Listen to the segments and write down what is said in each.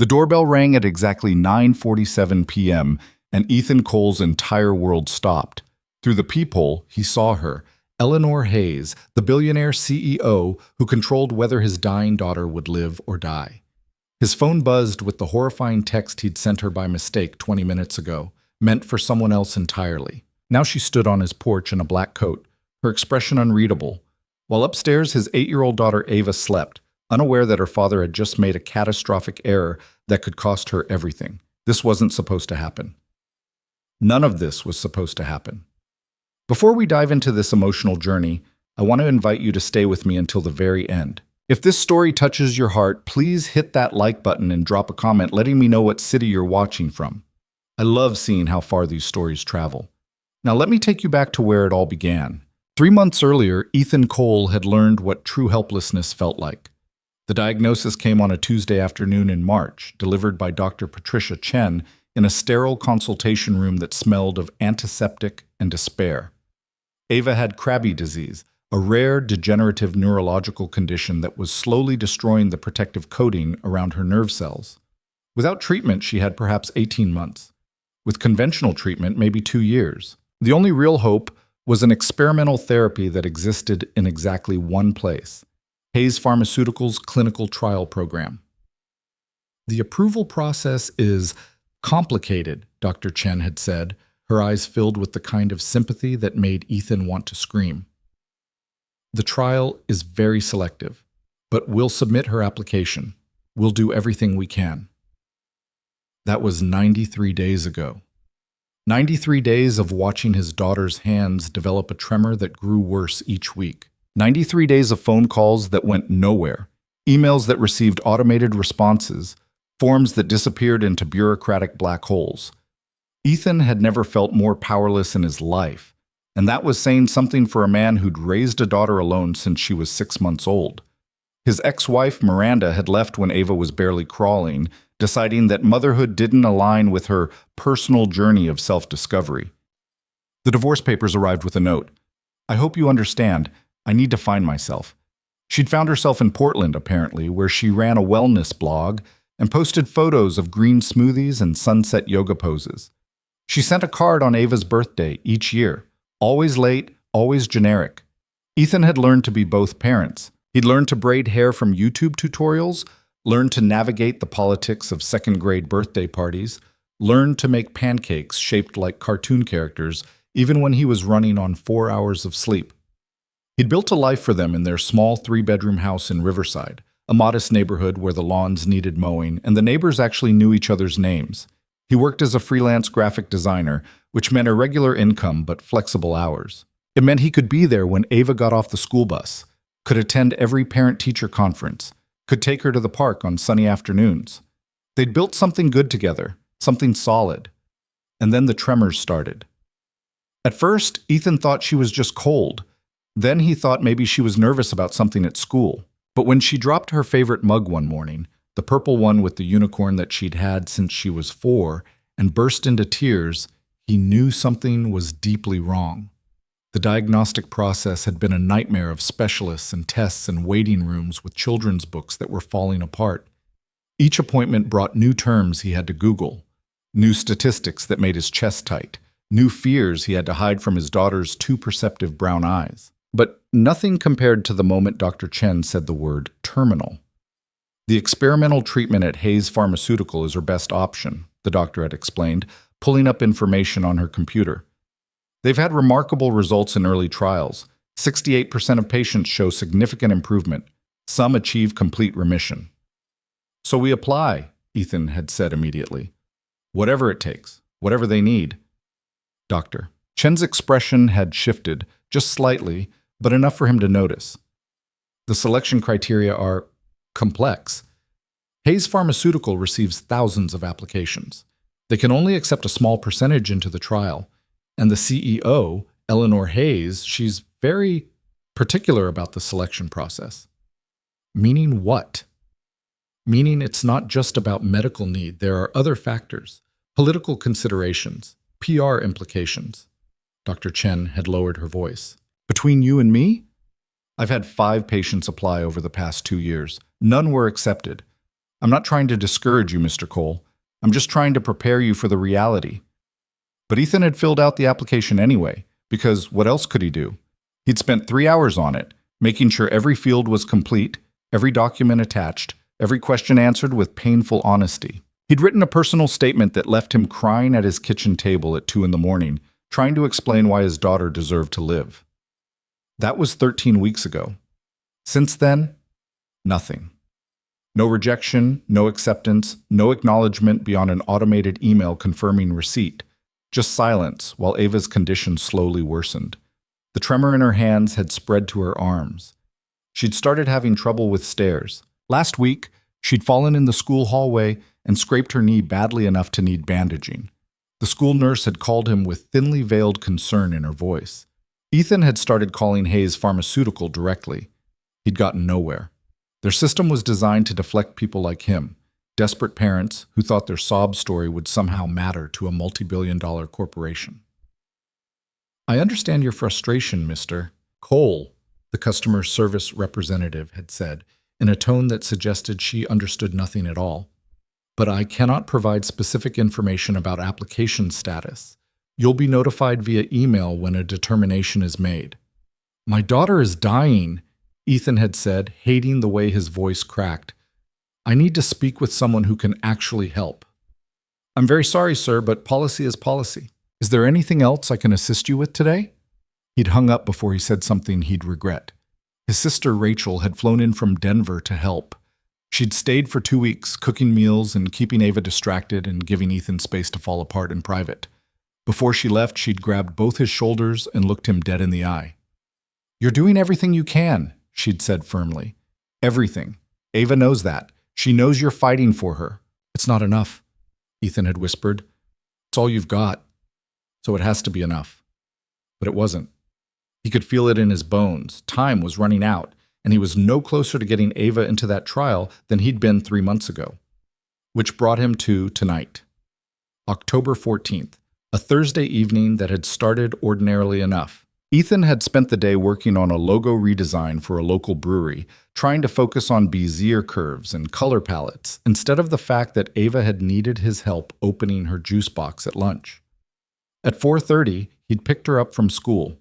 The doorbell rang at exactly 9:47 p.m., and Ethan Cole's entire world stopped. Through the peephole, he saw her, Eleanor Hayes, the billionaire CEO who controlled whether his dying daughter would live or die. His phone buzzed with the horrifying text he'd sent her by mistake 20 minutes ago, meant for someone else entirely. Now she stood on his porch in a black coat, her expression unreadable, while upstairs his 8-year-old daughter Ava slept, unaware that her father had just made a catastrophic error that could cost her everything. This wasn't supposed to happen. None of this was supposed to happen. Before we dive into this emotional journey, I want to invite you to stay with me until the very end. If this story touches your heart, please hit that like button and drop a comment letting me know what city you're watching from. I love seeing how far these stories travel. Now let me take you back to where it all began. 3 months earlier, Ethan Cole had learned what true helplessness felt like. The diagnosis came on a Tuesday afternoon in March, delivered by Dr. Patricia Chen in a sterile consultation room that smelled of antiseptic and despair. Ava had Krabbe disease, a rare degenerative neurological condition that was slowly destroying the protective coating around her nerve cells. Without treatment, she had perhaps 18 months. With conventional treatment, maybe 2 years. The only real hope was an experimental therapy that existed in exactly one place: Hayes Pharmaceuticals' clinical trial program. The approval process is complicated, Dr. Chen had said, her eyes filled with the kind of sympathy that made Ethan want to scream. The trial is very selective, but we'll submit her application. We'll do everything we can. That was 93 days ago. 93 days of watching his daughter's hands develop a tremor that grew worse each week. 93 days of phone calls that went nowhere, emails that received automated responses, forms that disappeared into bureaucratic black holes. Ethan had never felt more powerless in his life, and that was saying something for a man who'd raised a daughter alone since she was 6 months old. His ex-wife, Miranda, had left when Ava was barely crawling, deciding that motherhood didn't align with her personal journey of self-discovery. The divorce papers arrived with a note. "I hope you understand. I need to find myself." She'd found herself in Portland, apparently, where she ran a wellness blog and posted photos of green smoothies and sunset yoga poses. She sent a card on Ava's birthday each year, always late, always generic. Ethan had learned to be both parents. He'd learned to braid hair from YouTube tutorials, learned to navigate the politics of second-grade birthday parties, learned to make pancakes shaped like cartoon characters, even when he was running on 4 hours of sleep. He'd built a life for them in their small 3-bedroom house in Riverside, a modest neighborhood where the lawns needed mowing, and the neighbors actually knew each other's names. He worked as a freelance graphic designer, which meant a regular income but flexible hours. It meant he could be there when Ava got off the school bus, could attend every parent-teacher conference, could take her to the park on sunny afternoons. They'd built something good together, something solid. And then the tremors started. At first, Ethan thought she was just cold. Then he thought maybe she was nervous about something at school. But when she dropped her favorite mug one morning, the purple one with the unicorn that she'd had since she was 4, and burst into tears, he knew something was deeply wrong. The diagnostic process had been a nightmare of specialists and tests and waiting rooms with children's books that were falling apart. Each appointment brought new terms he had to Google, new statistics that made his chest tight, new fears he had to hide from his daughter's too perceptive brown eyes. But nothing compared to the moment Dr. Chen said the word terminal. The experimental treatment at Hayes Pharmaceutical is her best option, the doctor had explained, pulling up information on her computer. They've had remarkable results in early trials. 68% of patients show significant improvement. Some achieve complete remission. "So we apply," Ethan had said immediately. "Whatever it takes, whatever they need." Doctor Chen's expression had shifted, just slightly, but enough for him to notice. "The selection criteria are complex. Hayes Pharmaceutical receives thousands of applications. They can only accept a small percentage into the trial. And the CEO, Eleanor Hayes, she's very particular about the selection process." Meaning what? Meaning it's not just about medical need. There are other factors, political considerations, PR implications. Dr. Chen had lowered her voice. "Between you and me? I've had 5 patients apply over the past 2 years. None were accepted. I'm not trying to discourage you, Mr. Cole. I'm just trying to prepare you for the reality. But Ethan had filled out the application anyway, because what else could he do? He'd spent 3 hours on it, making sure every field was complete, every document attached, every question answered with painful honesty. He'd written a personal statement that left him crying at his kitchen table at 2 in the morning, trying to explain why his daughter deserved to live. That was 13 weeks ago. Since then, nothing. No rejection, no acceptance, no acknowledgement beyond an automated email confirming receipt. Just silence while Ava's condition slowly worsened. The tremor in her hands had spread to her arms. She'd started having trouble with stairs. Last week, she'd fallen in the school hallway and scraped her knee badly enough to need bandaging. The school nurse had called him with thinly veiled concern in her voice. Ethan had started calling Hayes Pharmaceutical directly. He'd gotten nowhere. Their system was designed to deflect people like him, desperate parents who thought their sob story would somehow matter to a multi-billion-dollar corporation. I understand your frustration, Mr. Cole, the customer service representative had said, in a tone that suggested she understood nothing at all. But I cannot provide specific information about application status. You'll be notified via email when a determination is made. My daughter is dying, Ethan had said, hating the way his voice cracked. I need to speak with someone who can actually help. I'm very sorry, sir, but policy is policy. Is there anything else I can assist you with today? He'd hung up before he said something he'd regret. His sister Rachel had flown in from Denver to help. She'd stayed for 2 weeks, cooking meals and keeping Ava distracted and giving Ethan space to fall apart in private. Before she left, she'd grabbed both his shoulders and looked him dead in the eye. You're doing everything you can, she'd said firmly. Everything. Ava knows that. She knows you're fighting for her. It's not enough, Ethan had whispered. It's all you've got. So it has to be enough. But it wasn't. He could feel it in his bones. Time was running out, and he was no closer to getting Ava into that trial than he'd been 3 months ago. Which brought him to tonight, October 14th, a Thursday evening that had started ordinarily enough. Ethan had spent the day working on a logo redesign for a local brewery, trying to focus on Bezier curves and color palettes, instead of the fact that Ava had needed his help opening her juice box at lunch. At 4:30, he'd picked her up from school.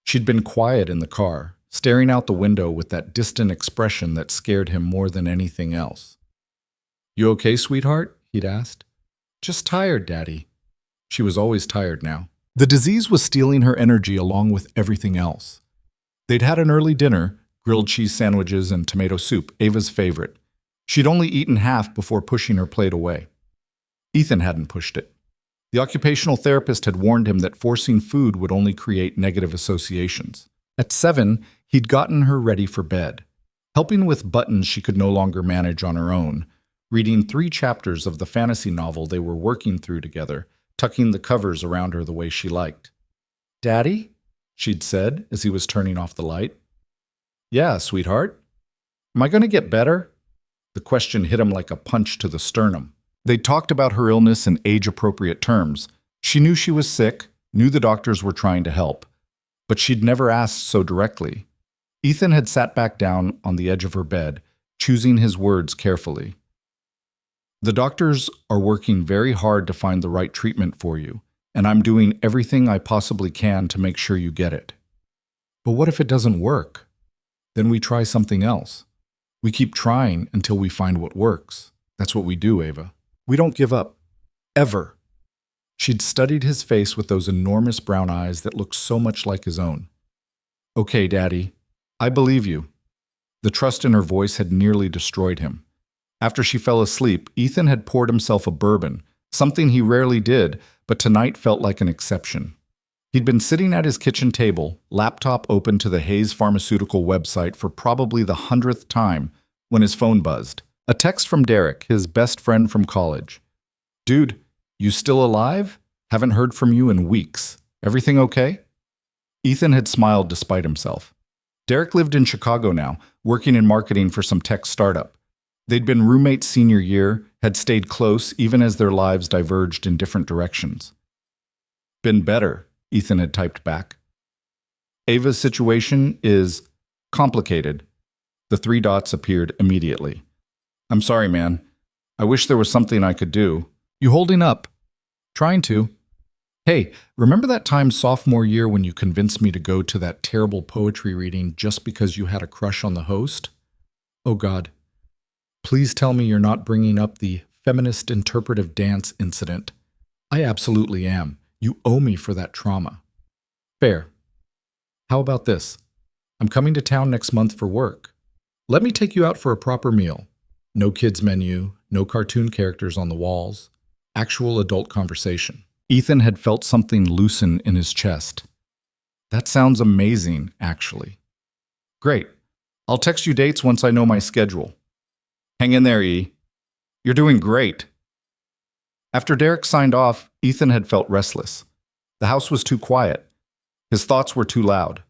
She'd been quiet in the car, staring out the window with that distant expression that scared him more than anything else. You okay, sweetheart? He'd asked. Just tired, Daddy. She was always tired now. The disease was stealing her energy along with everything else. They'd had an early dinner, grilled cheese sandwiches and tomato soup, Ava's favorite. She'd only eaten half before pushing her plate away. Ethan hadn't pushed it. The occupational therapist had warned him that forcing food would only create negative associations. At 7, he'd gotten her ready for bed, helping with buttons she could no longer manage on her own, reading 3 chapters of the fantasy novel they were working through together, tucking the covers around her the way she liked. Daddy? She'd said as he was turning off the light. Yeah, sweetheart. Am I going to get better? The question hit him like a punch to the sternum. They talked about her illness in age-appropriate terms. She knew she was sick, knew the doctors were trying to help, but she'd never asked so directly. Ethan had sat back down on the edge of her bed, choosing his words carefully. The doctors are working very hard to find the right treatment for you, and I'm doing everything I possibly can to make sure you get it. But what if it doesn't work? Then we try something else. We keep trying until we find what works. That's what we do, Ava. We don't give up. Ever. She'd studied his face with those enormous brown eyes that looked so much like his own. Okay, Daddy. I believe you. The trust in her voice had nearly destroyed him. After she fell asleep, Ethan had poured himself a bourbon, something he rarely did, but tonight felt like an exception. He'd been sitting at his kitchen table, laptop open to the Hayes Pharmaceutical website for probably the 100th time, when his phone buzzed. A text from Derek, his best friend from college. Dude, you still alive? Haven't heard from you in weeks. Everything okay? Ethan had smiled despite himself. Derek lived in Chicago now, working in marketing for some tech startup. They'd been roommates senior year, had stayed close even as their lives diverged in different directions. Been better, Ethan had typed back. Ava's situation is complicated. The 3 dots appeared immediately. I'm sorry, man. I wish there was something I could do. You holding up? Trying to. Hey, remember that time sophomore year when you convinced me to go to that terrible poetry reading just because you had a crush on the host? Oh God. Please tell me you're not bringing up the feminist interpretive dance incident. I absolutely am. You owe me for that trauma. Fair. How about this? I'm coming to town next month for work. Let me take you out for a proper meal. No kids menu, no cartoon characters on the walls. Actual adult conversation. Ethan had felt something loosen in his chest. That sounds amazing, actually. Great. I'll text you dates once I know my schedule. Hang in there, E. You're doing great. After Derek signed off, Ethan had felt restless. The house was too quiet. His thoughts were too loud.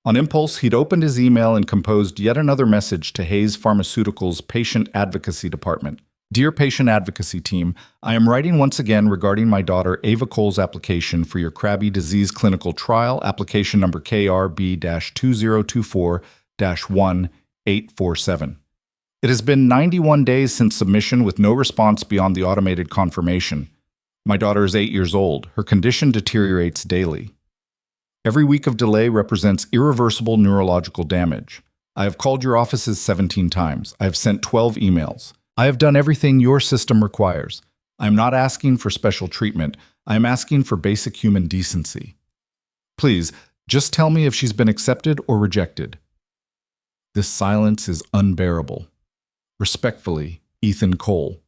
On impulse, he'd opened his email and composed yet another message to Hayes Pharmaceuticals' Patient Advocacy Department. Dear Patient Advocacy Team, I am writing once again regarding my daughter Ava Cole's application for your Krabbe disease clinical trial, application number KRB-2024-1847. It has been 91 days since submission with no response beyond the automated confirmation. My daughter is 8 years old. Her condition deteriorates daily. Every week of delay represents irreversible neurological damage. I have called your offices 17 times. I have sent 12 emails. I have done everything your system requires. I am not asking for special treatment. I am asking for basic human decency. Please, just tell me if she's been accepted or rejected. This silence is unbearable. Respectfully, Ethan Cole.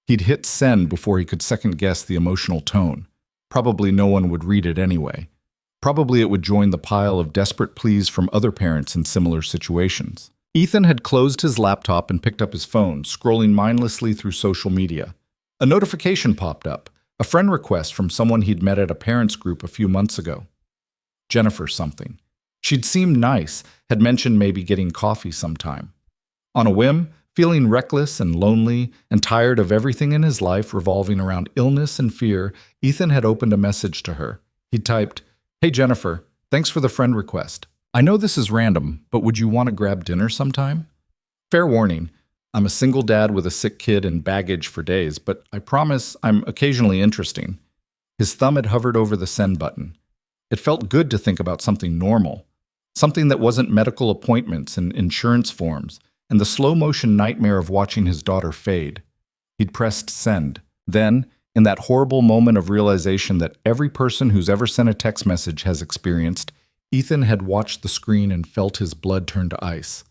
He'd hit send before he could second-guess the emotional tone. Probably no one would read it anyway. Probably it would join the pile of desperate pleas from other parents in similar situations. Ethan had closed his laptop and picked up his phone, scrolling mindlessly through social media. A notification popped up, a friend request from someone he'd met at a parents' group a few months ago. Jennifer something. She'd seemed nice, had mentioned maybe getting coffee sometime. On a whim, feeling reckless and lonely and tired of everything in his life revolving around illness and fear, Ethan had opened a message to her. He typed, "Hey Jennifer, thanks for the friend request. I know this is random, but would you want to grab dinner sometime? Fair warning, I'm a single dad with a sick kid and baggage for days, but I promise I'm occasionally interesting." His thumb had hovered over the send button. It felt good to think about something normal, something that wasn't medical appointments and insurance forms, and the slow-motion nightmare of watching his daughter fade. He'd pressed send. Then, in that horrible moment of realization that every person who's ever sent a text message has experienced, Ethan had watched the screen and felt his blood turn to ice.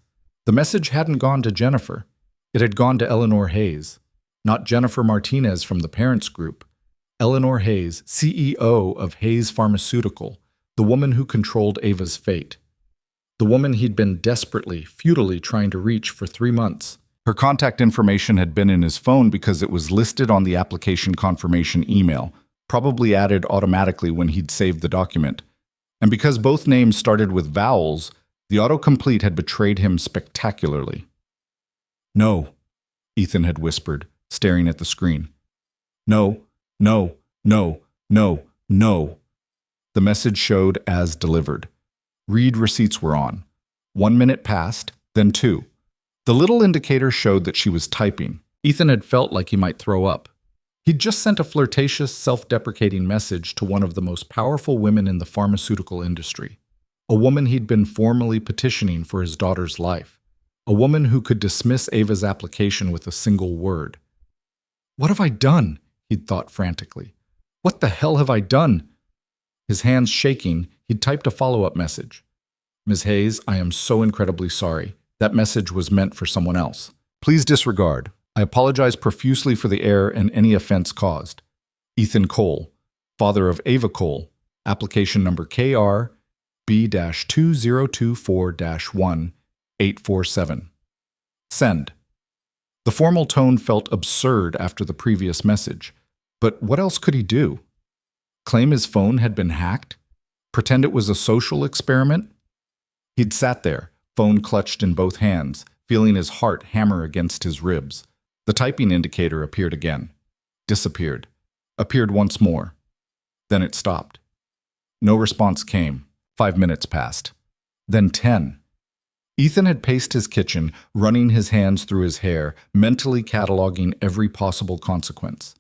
The message hadn't gone to Jennifer. It had gone to Eleanor Hayes. Not Jennifer Martinez from the parents' group. Eleanor Hayes, CEO of Hayes Pharmaceutical, the woman who controlled Ava's fate. The woman he'd been desperately, futilely trying to reach for 3 months. Her contact information had been in his phone because it was listed on the application confirmation email, probably added automatically when he'd saved the document. And because both names started with vowels, the autocomplete had betrayed him spectacularly. "No," Ethan had whispered, staring at the screen. "No, no, no, no, no." The message showed as delivered. Read receipts were on. 1 minute passed, then 2. The little indicator showed that she was typing. Ethan had felt like he might throw up. He'd just sent a flirtatious, self-deprecating message to one of the most powerful women in the pharmaceutical industry. A woman he'd been formally petitioning for his daughter's life. A woman who could dismiss Ava's application with a single word. "What have I done?" he'd thought frantically. "What the hell have I done?" His hands shaking, he'd typed a follow-up message. "Ms. Hayes, I am so incredibly sorry. That message was meant for someone else. Please disregard. I apologize profusely for the error and any offense caused. Ethan Cole, father of Ava Cole, application number KRB-2024-1847. Send." The formal tone felt absurd after the previous message, but what else could he do? Claim his phone had been hacked? Pretend it was a social experiment? He'd sat there, phone clutched in both hands, feeling his heart hammer against his ribs. The typing indicator appeared again. Disappeared. Appeared once more. Then it stopped. No response came. 5 minutes passed. Then 10. Ethan had paced his kitchen, running his hands through his hair, mentally cataloging every possible consequence.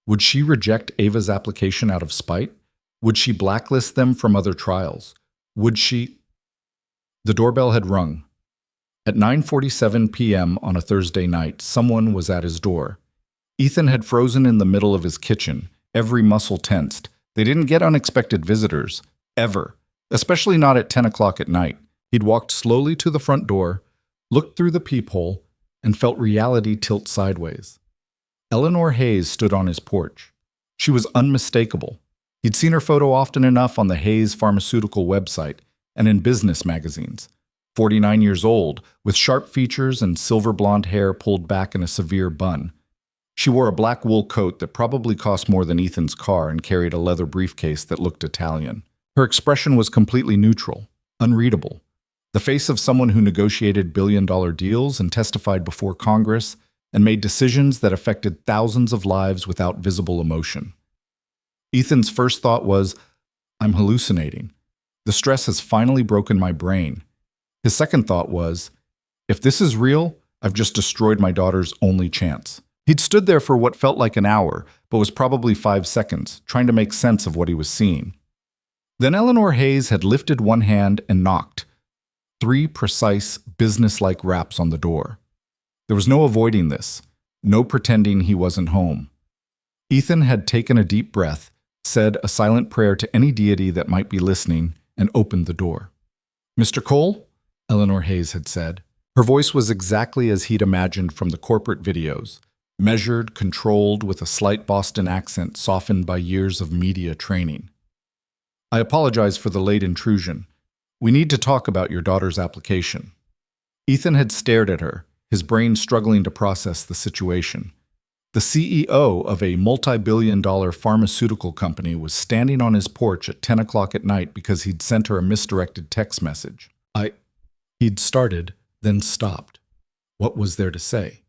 Would she reject Ava's application out of spite? Would she blacklist them from other trials? Would she... The doorbell had rung. At 9:47 p.m. on a Thursday night, someone was at his door. Ethan had frozen in the middle of his kitchen, every muscle tensed. They didn't get unexpected visitors, ever, especially not at 10 o'clock at night. He'd walked slowly to the front door, looked through the peephole, and felt reality tilt sideways. Eleanor Hayes stood on his porch. She was unmistakable. He'd seen her photo often enough on the Hayes Pharmaceutical website and in business magazines. 49 years old, with sharp features and silver blonde hair pulled back in a severe bun. She wore a black wool coat that probably cost more than Ethan's car and carried a leather briefcase that looked Italian. Her expression was completely neutral, unreadable. The face of someone who negotiated billion-dollar deals and testified before Congress and made decisions that affected thousands of lives without visible emotion. Ethan's first thought was, I'm hallucinating. The stress has finally broken my brain. His second thought was, if this is real, I've just destroyed my daughter's only chance. He'd stood there for what felt like an hour, but was probably 5 seconds, trying to make sense of what he was seeing. Then Eleanor Hayes had lifted one hand and knocked. 3 precise, business-like raps on the door. There was no avoiding this, no pretending he wasn't home. Ethan had taken a deep breath, said a silent prayer to any deity that might be listening, and opened the door. Mr. Cole? Eleanor Hayes had said. Her voice was exactly as he'd imagined from the corporate videos, measured, controlled, with a slight Boston accent softened by years of media training. I apologize for the late intrusion. We need to talk about your daughter's application. Ethan had stared at her, his brain struggling to process the situation. The CEO of a multi-billion-dollar pharmaceutical company was standing on his porch at 10 o'clock at night because he'd sent her a misdirected text message. He'd started, then stopped. What was there to say?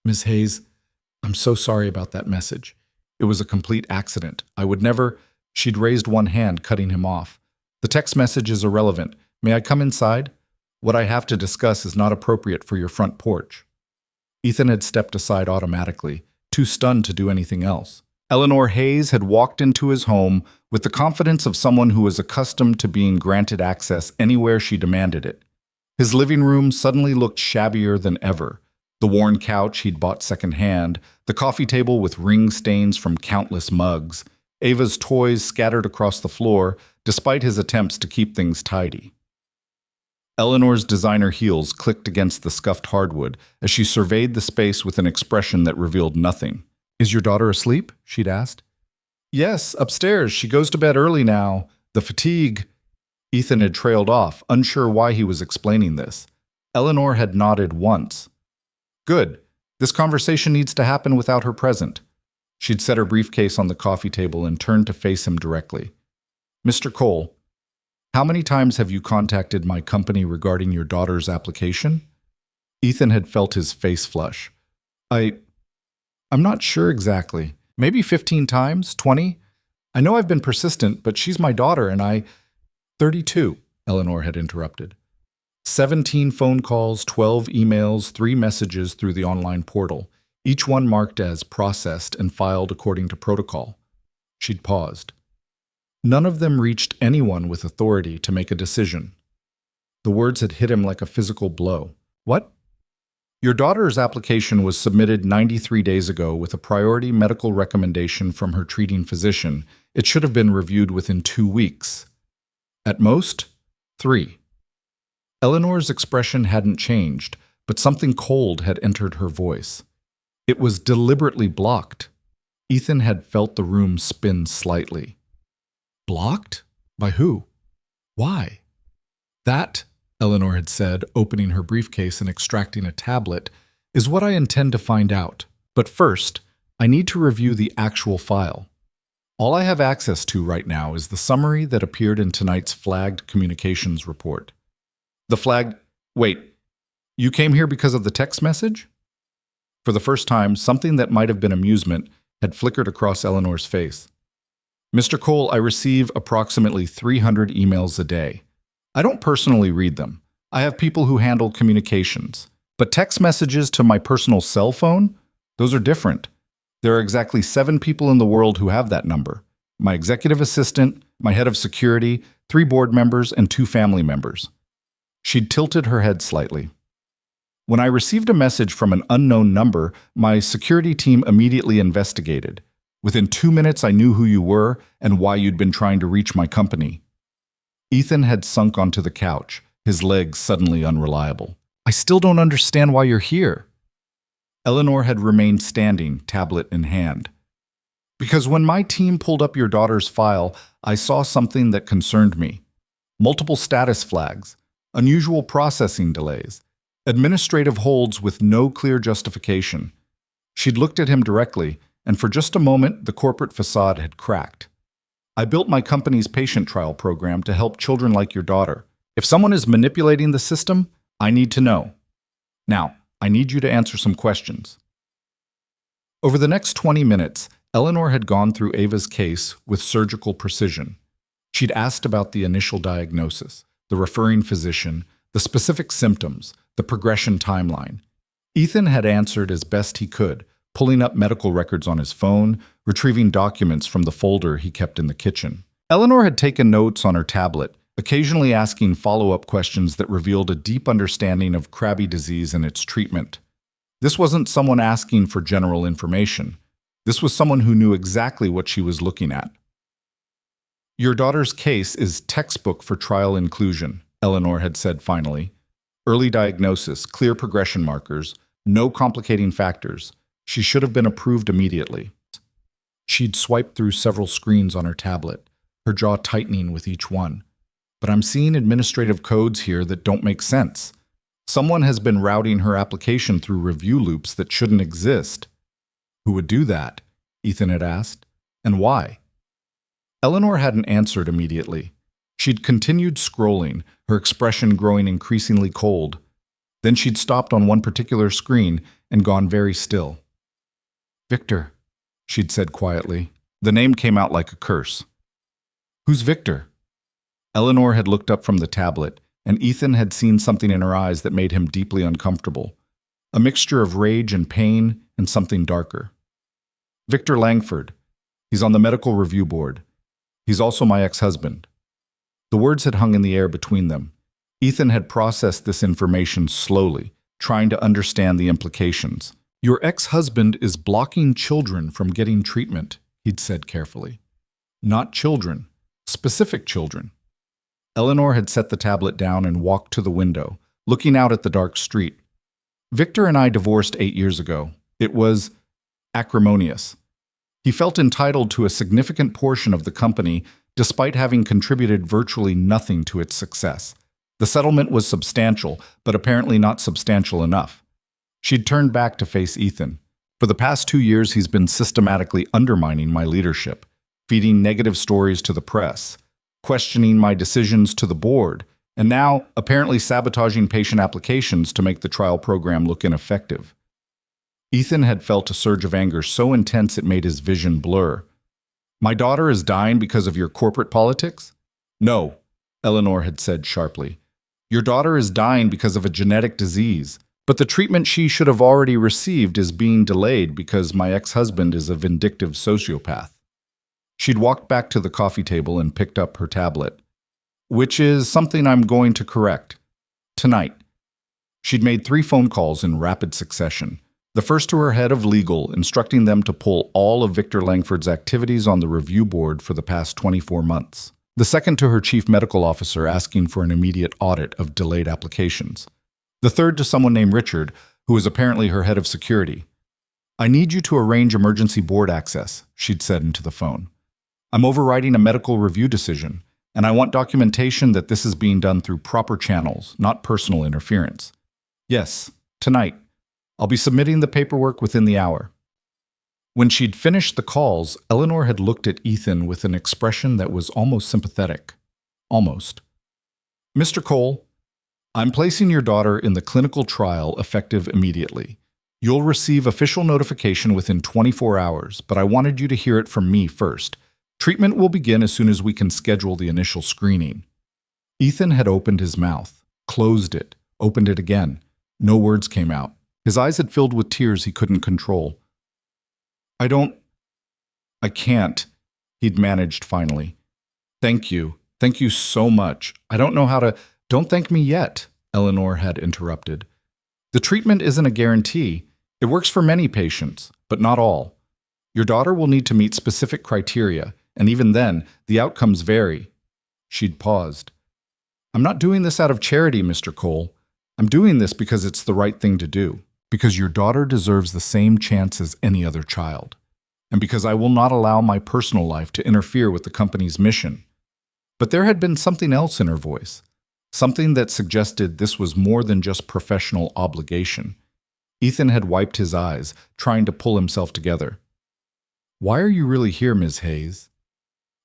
Ms. Hayes, I'm so sorry about that message. It was a complete accident. I would never... She'd raised one hand, cutting him off. The text message is irrelevant. May I come inside? What I have to discuss is not appropriate for your front porch. Ethan had stepped aside automatically, too stunned to do anything else. Eleanor Hayes had walked into his home with the confidence of someone who was accustomed to being granted access anywhere she demanded it. His living room suddenly looked shabbier than ever. The worn couch he'd bought secondhand, the coffee table with ring stains from countless mugs, Ava's toys scattered across the floor, despite his attempts to keep things tidy. Eleanor's designer heels clicked against the scuffed hardwood as she surveyed the space with an expression that revealed nothing. Is your daughter asleep? She'd asked. Yes, upstairs. She goes to bed early now. The fatigue... Ethan had trailed off, unsure why he was explaining this. Eleanor had nodded once. Good. This conversation needs to happen without her present. She'd set her briefcase on the coffee table and turned to face him directly. Mr. Cole, how many times have you contacted my company regarding your daughter's application? Ethan had felt his face flush. I'm not sure exactly. Maybe 15 times? 20? I know I've been persistent, but she's my daughter and I... 32, Eleanor had interrupted. 17 phone calls, 12 emails, 3 messages through the online portal, each one marked as processed and filed according to protocol. She'd paused. None of them reached anyone with authority to make a decision. The words had hit him like a physical blow. What? Your daughter's application was submitted 93 days ago with a priority medical recommendation from her treating physician. It should have been reviewed within 2 weeks. At most, 3. Eleanor's expression hadn't changed, but something cold had entered her voice. It was deliberately blocked. Ethan had felt the room spin slightly. Blocked? By who? Why? That, Eleanor had said, opening her briefcase and extracting a tablet, is what I intend to find out. But first, I need to review the actual file. All I have access to right now is the summary that appeared in tonight's flagged communications report. The flagged... Wait, you came here because of the text message? For the first time, something that might have been amusement had flickered across Eleanor's face. Mr. Cole, I receive approximately 300 emails a day. I don't personally read them. I have people who handle communications. But text messages to my personal cell phone? Those are different. There are exactly 7 people in the world who have that number. My executive assistant, my head of security, 3 board members, and 2 family members. She'd tilted her head slightly. When I received a message from an unknown number, my security team immediately investigated. Within 2 minutes, I knew who you were and why you'd been trying to reach my company. Ethan had sunk onto the couch, his legs suddenly unreliable. I still don't understand why you're here. Eleanor had remained standing, tablet in hand. Because when my team pulled up your daughter's file, I saw something that concerned me. Multiple status flags, unusual processing delays, administrative holds with no clear justification. She'd looked at him directly, and for just a moment, the corporate facade had cracked. I built my company's patient trial program to help children like your daughter. If someone is manipulating the system, I need to know. Now, I need you to answer some questions. Over the next 20 minutes, Eleanor had gone through Ava's case with surgical precision. She'd asked about the initial diagnosis, the referring physician, the specific symptoms, the progression timeline. Ethan had answered as best he could, pulling up medical records on his phone, retrieving documents from the folder he kept in the kitchen. Eleanor had taken notes on her tablet, occasionally asking follow-up questions that revealed a deep understanding of Krabbe disease and its treatment. This wasn't someone asking for general information. This was someone who knew exactly what she was looking at. Your daughter's case is textbook for trial inclusion, Eleanor had said finally. Early diagnosis, clear progression markers, no complicating factors. She should have been approved immediately. She'd swiped through several screens on her tablet, her jaw tightening with each one. But I'm seeing administrative codes here that don't make sense. Someone has been routing her application through review loops that shouldn't exist. Who would do that? Ethan had asked. And why? Eleanor hadn't answered immediately. She'd continued scrolling, her expression growing increasingly cold. Then she'd stopped on one particular screen and gone very still. Victor, she'd said quietly. The name came out like a curse. Who's Victor? Eleanor had looked up from the tablet, and Ethan had seen something in her eyes that made him deeply uncomfortable. A mixture of rage and pain and something darker. Victor Langford. He's on the medical review board. He's also my ex-husband. The words had hung in the air between them. Ethan had processed this information slowly, trying to understand the implications. Your ex-husband is blocking children from getting treatment, he'd said carefully. Not children. Specific children. Eleanor had set the tablet down and walked to the window, looking out at the dark street. Victor and I divorced 8 years ago. It was acrimonious. He felt entitled to a significant portion of the company despite having contributed virtually nothing to its success. The settlement was substantial, but apparently not substantial enough. She'd turned back to face Ethan. For the past 2 years, he's been systematically undermining my leadership, feeding negative stories to the press, questioning my decisions to the board, and now apparently sabotaging patient applications to make the trial program look ineffective. Ethan had felt a surge of anger so intense it made his vision blur. My daughter is dying because of your corporate politics? No, Eleanor had said sharply. Your daughter is dying because of a genetic disease, but the treatment she should have already received is being delayed because my ex-husband is a vindictive sociopath. She'd walked back to the coffee table and picked up her tablet. Which is something I'm going to correct. Tonight. She'd made 3 phone calls in rapid succession. The first to her head of legal, instructing them to pull all of Victor Langford's activities on the review board for the past 24 months. The second to her chief medical officer, asking for an immediate audit of delayed applications. The third to someone named Richard, who is apparently her head of security. I need you to arrange emergency board access, she'd said into the phone. I'm overriding a medical review decision, and I want documentation that this is being done through proper channels, not personal interference. Yes, tonight. I'll be submitting the paperwork within the hour. When she'd finished the calls, Eleanor had looked at Ethan with an expression that was almost sympathetic. Almost. Mr. Cole, I'm placing your daughter in the clinical trial effective immediately. You'll receive official notification within 24 hours, but I wanted you to hear it from me first. Treatment will begin as soon as we can schedule the initial screening. Ethan had opened his mouth. closed it, opened it again. No words came out. His eyes had filled with tears he couldn't control. I can't, he'd managed finally. Thank you. Thank you so much. I don't know how to. Don't thank me yet, Eleanor had interrupted. The treatment isn't a guarantee. It works for many patients, but not all. Your daughter will need to meet specific criteria, and even then, the outcomes vary. She'd paused. I'm not doing this out of charity, Mr. Cole. I'm doing this because it's the right thing to do, because your daughter deserves the same chance as any other child, and because I will not allow my personal life to interfere with the company's mission. But there had been something else in her voice, something that suggested this was more than just professional obligation. Ethan had wiped his eyes, trying to pull himself together. Why are you really here, Ms. Hayes?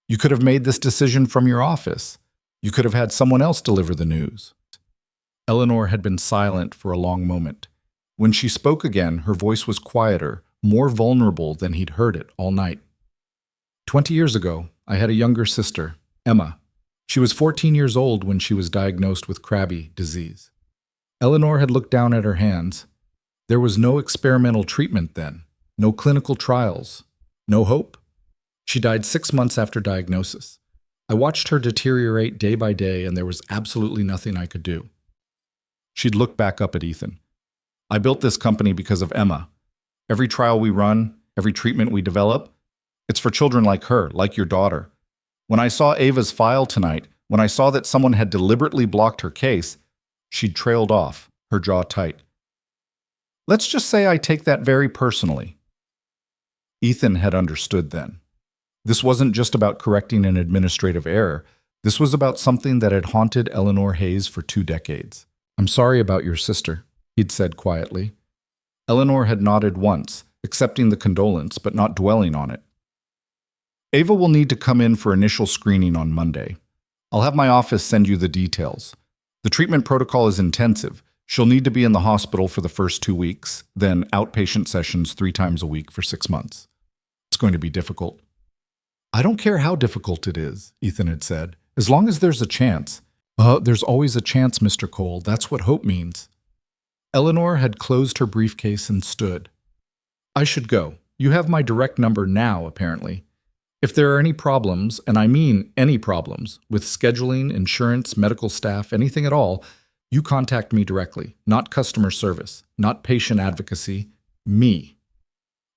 You could have made this decision from your office. You could have had someone else deliver the news. Eleanor had been silent for a long moment. When she spoke again, her voice was quieter, more vulnerable than he'd heard it all night. 20 years ago, I had a younger sister, Emma. She was 14 years old when she was diagnosed with Krabbe disease. Eleanor had looked down at her hands. There was no experimental treatment then, no clinical trials, no hope. She died 6 months after diagnosis. I watched her deteriorate day by day, and there was absolutely nothing I could do. She'd looked back up at Ethan. I built this company because of Emma. Every trial we run, every treatment we develop, it's for children like her, like your daughter. When I saw Ava's file tonight, when I saw that someone had deliberately blocked her case, she'd trailed off, her jaw tight. Let's just say I take that very personally. Ethan had understood then. This wasn't just about correcting an administrative error. This was about something that had haunted Eleanor Hayes for 2 decades. I'm sorry about your sister, he'd said quietly. Eleanor had nodded once, accepting the condolence but not dwelling on it. Ava will need to come in for initial screening on Monday. I'll have my office send you the details. The treatment protocol is intensive. She'll need to be in the hospital for the first 2 weeks, then outpatient sessions 3 times a week for 6 months. It's going to be difficult. I don't care how difficult it is, Ethan had said, as long as there's a chance. There's always a chance, Mr. Cole. That's what hope means. Eleanor had closed her briefcase and stood. I should go. You have my direct number now, apparently. If there are any problems, and I mean any problems, with scheduling, insurance, medical staff, anything at all, you contact me directly, not customer service, not patient advocacy, me.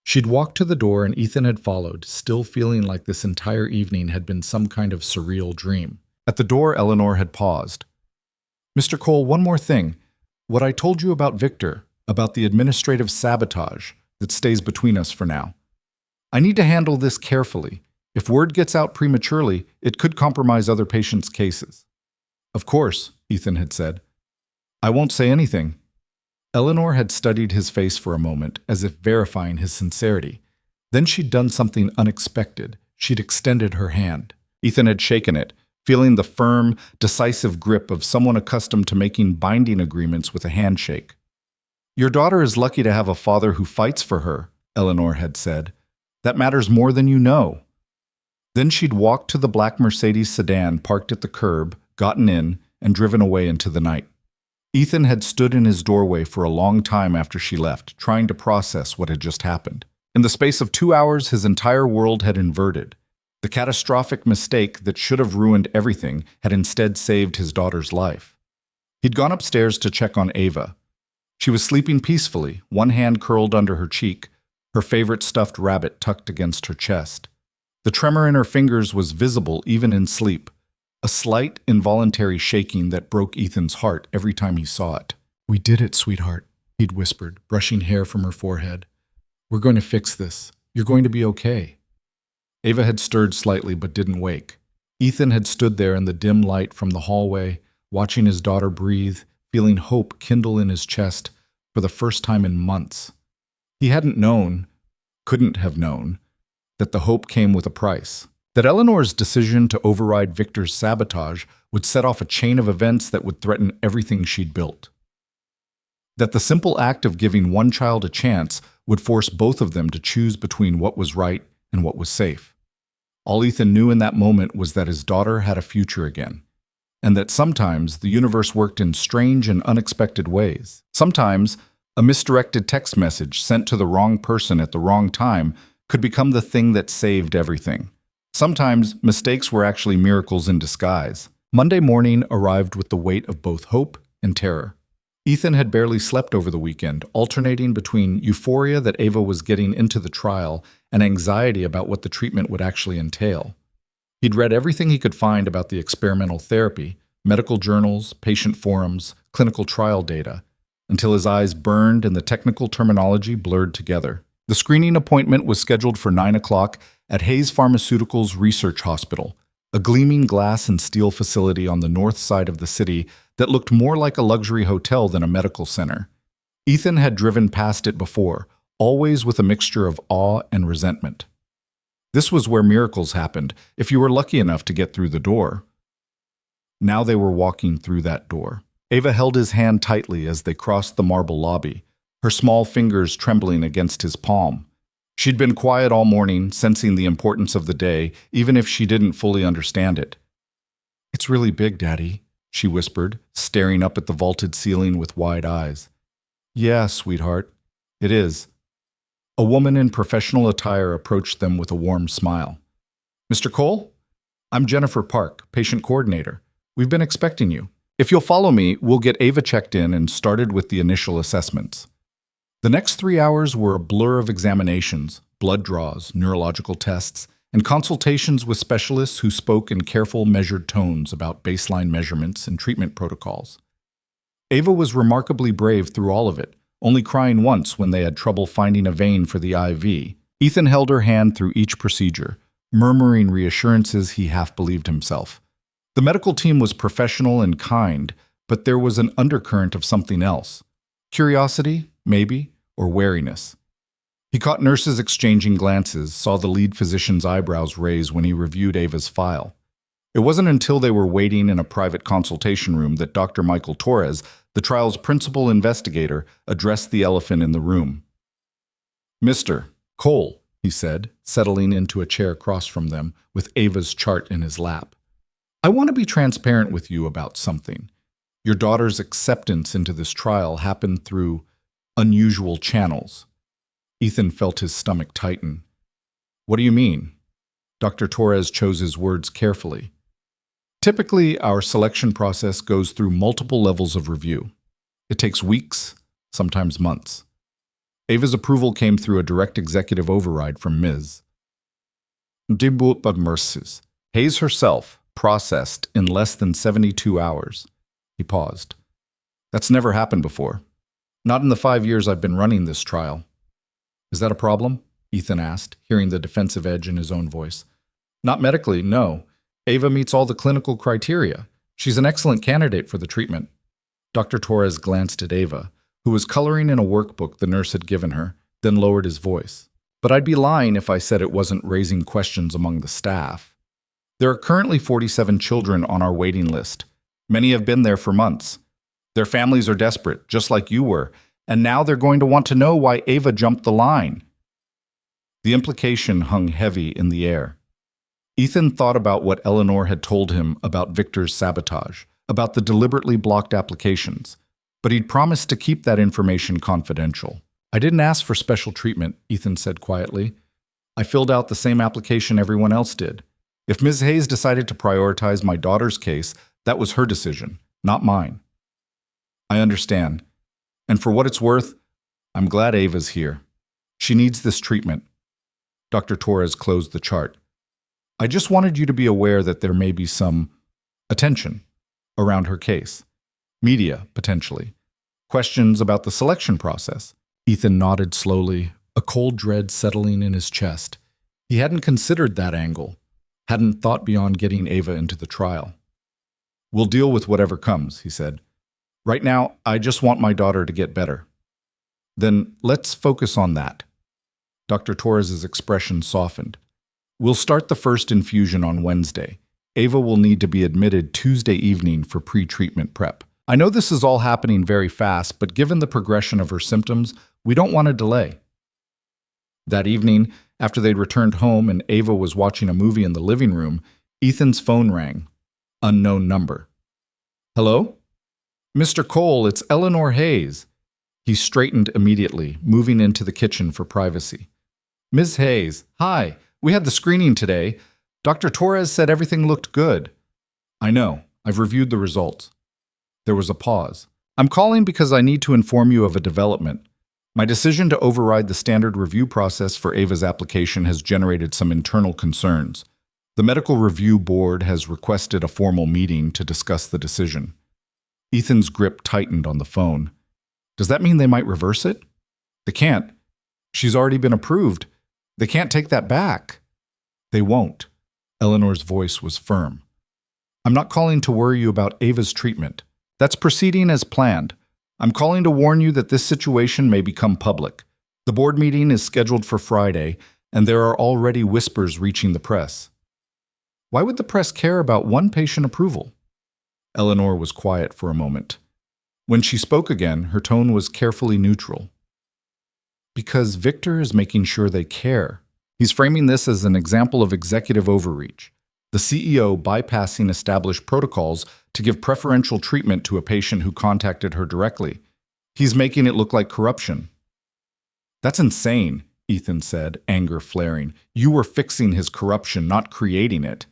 She'd walked to the door and Ethan had followed, still feeling like this entire evening had been some kind of surreal dream. At the door, Eleanor had paused. Mr. Cole, one more thing. What I told you about Victor, about the administrative sabotage that stays between us for now. I need to handle this carefully. If word gets out prematurely, it could compromise other patients' cases. Of course, Ethan had said. I won't say anything. Eleanor had studied his face for a moment, as if verifying his sincerity. Then she'd done something unexpected. She'd extended her hand. Ethan had shaken it, feeling the firm, decisive grip of someone accustomed to making binding agreements with a handshake. Your daughter is lucky to have a father who fights for her, Eleanor had said. That matters more than you know. Then she'd walked to the black Mercedes sedan parked at the curb, gotten in, and driven away into the night. Ethan had stood in his doorway for a long time after she left, trying to process what had just happened. In the space of 2 hours, his entire world had inverted. The catastrophic mistake that should have ruined everything had instead saved his daughter's life. He'd gone upstairs to check on Ava. She was sleeping peacefully, one hand curled under her cheek, her favorite stuffed rabbit tucked against her chest. The tremor in her fingers was visible even in sleep, a slight, involuntary shaking that broke Ethan's heart every time he saw it. We did it, sweetheart, he'd whispered, brushing hair from her forehead. We're going to fix this. You're going to be okay. Ava had stirred slightly but didn't wake. Ethan had stood there in the dim light from the hallway, watching his daughter breathe, feeling hope kindle in his chest for the first time in months. He hadn't known, couldn't have known, that the hope came with a price. That Eleanor's decision to override Victor's sabotage would set off a chain of events that would threaten everything she'd built. That the simple act of giving one child a chance would force both of them to choose between what was right and what was safe. All Ethan knew in that moment was that his daughter had a future again. and that sometimes the universe worked in strange and unexpected ways. Sometimes, a misdirected text message sent to the wrong person at the wrong time could become the thing that saved everything. Sometimes, mistakes were actually miracles in disguise. Monday morning arrived with the weight of both hope and terror. Ethan had barely slept over the weekend, alternating between euphoria that Ava was getting into the trial and anxiety about what the treatment would actually entail. He'd read everything he could find about the experimental therapy, medical journals, patient forums, clinical trial data, until his eyes burned and the technical terminology blurred together. The screening appointment was scheduled for 9 o'clock at Hayes Pharmaceuticals Research Hospital, a gleaming glass and steel facility on the north side of the city that looked more like a luxury hotel than a medical center. Ethan had driven past it before, always with a mixture of awe and resentment. This was where miracles happened, if you were lucky enough to get through the door. Now they were walking through that door. Ava held his hand tightly as they crossed the marble lobby, her small fingers trembling against his palm. She'd been quiet all morning, sensing the importance of the day, even if she didn't fully understand it. "It's really big, Daddy," she whispered, staring up at the vaulted ceiling with wide eyes. "Yeah, sweetheart, it is." A woman in professional attire approached them with a warm smile. "Mr. Cole? I'm Jennifer Park, patient coordinator. We've been expecting you. If you'll follow me, we'll get Ava checked in and started with the initial assessments." The next 3 hours were a blur of examinations, blood draws, neurological tests, and consultations with specialists who spoke in careful, measured tones about baseline measurements and treatment protocols. Ava was remarkably brave through all of it, only crying once when they had trouble finding a vein for the IV. Ethan held her hand through each procedure, murmuring reassurances he half believed himself. The medical team was professional and kind, but there was an undercurrent of something else. Curiosity, maybe, or wariness. He caught nurses exchanging glances, saw the lead physician's eyebrows raise when he reviewed Ava's file. It wasn't until they were waiting in a private consultation room that Dr. Michael Torres, the trial's principal investigator, addressed the elephant in the room. "Mr. Cole," he said, settling into a chair across from them with Ava's chart in his lap. "I want to be transparent with you about something. Your daughter's acceptance into this trial happened through unusual channels." Ethan felt his stomach tighten. "What do you mean?" Dr. Torres chose his words carefully. "Typically, our selection process goes through multiple levels of review. It takes weeks, sometimes months. Ava's approval came through a direct executive override from Ms. Merces. Hayes herself processed in less than 72 hours. He paused. "That's never happened before. Not in the 5 years I've been running this trial." "Is that a problem?" Ethan asked, hearing the defensive edge in his own voice. "Not medically, no. Ava meets all the clinical criteria. She's an excellent candidate for the treatment." Dr. Torres glanced at Ava, who was coloring in a workbook the nurse had given her, then lowered his voice. "But I'd be lying if I said it wasn't raising questions among the staff. There are currently 47 children on our waiting list. Many have been there for months. Their families are desperate, just like you were, and now they're going to want to know why Ava jumped the line." The implication hung heavy in the air. Ethan thought about what Eleanor had told him about Victor's sabotage, about the deliberately blocked applications, but he'd promised to keep that information confidential. "I didn't ask for special treatment," Ethan said quietly. "I filled out the same application everyone else did. If Ms. Hayes decided to prioritize my daughter's case, that was her decision, not mine." "I understand. And for what it's worth, I'm glad Ava's here. She needs this treatment." Dr. Torres closed the chart. "I just wanted you to be aware that there may be some attention around her case. Media, potentially. Questions about the selection process." Ethan nodded slowly, a cold dread settling in his chest. He hadn't considered that angle, hadn't thought beyond getting Ava into the trial. "We'll deal with whatever comes," he said. "Right now, I just want my daughter to get better." "Then let's focus on that." Dr. Torres's expression softened. "We'll start the first infusion on Wednesday. Ava will need to be admitted Tuesday evening for pre-treatment prep. I know this is all happening very fast, but given the progression of her symptoms, we don't want to delay." That evening, after they'd returned home and Ava was watching a movie in the living room, Ethan's phone rang. Unknown number. Hello? Mr. Cole, it's Eleanor Hayes. He straightened immediately, moving into the kitchen for privacy. Ms. Hayes, hi. We had the screening today. Dr. Torres said everything looked good. I know. I've reviewed the results. There was a pause. I'm calling because I need to inform you of a development. My decision to override the standard review process for Ava's application has generated some internal concerns. The Medical Review Board has requested a formal meeting to discuss the decision. Ethan's grip tightened on the phone. Does that mean they might reverse it? They can't. She's already been approved. They can't take that back. They won't. Eleanor's voice was firm. I'm not calling to worry you about Ava's treatment. That's proceeding as planned. I'm calling to warn you that this situation may become public. The board meeting is scheduled for Friday, and there are already whispers reaching the press. Why would the press care about one patient approval? Eleanor was quiet for a moment. When she spoke again, her tone was carefully neutral. Because Victor is making sure they care. He's framing this as an example of executive overreach. The CEO bypassing established protocols to give preferential treatment to a patient who contacted her directly. He's making it look like corruption. That's insane, Ethan said, anger flaring. You were fixing his corruption, not creating it.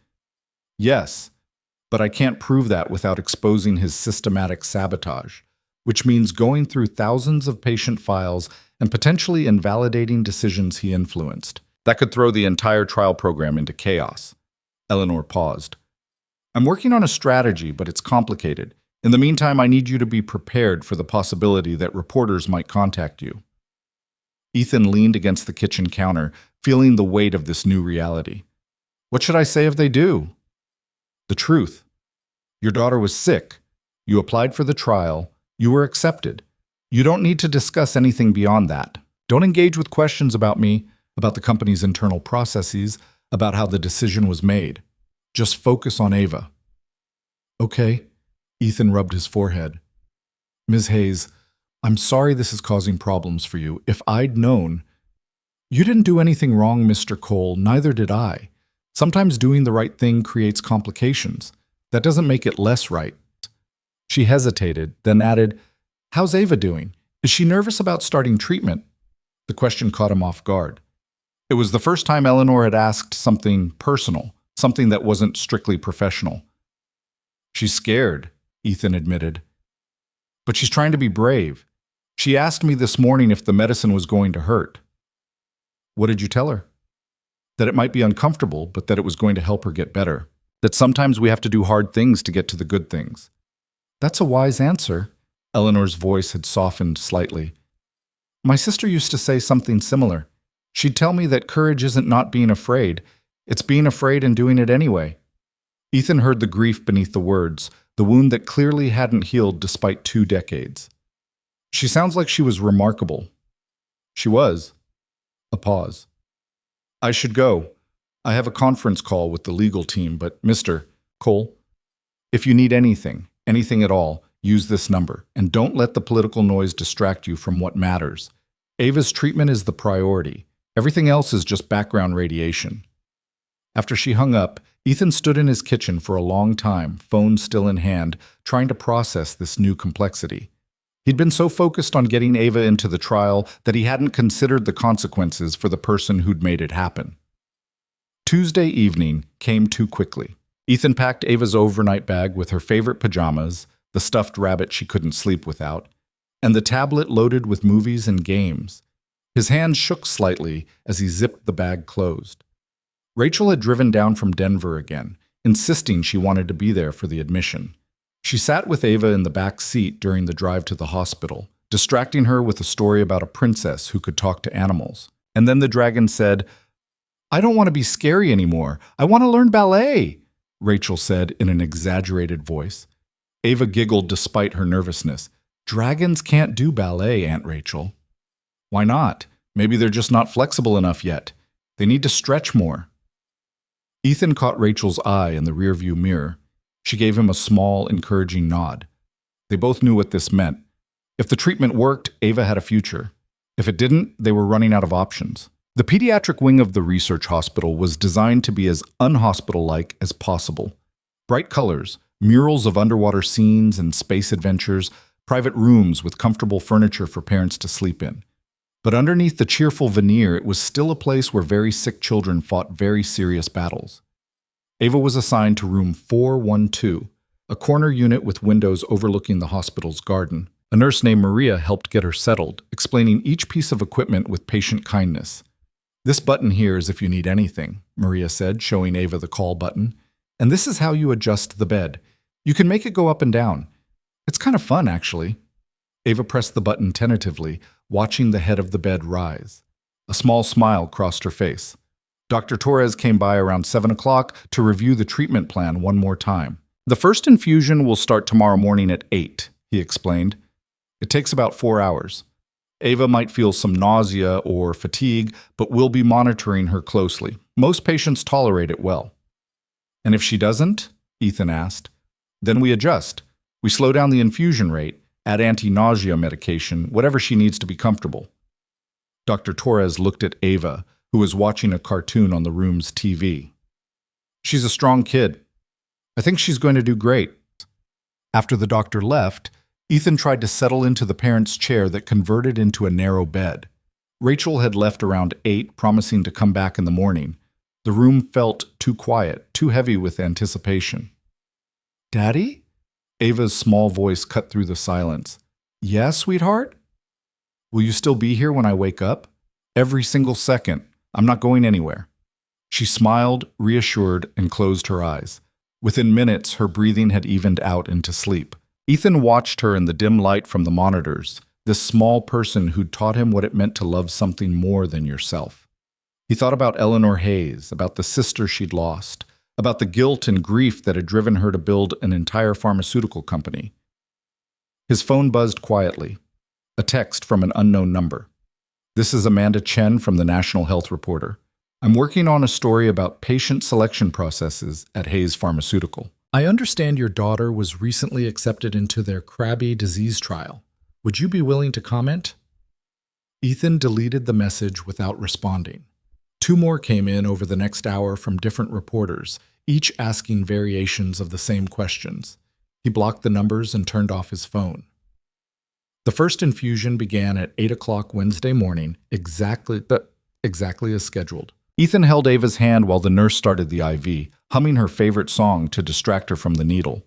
Yes, but I can't prove that without exposing his systematic sabotage, which means going through thousands of patient files and potentially invalidating decisions he influenced. That could throw the entire trial program into chaos. Eleanor paused. I'm working on a strategy, but it's complicated. In the meantime, I need you to be prepared for the possibility that reporters might contact you. Ethan leaned against the kitchen counter, feeling the weight of this new reality. What should I say if they do? The truth. Your daughter was sick. You applied for the trial. You were accepted. You don't need to discuss anything beyond that. Don't engage with questions about me, about the company's internal processes, about how the decision was made. Just focus on Ava. Okay. Ethan rubbed his forehead. Ms. Hayes, I'm sorry this is causing problems for you. If I'd known... You didn't do anything wrong, Mr. Cole. Neither did I. Sometimes doing the right thing creates complications. That doesn't make it less right. She hesitated, then added, How's Ava doing? Is she nervous about starting treatment? The question caught him off guard. It was the first time Eleanor had asked something personal, something that wasn't strictly professional. She's scared, Ethan admitted. But she's trying to be brave. She asked me this morning if the medicine was going to hurt. What did you tell her? That it might be uncomfortable, but that it was going to help her get better. That sometimes we have to do hard things to get to the good things. That's a wise answer. Eleanor's voice had softened slightly. My sister used to say something similar. She'd tell me that courage isn't not being afraid. It's being afraid and doing it anyway. Ethan heard the grief beneath the words, the wound that clearly hadn't healed despite 2 decades. She sounds like she was remarkable. She was. A pause. I should go. I have a conference call with the legal team, but Mr. Cole, if you need anything at all, use this number, and don't let the political noise distract you from what matters. Ava's treatment is the priority. Everything else is just background radiation. After she hung up, Ethan stood in his kitchen for a long time, phone still in hand, trying to process this new complexity. He'd been so focused on getting Ava into the trial that he hadn't considered the consequences for the person who'd made it happen. Tuesday evening came too quickly. Ethan packed Ava's overnight bag with her favorite pajamas, the stuffed rabbit she couldn't sleep without, and the tablet loaded with movies and games. His hands shook slightly as he zipped the bag closed. Rachel had driven down from Denver again, insisting she wanted to be there for the admission. She sat with Ava in the back seat during the drive to the hospital, distracting her with a story about a princess who could talk to animals. And then the dragon said, I don't want to be scary anymore. I want to learn ballet, Rachel said in an exaggerated voice. Ava giggled despite her nervousness. Dragons can't do ballet, Aunt Rachel. Why not? Maybe they're just not flexible enough yet. They need to stretch more. Ethan caught Rachel's eye in the rearview mirror. She gave him a small, encouraging nod. They both knew what this meant. If the treatment worked, Ava had a future. If it didn't, they were running out of options. The pediatric wing of the research hospital was designed to be as unhospital-like as possible. Bright colors, Murals of underwater scenes and space adventures, private rooms with comfortable furniture for parents to sleep in. But underneath the cheerful veneer, it was still a place where very sick children fought very serious battles. Ava was assigned to room 412, a corner unit with windows overlooking the hospital's garden. A nurse named Maria helped get her settled, explaining each piece of equipment with patient kindness. "This button here is if you need anything," Maria said, showing Ava the call button. "And this is how you adjust the bed. You can make it go up and down. It's kind of fun, actually." Ava pressed the button tentatively, watching the head of the bed rise. A small smile crossed her face. Dr. Torres came by around 7 o'clock to review the treatment plan one more time. "The first infusion will start tomorrow morning at 8, he explained. "It takes about 4 hours. Ava might feel some nausea or fatigue, but we'll be monitoring her closely. Most patients tolerate it well." "And if she doesn't?" Ethan asked. "Then we adjust. We slow down the infusion rate, add anti-nausea medication, whatever she needs to be comfortable." Dr. Torres looked at Ava, who was watching a cartoon on the room's TV. "She's a strong kid. I think she's going to do great." After the doctor left, Ethan tried to settle into the parents' chair that converted into a narrow bed. Rachel had left around 8, promising to come back in the morning. The room felt too quiet, too heavy with anticipation. "Daddy?" Ava's small voice cut through the silence. "Yeah, sweetheart? Will you still be here when I wake up?" "Every single second. I'm not going anywhere." She smiled, reassured, and closed her eyes. Within minutes, her breathing had evened out into sleep. Ethan watched her in the dim light from the monitors, this small person who'd taught him what it meant to love something more than yourself. He thought about Eleanor Hayes, about the sister she'd lost, about the guilt and grief that had driven her to build an entire pharmaceutical company. His phone buzzed quietly. A text from an unknown number. "This is Amanda Chen from the National Health Reporter. I'm working on a story about patient selection processes at Hayes Pharmaceutical. I understand your daughter was recently accepted into their Krabbe disease trial. Would you be willing to comment?" Ethan deleted the message without responding. 2 more came in over the next hour from different reporters, each asking variations of the same questions. He blocked the numbers and turned off his phone. The first infusion began at 8 o'clock Wednesday morning, exactly as scheduled. Ethan held Ava's hand while the nurse started the IV, humming her favorite song to distract her from the needle.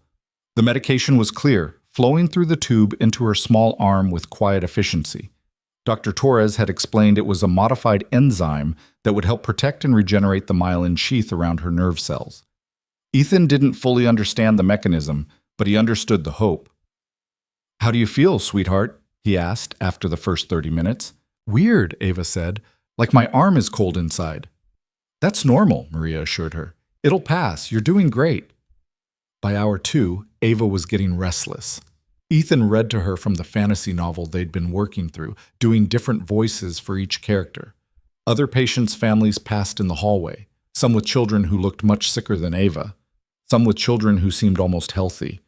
The medication was clear, flowing through the tube into her small arm with quiet efficiency. Dr. Torres had explained it was a modified enzyme that would help protect and regenerate the myelin sheath around her nerve cells. Ethan didn't fully understand the mechanism, but he understood the hope. "How do you feel, sweetheart?" he asked after the first 30 minutes. "Weird," Ava said. "Like my arm is cold inside." "That's normal," Maria assured her. "It'll pass. You're doing great." By hour 2, Ava was getting restless. Ethan read to her from the fantasy novel they'd been working through, doing different voices for each character. Other patients' families passed in the hallway, some with children who looked much sicker than Ava, some with children who seemed almost healthy.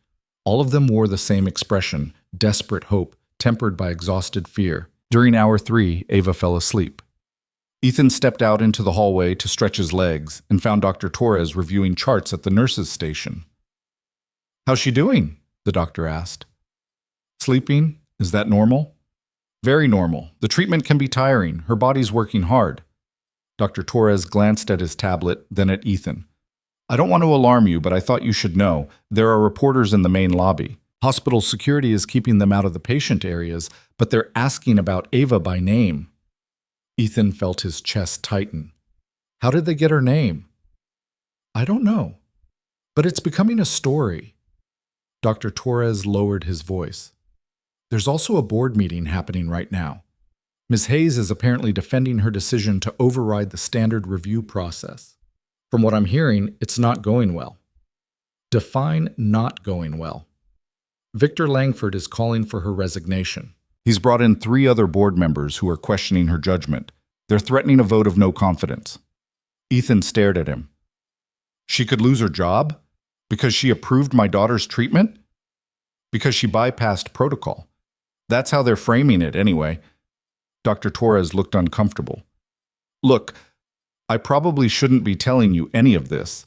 All of them wore the same expression, desperate hope, tempered by exhausted fear. During hour 3, Ava fell asleep. Ethan stepped out into the hallway to stretch his legs and found Dr. Torres reviewing charts at the nurse's station. "How's she doing?" the doctor asked. "Sleeping? Is that normal?" "Very normal. The treatment can be tiring. Her body's working hard." Dr. Torres glanced at his tablet, then at Ethan. "I don't want to alarm you, but I thought you should know. There are reporters in the main lobby. Hospital security is keeping them out of the patient areas, but they're asking about Ava by name." Ethan felt his chest tighten. "How did they get her name?" "I don't know. But it's becoming a story." Dr. Torres lowered his voice. "There's also a board meeting happening right now. Ms. Hayes is apparently defending her decision to override the standard review process. From what I'm hearing, it's not going well." Define not going well. Victor Langford is calling for her resignation. He's brought in 3 other board members who are questioning her judgment. They're threatening a vote of no confidence. Ethan stared at him. "She could lose her job? Because she approved my daughter's treatment? Because she bypassed protocol. That's how they're framing it anyway." Dr. Torres looked uncomfortable. "Look, I probably shouldn't be telling you any of this,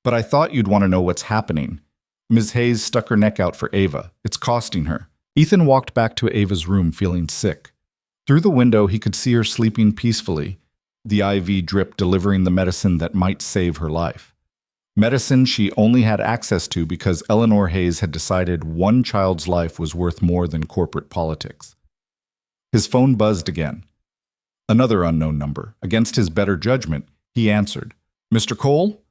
but I thought you'd want to know what's happening. Ms. Hayes stuck her neck out for Ava. It's costing her. Ethan walked back to Ava's room feeling sick. Through the window, he could see her sleeping peacefully, the IV drip delivering the medicine that might save her life. Medicine she only had access to because Eleanor Hayes had decided one child's life was worth more than corporate politics. His phone buzzed again. Another unknown number. Against his better judgment, he answered. Mr. Cole?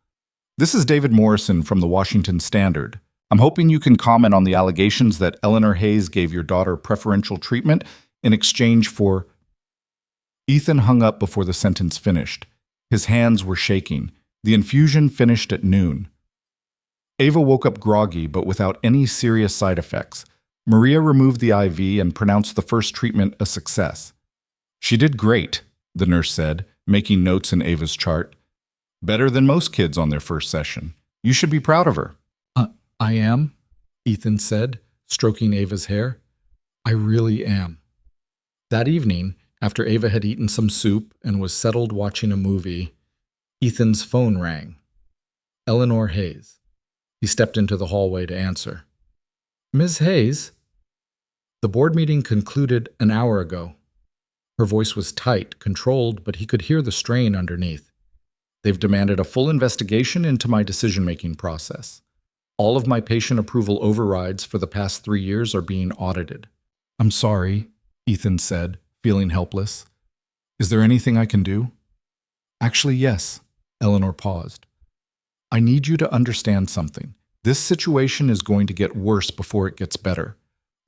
This is David Morrison from the Washington Standard. I'm hoping you can comment on the allegations that Eleanor Hayes gave your daughter preferential treatment in exchange for... Ethan hung up before the sentence finished. His hands were shaking. The infusion finished at noon. Ava woke up groggy but without any serious side effects. Maria removed the IV and pronounced the first treatment a success. She did great, the nurse said, making notes in Ava's chart. Better than most kids on their first session. You should be proud of her. I am, Ethan said, stroking Ava's hair. I really am. That evening, after Ava had eaten some soup and was settled watching a movie, Ethan's phone rang. Eleanor Hayes. He stepped into the hallway to answer. Ms. Hayes? The board meeting concluded an hour ago. Her voice was tight, controlled, but he could hear the strain underneath. They've demanded a full investigation into my decision-making process. All of my patient approval overrides for the past 3 years are being audited. I'm sorry, Ethan said, feeling helpless. Is there anything I can do? Actually, yes, Eleanor paused. I need you to understand something. This situation is going to get worse before it gets better.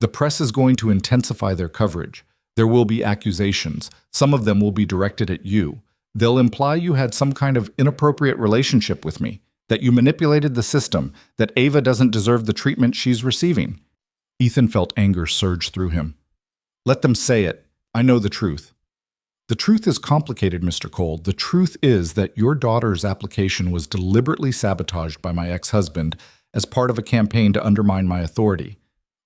The press is going to intensify their coverage. There will be accusations. Some of them will be directed at you. They'll imply you had some kind of inappropriate relationship with me, that you manipulated the system, that Ava doesn't deserve the treatment she's receiving. Ethan felt anger surge through him. Let them say it. I know the truth. The truth is complicated, Mr. Cole. The truth is that your daughter's application was deliberately sabotaged by my ex-husband as part of a campaign to undermine my authority.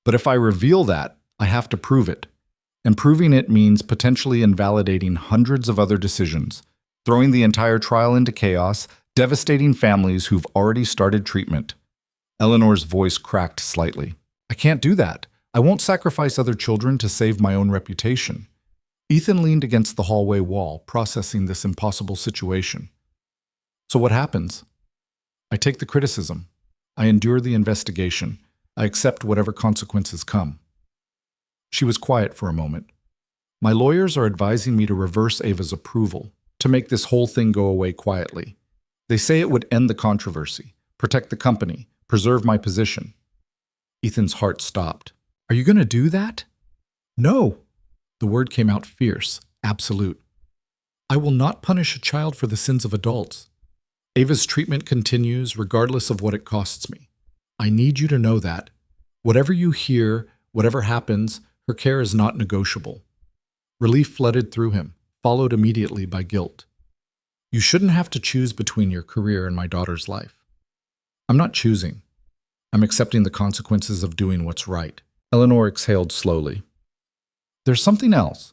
But if I reveal that, I have to prove it. And proving it means potentially invalidating hundreds of other decisions, throwing the entire trial into chaos, devastating families who've already started treatment. Eleanor's voice cracked slightly. I can't do that. I won't sacrifice other children to save my own reputation. Ethan leaned against the hallway wall, processing this impossible situation. So what happens? I take the criticism. I endure the investigation. I accept whatever consequences come. She was quiet for a moment. My lawyers are advising me to reverse Ava's approval, to make this whole thing go away quietly. They say it would end the controversy, protect the company, preserve my position. Ethan's heart stopped. Are you going to do that? No. The word came out fierce, absolute. I will not punish a child for the sins of adults. Ava's treatment continues regardless of what it costs me. I need you to know that. Whatever you hear, whatever happens, her care is not negotiable. Relief flooded through him, followed immediately by guilt. You shouldn't have to choose between your career and my daughter's life. I'm not choosing. I'm accepting the consequences of doing what's right. Eleanor exhaled slowly. There's something else.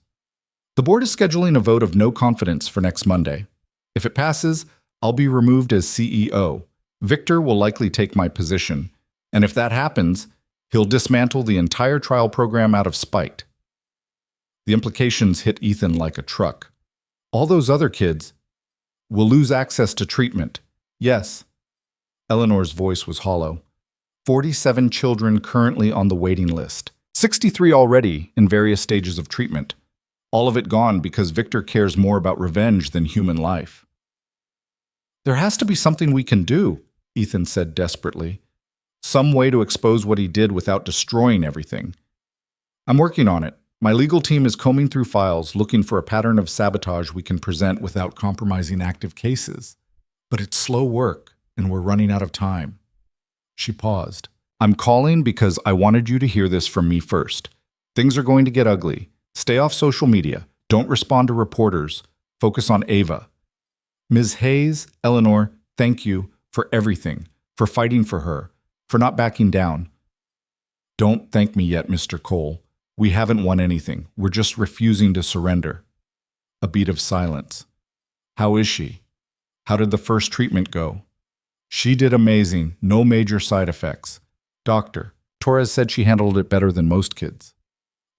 The board is scheduling a vote of no confidence for next Monday. If it passes, I'll be removed as CEO. Victor will likely take my position, and if that happens, he'll dismantle the entire trial program out of spite. The implications hit Ethan like a truck. All those other kids will lose access to treatment. Yes. Eleanor's voice was hollow. 47 children currently on the waiting list. 63 already in various stages of treatment. All of it gone because Victor cares more about revenge than human life. There has to be something we can do, Ethan said desperately. Some way to expose what he did without destroying everything. I'm working on it. My legal team is combing through files looking for a pattern of sabotage we can present without compromising active cases. But it's slow work, and we're running out of time. She paused. I'm calling because I wanted you to hear this from me first. Things are going to get ugly. Stay off social media. Don't respond to reporters. Focus on Ava. Ms. Hayes, Eleanor, thank you for everything, for fighting for her, for not backing down. Don't thank me yet, Mr. Cole. We haven't won anything. We're just refusing to surrender. A beat of silence. How is she? How did the first treatment go? She did amazing. No major side effects. Doctor, Torres said she handled it better than most kids.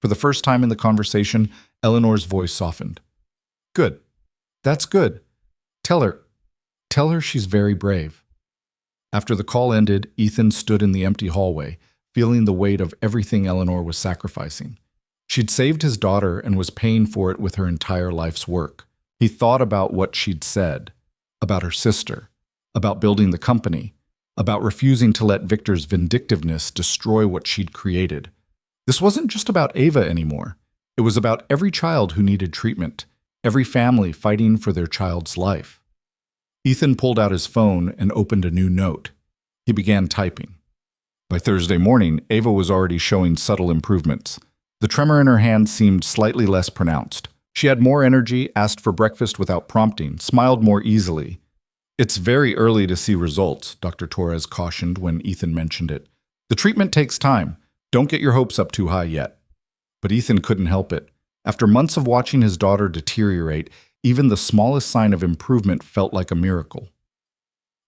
For the first time in the conversation, Eleanor's voice softened. Good. That's good. Tell her she's very brave. After the call ended, Ethan stood in the empty hallway, feeling the weight of everything Eleanor was sacrificing. She'd saved his daughter and was paying for it with her entire life's work. He thought about what she'd said, about her sister, about building the company, about refusing to let Victor's vindictiveness destroy what she'd created. This wasn't just about Ava anymore. It was about every child who needed treatment, every family fighting for their child's life. Ethan pulled out his phone and opened a new note. He began typing. By Thursday morning, Ava was already showing subtle improvements. The tremor in her hand seemed slightly less pronounced. She had more energy, asked for breakfast without prompting, smiled more easily. It's very early to see results, Dr. Torres cautioned when Ethan mentioned it. The treatment takes time. Don't get your hopes up too high yet. But Ethan couldn't help it. After months of watching his daughter deteriorate, even the smallest sign of improvement felt like a miracle.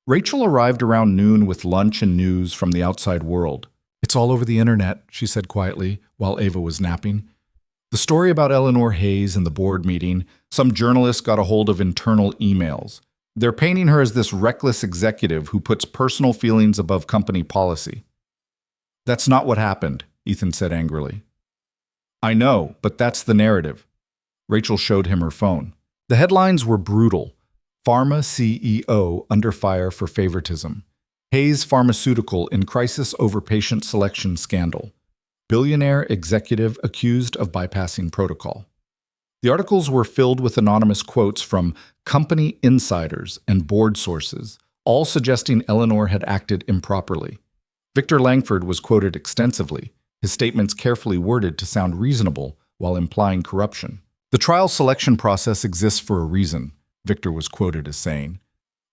Rachel arrived around noon with lunch and news from the outside world. It's all over the internet, she said quietly, while Ava was napping. The story about Eleanor Hayes and the board meeting, some journalists got a hold of internal emails. They're painting her as this reckless executive who puts personal feelings above company policy. That's not what happened, Ethan said angrily. I know, but that's the narrative. Rachel showed him her phone. The headlines were brutal. Pharma CEO under fire for favoritism. Hayes Pharmaceutical in crisis over patient selection scandal. Billionaire executive accused of bypassing protocol. The articles were filled with anonymous quotes from company insiders and board sources, all suggesting Eleanor had acted improperly. Victor Langford was quoted extensively, his statements carefully worded to sound reasonable while implying corruption. The trial selection process exists for a reason, Victor was quoted as saying.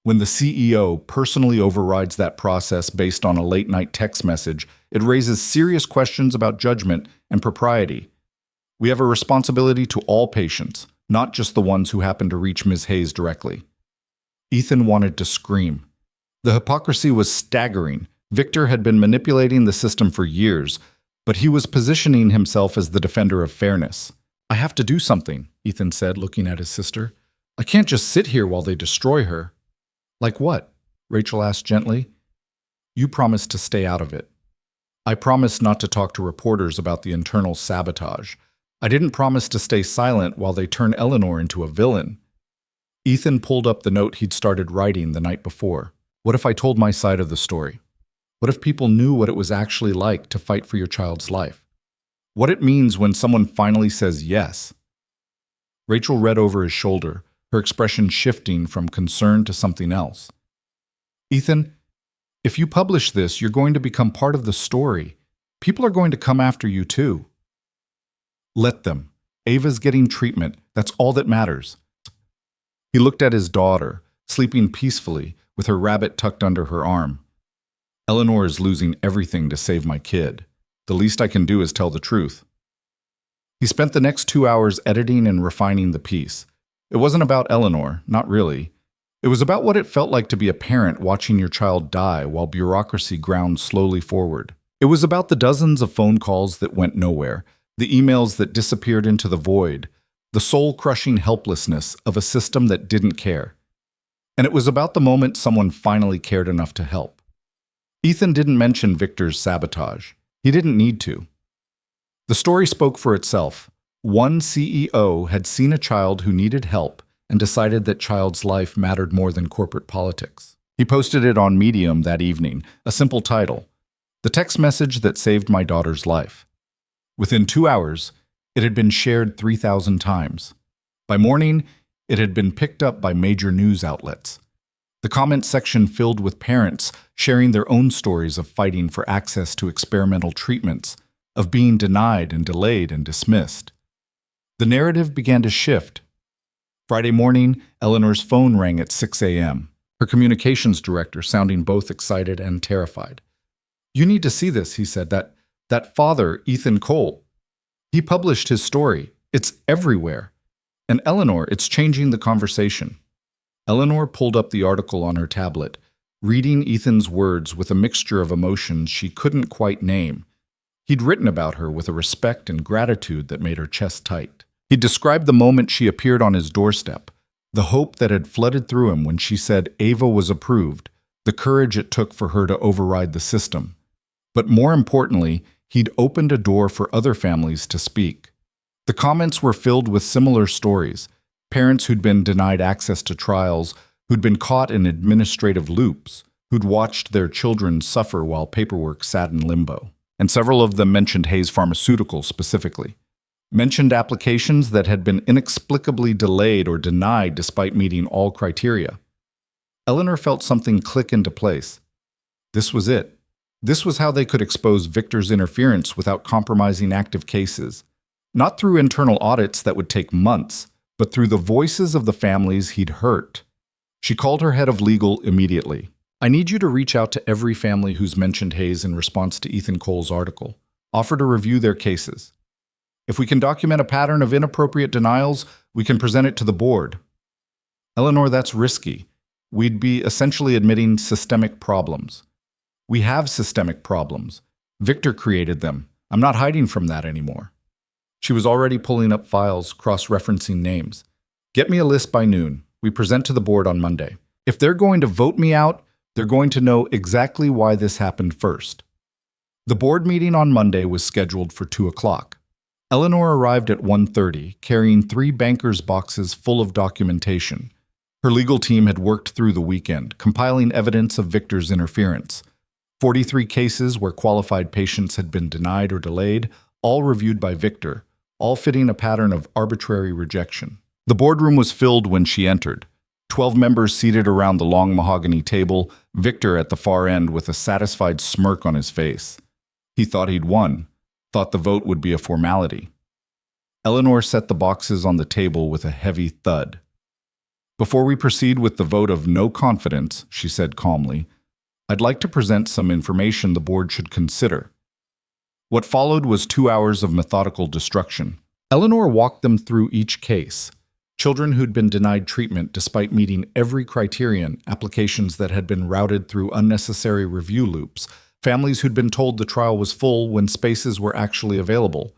When the CEO personally overrides that process based on a late-night text message, it raises serious questions about judgment and propriety. We have a responsibility to all patients, not just the ones who happen to reach Ms. Hayes directly. Ethan wanted to scream. The hypocrisy was staggering. Victor had been manipulating the system for years, but he was positioning himself as the defender of fairness. I have to do something, Ethan said, looking at his sister. I can't just sit here while they destroy her. Like what? Rachel asked gently. You promised to stay out of it. I promised not to talk to reporters about the internal sabotage. I didn't promise to stay silent while they turn Eleanor into a villain. Ethan pulled up the note he'd started writing the night before. What if I told my side of the story? What if people knew what it was actually like to fight for your child's life? What it means when someone finally says yes? Rachel read over his shoulder, her expression shifting from concern to something else. Ethan, if you publish this, you're going to become part of the story. People are going to come after you too. Let them. Ava's getting treatment. That's all that matters. He looked at his daughter, sleeping peacefully, with her rabbit tucked under her arm. Eleanor is losing everything to save my kid. The least I can do is tell the truth. He spent the next 2 hours editing and refining the piece. It wasn't about Eleanor, not really. It was about what it felt like to be a parent watching your child die while bureaucracy ground slowly forward. It was about the dozens of phone calls that went nowhere, the emails that disappeared into the void, the soul-crushing helplessness of a system that didn't care. And it was about the moment someone finally cared enough to help. Ethan didn't mention Victor's sabotage. He didn't need to. The story spoke for itself. One CEO had seen a child who needed help and decided that child's life mattered more than corporate politics. He posted it on Medium that evening, a simple title, "The text message that saved my daughter's life." Within 2 hours, it had been shared 3,000 times. By morning, it had been picked up by major news outlets. The comment section filled with parents sharing their own stories of fighting for access to experimental treatments, of being denied and delayed and dismissed. The narrative began to shift. Friday morning, Eleanor's phone rang at 6 a.m., her communications director sounding both excited and terrified. You need to see this, he said, that father, Ethan Cole. He published his story. It's everywhere. And Eleanor, it's changing the conversation. Eleanor pulled up the article on her tablet. reading Ethan's words with a mixture of emotions she couldn't quite name. He'd written about her with a respect and gratitude that made her chest tight. He described the moment she appeared on his doorstep, the hope that had flooded through him when she said Ava was approved, the courage it took for her to override the system. But more importantly, he'd opened a door for other families to speak. The comments were filled with similar stories: parents who'd been denied access to trials, who'd been caught in administrative loops, who'd watched their children suffer while paperwork sat in limbo. And several of them mentioned Hayes Pharmaceuticals specifically. Mentioned applications that had been inexplicably delayed or denied despite meeting all criteria. Eleanor felt something click into place. This was it. This was how they could expose Victor's interference without compromising active cases. Not through internal audits that would take months, but through the voices of the families he'd hurt. She called her head of legal immediately. I need you to reach out to every family who's mentioned Hayes in response to Ethan Cole's article. Offer to review their cases. If we can document a pattern of inappropriate denials, we can present it to the board. Eleanor, that's risky. We'd be essentially admitting systemic problems. We have systemic problems. Victor created them. I'm not hiding from that anymore. She was already pulling up files, cross-referencing names. Get me a list by noon. We present to the board on Monday. If they're going to vote me out, they're going to know exactly why this happened first. The board meeting on Monday was scheduled for 2 o'clock. Eleanor arrived at 1:30, carrying 3 bankers' boxes full of documentation. Her legal team had worked through the weekend, compiling evidence of Victor's interference. 43 cases where qualified patients had been denied or delayed, all reviewed by Victor, all fitting a pattern of arbitrary rejection. The boardroom was filled when she entered. 12 members seated around the long mahogany table, Victor at the far end with a satisfied smirk on his face. He thought he'd won, thought the vote would be a formality. Eleanor set the boxes on the table with a heavy thud. Before we proceed with the vote of no confidence, she said calmly, I'd like to present some information the board should consider. What followed was 2 hours of methodical destruction. Eleanor walked them through each case. Children who'd been denied treatment despite meeting every criterion, applications that had been routed through unnecessary review loops, families who'd been told the trial was full when spaces were actually available.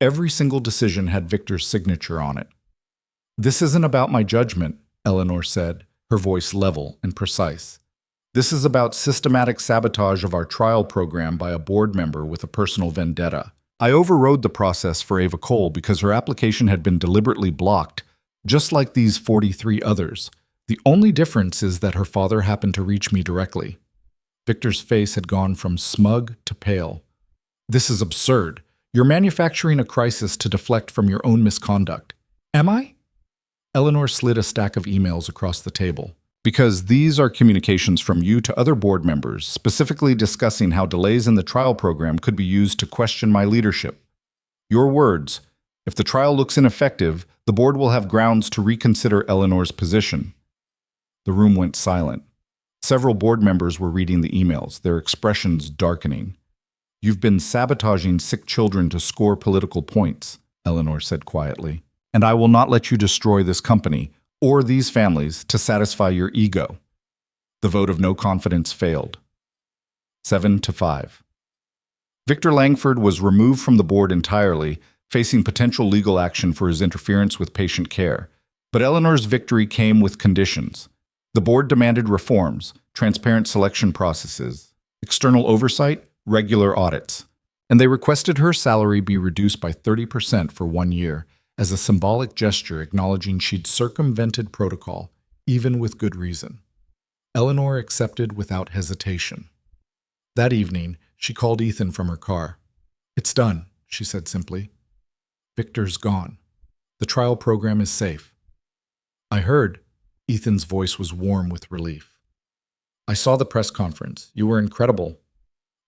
Every single decision had Victor's signature on it. This isn't about my judgment, Eleanor said, her voice level and precise. This is about systematic sabotage of our trial program by a board member with a personal vendetta. I overrode the process for Ava Cole because her application had been deliberately blocked, just like these 43 others. The only difference is that her father happened to reach me directly. Victor's face had gone from smug to pale. This is absurd. You're manufacturing a crisis to deflect from your own misconduct. Am I? Eleanor slid a stack of emails across the table. Because these are communications from you to other board members, specifically discussing how delays in the trial program could be used to question my leadership. Your words. If the trial looks ineffective, the board will have grounds to reconsider Eleanor's position. The room went silent. Several board members were reading the emails, their expressions darkening. You've been sabotaging sick children to score political points, Eleanor said quietly. And I will not let you destroy this company or these families to satisfy your ego. The vote of no confidence failed. 7-5. Victor Langford was removed from the board entirely, facing potential legal action for his interference with patient care. But Eleanor's victory came with conditions. The board demanded reforms, transparent selection processes, external oversight, regular audits. And they requested her salary be reduced by 30% for 1 year, as a symbolic gesture acknowledging she'd circumvented protocol, even with good reason. Eleanor accepted without hesitation. That evening, she called Ethan from her car. It's done, she said simply. Victor's gone. The trial program is safe. I heard. Ethan's voice was warm with relief. I saw the press conference. You were incredible.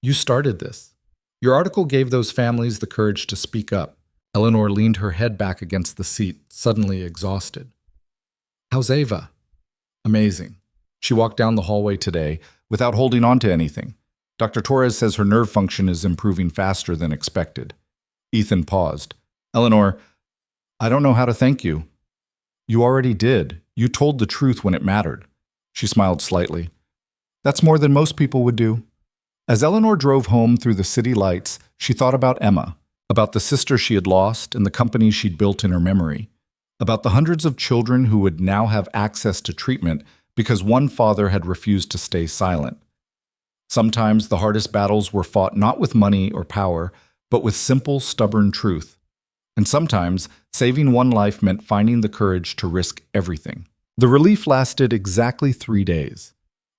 You started this. Your article gave those families the courage to speak up. Eleanor leaned her head back against the seat, suddenly exhausted. How's Ava? Amazing. She walked down the hallway today without holding on to anything. Dr. Torres says her nerve function is improving faster than expected. Ethan paused. Eleanor, I don't know how to thank you. You already did. You told the truth when it mattered. She smiled slightly. That's more than most people would do. As Eleanor drove home through the city lights, she thought about Emma, about the sister she had lost and the company she'd built in her memory, about the hundreds of children who would now have access to treatment because one father had refused to stay silent. Sometimes the hardest battles were fought not with money or power, but with simple, stubborn truth. And sometimes saving one life meant finding the courage to risk everything. The relief lasted exactly 3 days.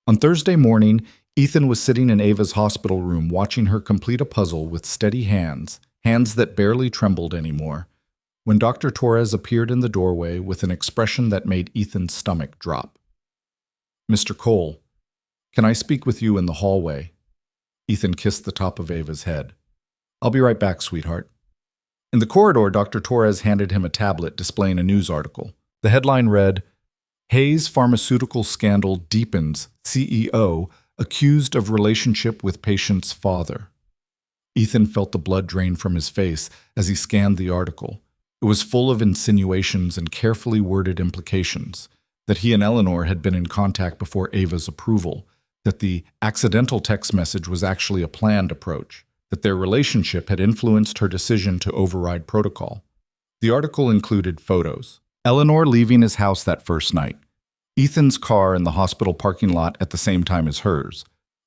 On Thursday morning, Ethan was sitting in Ava's hospital room watching her complete a puzzle with steady hands that barely trembled anymore, when Dr. Torres appeared in the doorway with an expression that made Ethan's stomach drop. "Mr. Cole, can I speak with you in the hallway?" Ethan kissed the top of Ava's head. "I'll be right back, sweetheart." In the corridor, Dr. Torres handed him a tablet displaying a news article. The headline read, "Hayes Pharmaceutical Scandal Deepens, CEO Accused of Relationship with Patient's Father." Ethan felt the blood drain from his face as he scanned the article. It was full of insinuations and carefully worded implications, that he and Eleanor had been in contact before Ava's approval, that the accidental text message was actually a planned approach, that their relationship had influenced her decision to override protocol. The article included photos. Eleanor leaving his house that first night, Ethan's car in the hospital parking lot at the same time as hers,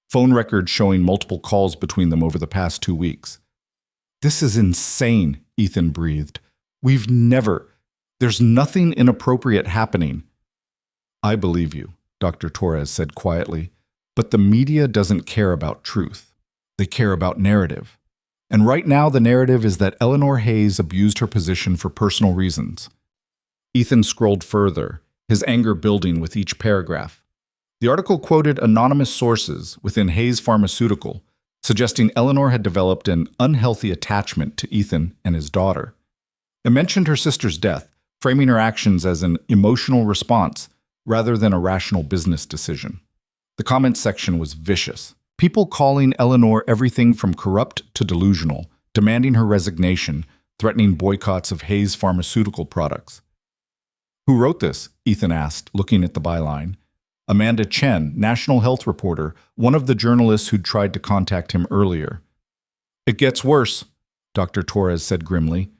phone records showing multiple calls between them over the past 2 weeks. "This is insane," Ethan breathed. There's nothing inappropriate happening." "I believe you," Dr. Torres said quietly, "but the media doesn't care about truth. They care about narrative. And right now the narrative is that Eleanor Hayes abused her position for personal reasons." Ethan scrolled further, his anger building with each paragraph. The article quoted anonymous sources within Hayes Pharmaceutical, suggesting Eleanor had developed an unhealthy attachment to Ethan and his daughter. It mentioned her sister's death, framing her actions as an emotional response rather than a rational business decision. The comments section was vicious. People calling Eleanor everything from corrupt to delusional, demanding her resignation, threatening boycotts of Hayes Pharmaceutical products. "Who wrote this?" Ethan asked, looking at the byline. "Amanda Chen, national health reporter, one of the journalists who'd tried to contact him earlier." "It gets worse," Dr. Torres said grimly.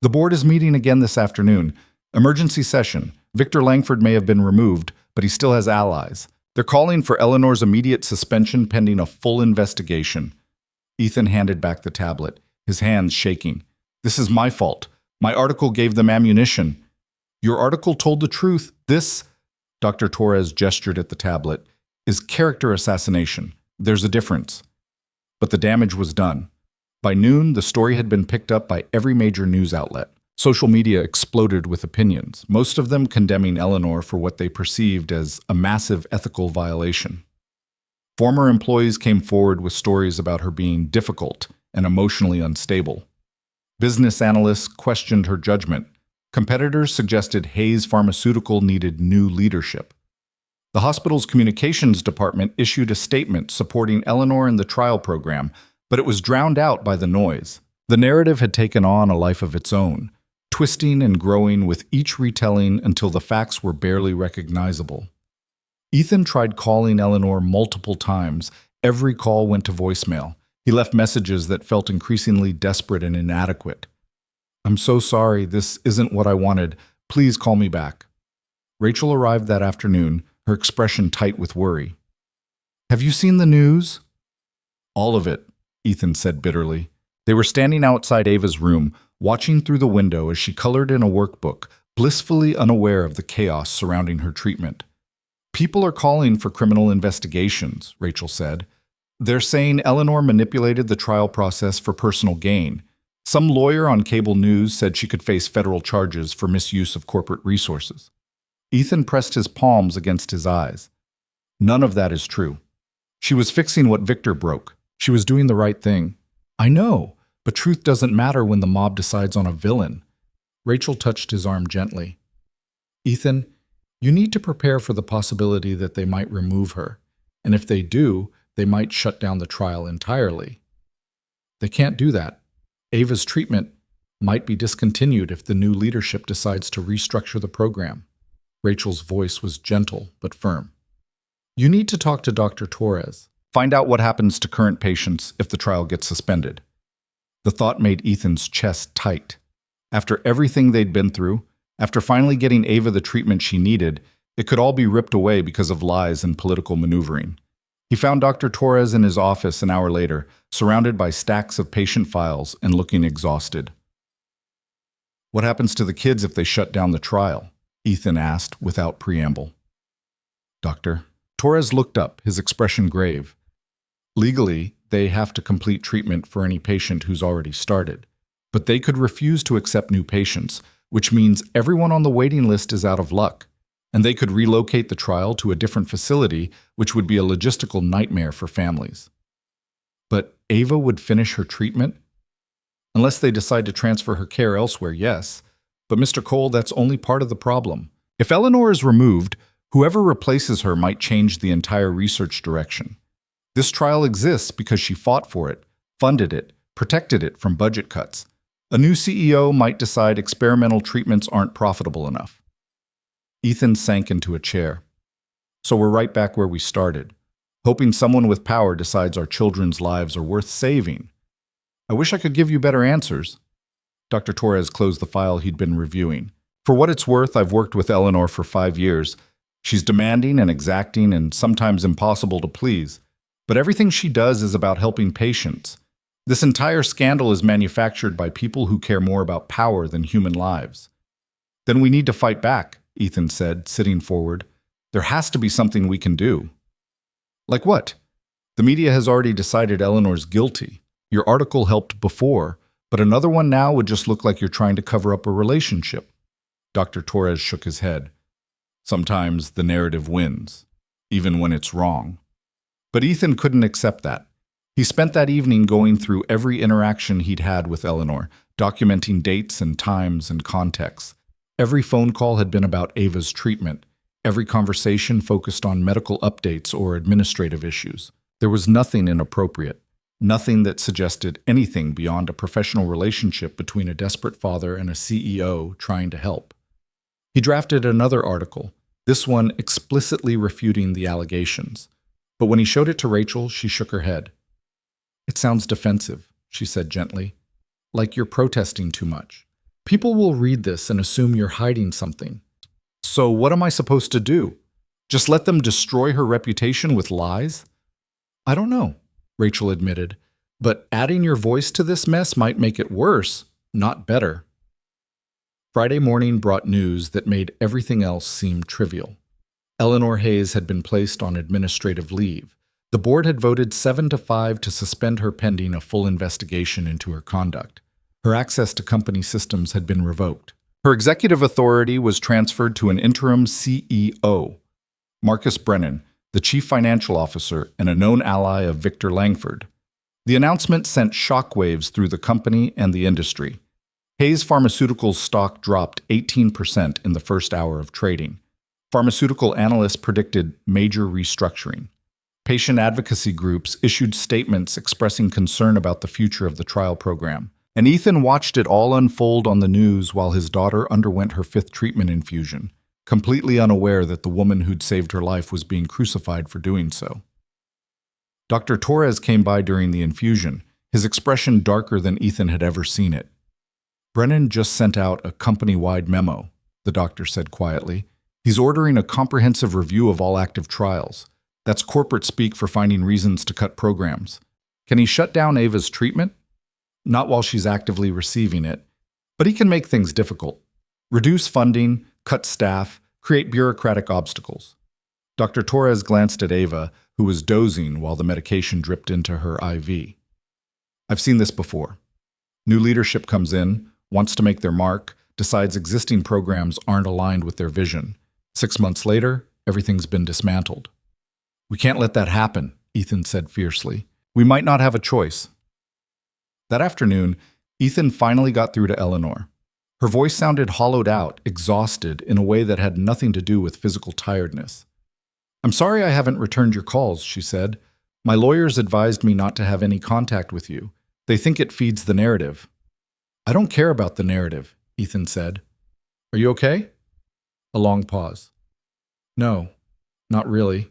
"The board is meeting again this afternoon. Emergency session. Victor Langford may have been removed, but he still has allies. They're calling for Eleanor's immediate suspension pending a full investigation." Ethan handed back the tablet, his hands shaking. "This is my fault. My article gave them ammunition." "Your article told the truth. This," Dr. Torres gestured at the tablet, "is character assassination. There's a difference." But the damage was done. By noon, the story had been picked up by every major news outlet. Social media exploded with opinions, most of them condemning Eleanor for what they perceived as a massive ethical violation. Former employees came forward with stories about her being difficult and emotionally unstable. Business analysts questioned her judgment. Competitors suggested Hayes Pharmaceutical needed new leadership. The hospital's communications department issued a statement supporting Eleanor in the trial program, but it was drowned out by the noise. The narrative had taken on a life of its own, twisting and growing with each retelling until the facts were barely recognizable. Ethan tried calling Eleanor multiple times. Every call went to voicemail. He left messages that felt increasingly desperate and inadequate. "I'm so sorry, this isn't what I wanted. Please call me back." Rachel arrived that afternoon, her expression tight with worry. "Have you seen the news?" "All of it," Ethan said bitterly. They were standing outside Ava's room, watching through the window as she colored in a workbook, blissfully unaware of the chaos surrounding her treatment. "People are calling for criminal investigations," Rachel said. "They're saying Eleanor manipulated the trial process for personal gain. Some lawyer on cable news said she could face federal charges for misuse of corporate resources." Ethan pressed his palms against his eyes. "None of that is true. She was fixing what Victor broke. She was doing the right thing." "I know, but truth doesn't matter when the mob decides on a villain." Rachel touched his arm gently. "Ethan, you need to prepare for the possibility that they might remove her, and if they do, they might shut down the trial entirely." "They can't do that. Ava's treatment might be discontinued if the new leadership decides to restructure the program." Rachel's voice was gentle but firm. You need to talk to Dr. Torres. Find out what happens to current patients if the trial gets suspended. The thought made Ethan's chest tight. After everything they'd been through, after finally getting Ava the treatment she needed, it could all be ripped away because of lies and political maneuvering. He found Dr. Torres in his office an hour later, surrounded by stacks of patient files and looking exhausted. What happens to the kids if they shut down the trial? Ethan asked without preamble. Doctor. Torres looked up, his expression grave. Legally, they have to complete treatment for any patient who's already started. But they could refuse to accept new patients, which means everyone on the waiting list is out of luck. And they could relocate the trial to a different facility, which would be a logistical nightmare for families. But Ava would finish her treatment? Unless they decide to transfer her care elsewhere, yes. But Mr. Cole, that's only part of the problem. If Eleanor is removed, whoever replaces her might change the entire research direction. This trial exists because she fought for it, funded it, protected it from budget cuts. A new CEO might decide experimental treatments aren't profitable enough. Ethan sank into a chair. So we're right back where we started, hoping someone with power decides our children's lives are worth saving. I wish I could give you better answers. Dr. Torres closed the file he'd been reviewing. For what it's worth, I've worked with Eleanor for 5 years. She's demanding and exacting and sometimes impossible to please. But everything she does is about helping patients. This entire scandal is manufactured by people who care more about power than human lives. Then we need to fight back, Ethan said, sitting forward. There has to be something we can do. Like what? The media has already decided Eleanor's guilty. Your article helped before, but another one now would just look like you're trying to cover up a relationship. Dr. Torres shook his head. Sometimes the narrative wins, even when it's wrong. But Ethan couldn't accept that. He spent that evening going through every interaction he'd had with Eleanor, documenting dates and times and contexts. Every phone call had been about Ava's treatment. Every conversation focused on medical updates or administrative issues. There was nothing inappropriate, nothing that suggested anything beyond a professional relationship between a desperate father and a CEO trying to help. He drafted another article, this one explicitly refuting the allegations. But when he showed it to Rachel, she shook her head. It sounds defensive, she said gently, like you're protesting too much. People will read this and assume you're hiding something. So what am I supposed to do? Just let them destroy her reputation with lies? I don't know, Rachel admitted, but adding your voice to this mess might make it worse, not better. Friday morning brought news that made everything else seem trivial. Eleanor Hayes had been placed on administrative leave. The board had voted 7-5 to suspend her pending a full investigation into her conduct. Her access to company systems had been revoked. Her executive authority was transferred to an interim CEO, Marcus Brennan, the chief financial officer and a known ally of Victor Langford. The announcement sent shockwaves through the company and the industry. Hayes Pharmaceuticals stock dropped 18% in the first hour of trading. Pharmaceutical analysts predicted major restructuring. Patient advocacy groups issued statements expressing concern about the future of the trial program. And Ethan watched it all unfold on the news while his daughter underwent her 5th treatment infusion, completely unaware that the woman who'd saved her life was being crucified for doing so. Dr. Torres came by during the infusion, his expression darker than Ethan had ever seen it. Brennan just sent out a company-wide memo, the doctor said quietly. He's ordering a comprehensive review of all active trials. That's corporate speak for finding reasons to cut programs. Can he shut down Ava's treatment? Not while she's actively receiving it, but he can make things difficult. Reduce funding, cut staff, create bureaucratic obstacles. Dr. Torres glanced at Ava, who was dozing while the medication dripped into her IV. I've seen this before. New leadership comes in, wants to make their mark, decides existing programs aren't aligned with their vision. 6 months later, everything's been dismantled. We can't let that happen, Ethan said fiercely. We might not have a choice. That afternoon, Ethan finally got through to Eleanor. Her voice sounded hollowed out, exhausted, in a way that had nothing to do with physical tiredness. I'm sorry I haven't returned your calls, she said. My lawyers advised me not to have any contact with you. They think it feeds the narrative. I don't care about the narrative, Ethan said. Are you okay? A long pause. No, not really.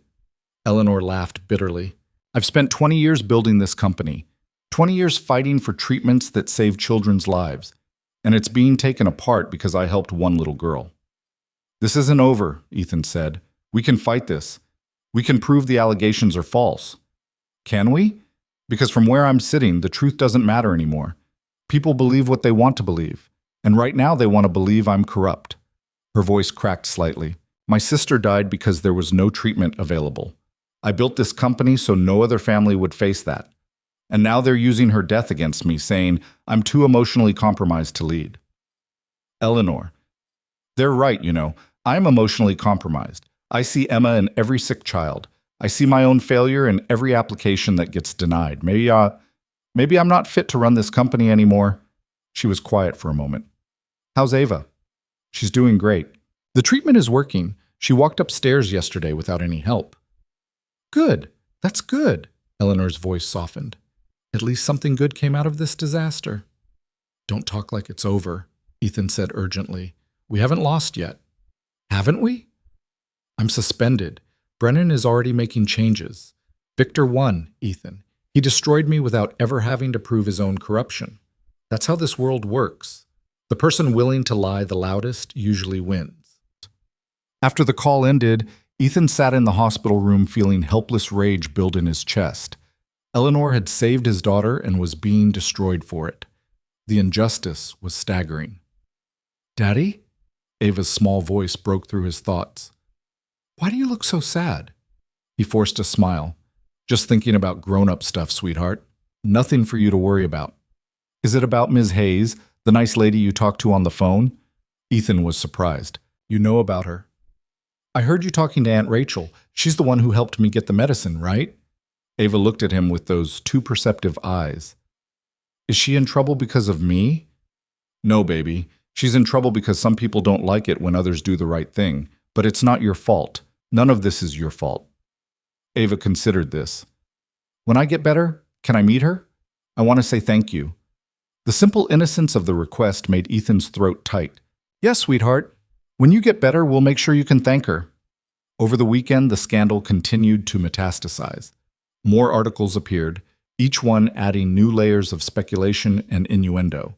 Eleanor laughed bitterly. I've spent 20 years building this company, 20 years fighting for treatments that save children's lives, and it's being taken apart because I helped one little girl. This isn't over, Ethan said. We can fight this. We can prove the allegations are false. Can we? Because from where I'm sitting, the truth doesn't matter anymore. People believe what they want to believe, and right now they want to believe I'm corrupt. Her voice cracked slightly. My sister died because there was no treatment available. I built this company so no other family would face that. And now they're using her death against me, saying I'm too emotionally compromised to lead. Eleanor, they're right, you know. I'm emotionally compromised. I see Emma in every sick child. I see my own failure in every application that gets denied. Maybe I'm not fit to run this company anymore. She was quiet for a moment. How's Ava? She's doing great. The treatment is working. She walked upstairs yesterday without any help. Good. That's good. Eleanor's voice softened. At least something good came out of this disaster. Don't talk like it's over, Ethan said urgently. We haven't lost yet. Haven't we? I'm suspended. Brennan is already making changes. Victor won, Ethan. He destroyed me without ever having to prove his own corruption. That's how this world works. The person willing to lie the loudest usually wins. After the call ended, Ethan sat in the hospital room feeling helpless rage build in his chest. Eleanor had saved his daughter and was being destroyed for it. The injustice was staggering. Daddy? Ava's small voice broke through his thoughts. Why do you look so sad? He forced a smile. Just thinking about grown-up stuff, sweetheart. Nothing for you to worry about. Is it about Ms. Hayes, the nice lady you talked to on the phone? Ethan was surprised. You know about her. I heard you talking to Aunt Rachel. She's the one who helped me get the medicine, right? Ava looked at him with those too perceptive eyes. Is she in trouble because of me? No, baby. She's in trouble because some people don't like it when others do the right thing. But it's not your fault. None of this is your fault. Ava considered this. When I get better, can I meet her? I want to say thank you. The simple innocence of the request made Ethan's throat tight. Yes, sweetheart. When you get better, we'll make sure you can thank her. Over the weekend, the scandal continued to metastasize. More articles appeared, each one adding new layers of speculation and innuendo.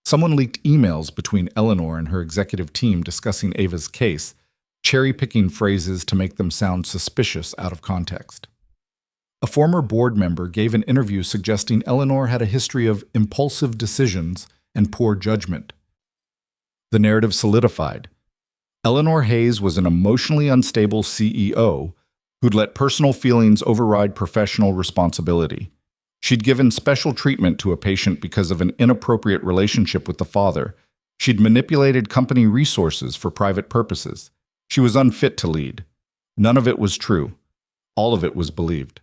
Someone leaked emails between Eleanor and her executive team discussing Ava's case, cherry-picking phrases to make them sound suspicious out of context. A former board member gave an interview suggesting Eleanor had a history of impulsive decisions and poor judgment. The narrative solidified. Eleanor Hayes was an emotionally unstable CEO who'd let personal feelings override professional responsibility. She'd given special treatment to a patient because of an inappropriate relationship with the father. She'd manipulated company resources for private purposes. She was unfit to lead. None of it was true. All of it was believed.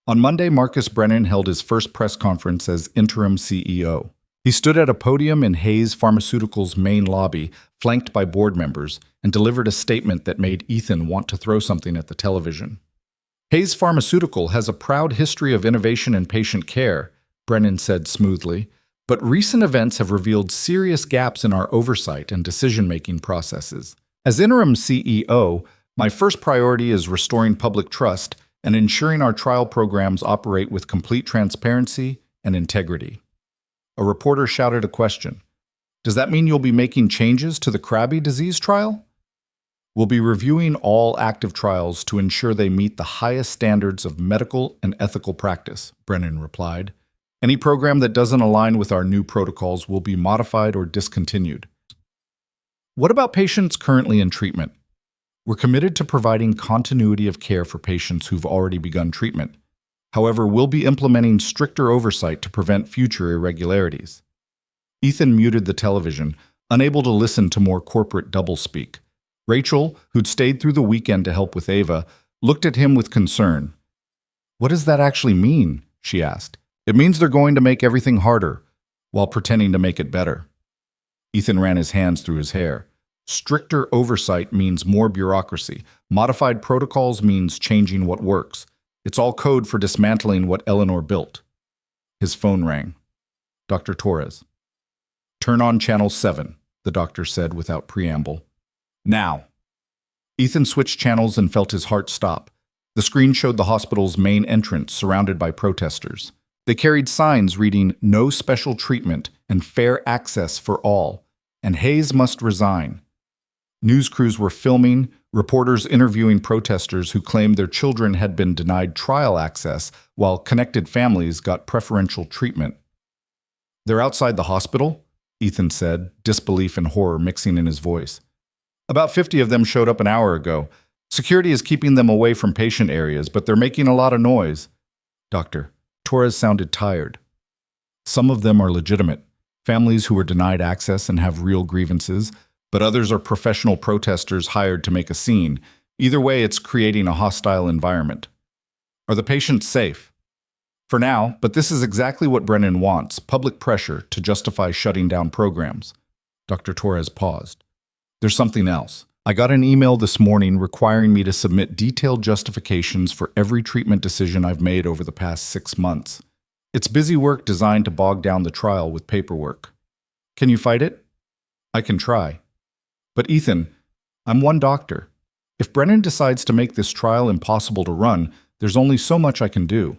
On Monday, Marcus Brennan held his first press conference as interim CEO. He stood at a podium in Hayes Pharmaceuticals' main lobby, flanked by board members, and delivered a statement that made Ethan want to throw something at the television. Hayes Pharmaceutical has a proud history of innovation in patient care, Brennan said smoothly, but recent events have revealed serious gaps in our oversight and decision-making processes. As interim CEO, my first priority is restoring public trust and ensuring our trial programs operate with complete transparency and integrity. A reporter shouted a question. Does that mean you'll be making changes to the Krabbe disease trial? We'll be reviewing all active trials to ensure they meet the highest standards of medical and ethical practice, Brennan replied. Any program that doesn't align with our new protocols will be modified or discontinued. What about patients currently in treatment? We're committed to providing continuity of care for patients who've already begun treatment. However, we'll be implementing stricter oversight to prevent future irregularities. Ethan muted the television, unable to listen to more corporate doublespeak. Rachel, who'd stayed through the weekend to help with Ava, looked at him with concern. What does that actually mean? She asked. It means they're going to make everything harder, while pretending to make it better. Ethan ran his hands through his hair. Stricter oversight means more bureaucracy. Modified protocols means changing what works. It's all code for dismantling what Eleanor built. His phone rang. Dr. Torres. Turn on channel 7, the doctor said without preamble. Now. Ethan switched channels and felt his heart stop. The screen showed the hospital's main entrance surrounded by protesters. They carried signs reading "No special treatment" and "Fair access for all," and "Hayes must resign." News crews were filming, reporters interviewing protesters who claimed their children had been denied trial access while connected families got preferential treatment. "They're outside the hospital?" Ethan said, disbelief and horror mixing in his voice. "About 50 of them showed up an hour ago. Security is keeping them away from patient areas, but they're making a lot of noise." "Doctor," Torres sounded tired. "Some of them are legitimate, families who were denied access and have real grievances, but others are professional protesters hired to make a scene. Either way, it's creating a hostile environment." "Are the patients safe?" "For now, but this is exactly what Brennan wants, public pressure to justify shutting down programs." Dr. Torres paused. "There's something else. I got an email this morning requiring me to submit detailed justifications for every treatment decision I've made over the past 6 months. It's busy work designed to bog down the trial with paperwork. Can you fight it?" "I can try. But Ethan, I'm one doctor. If Brennan decides to make this trial impossible to run, there's only so much I can do."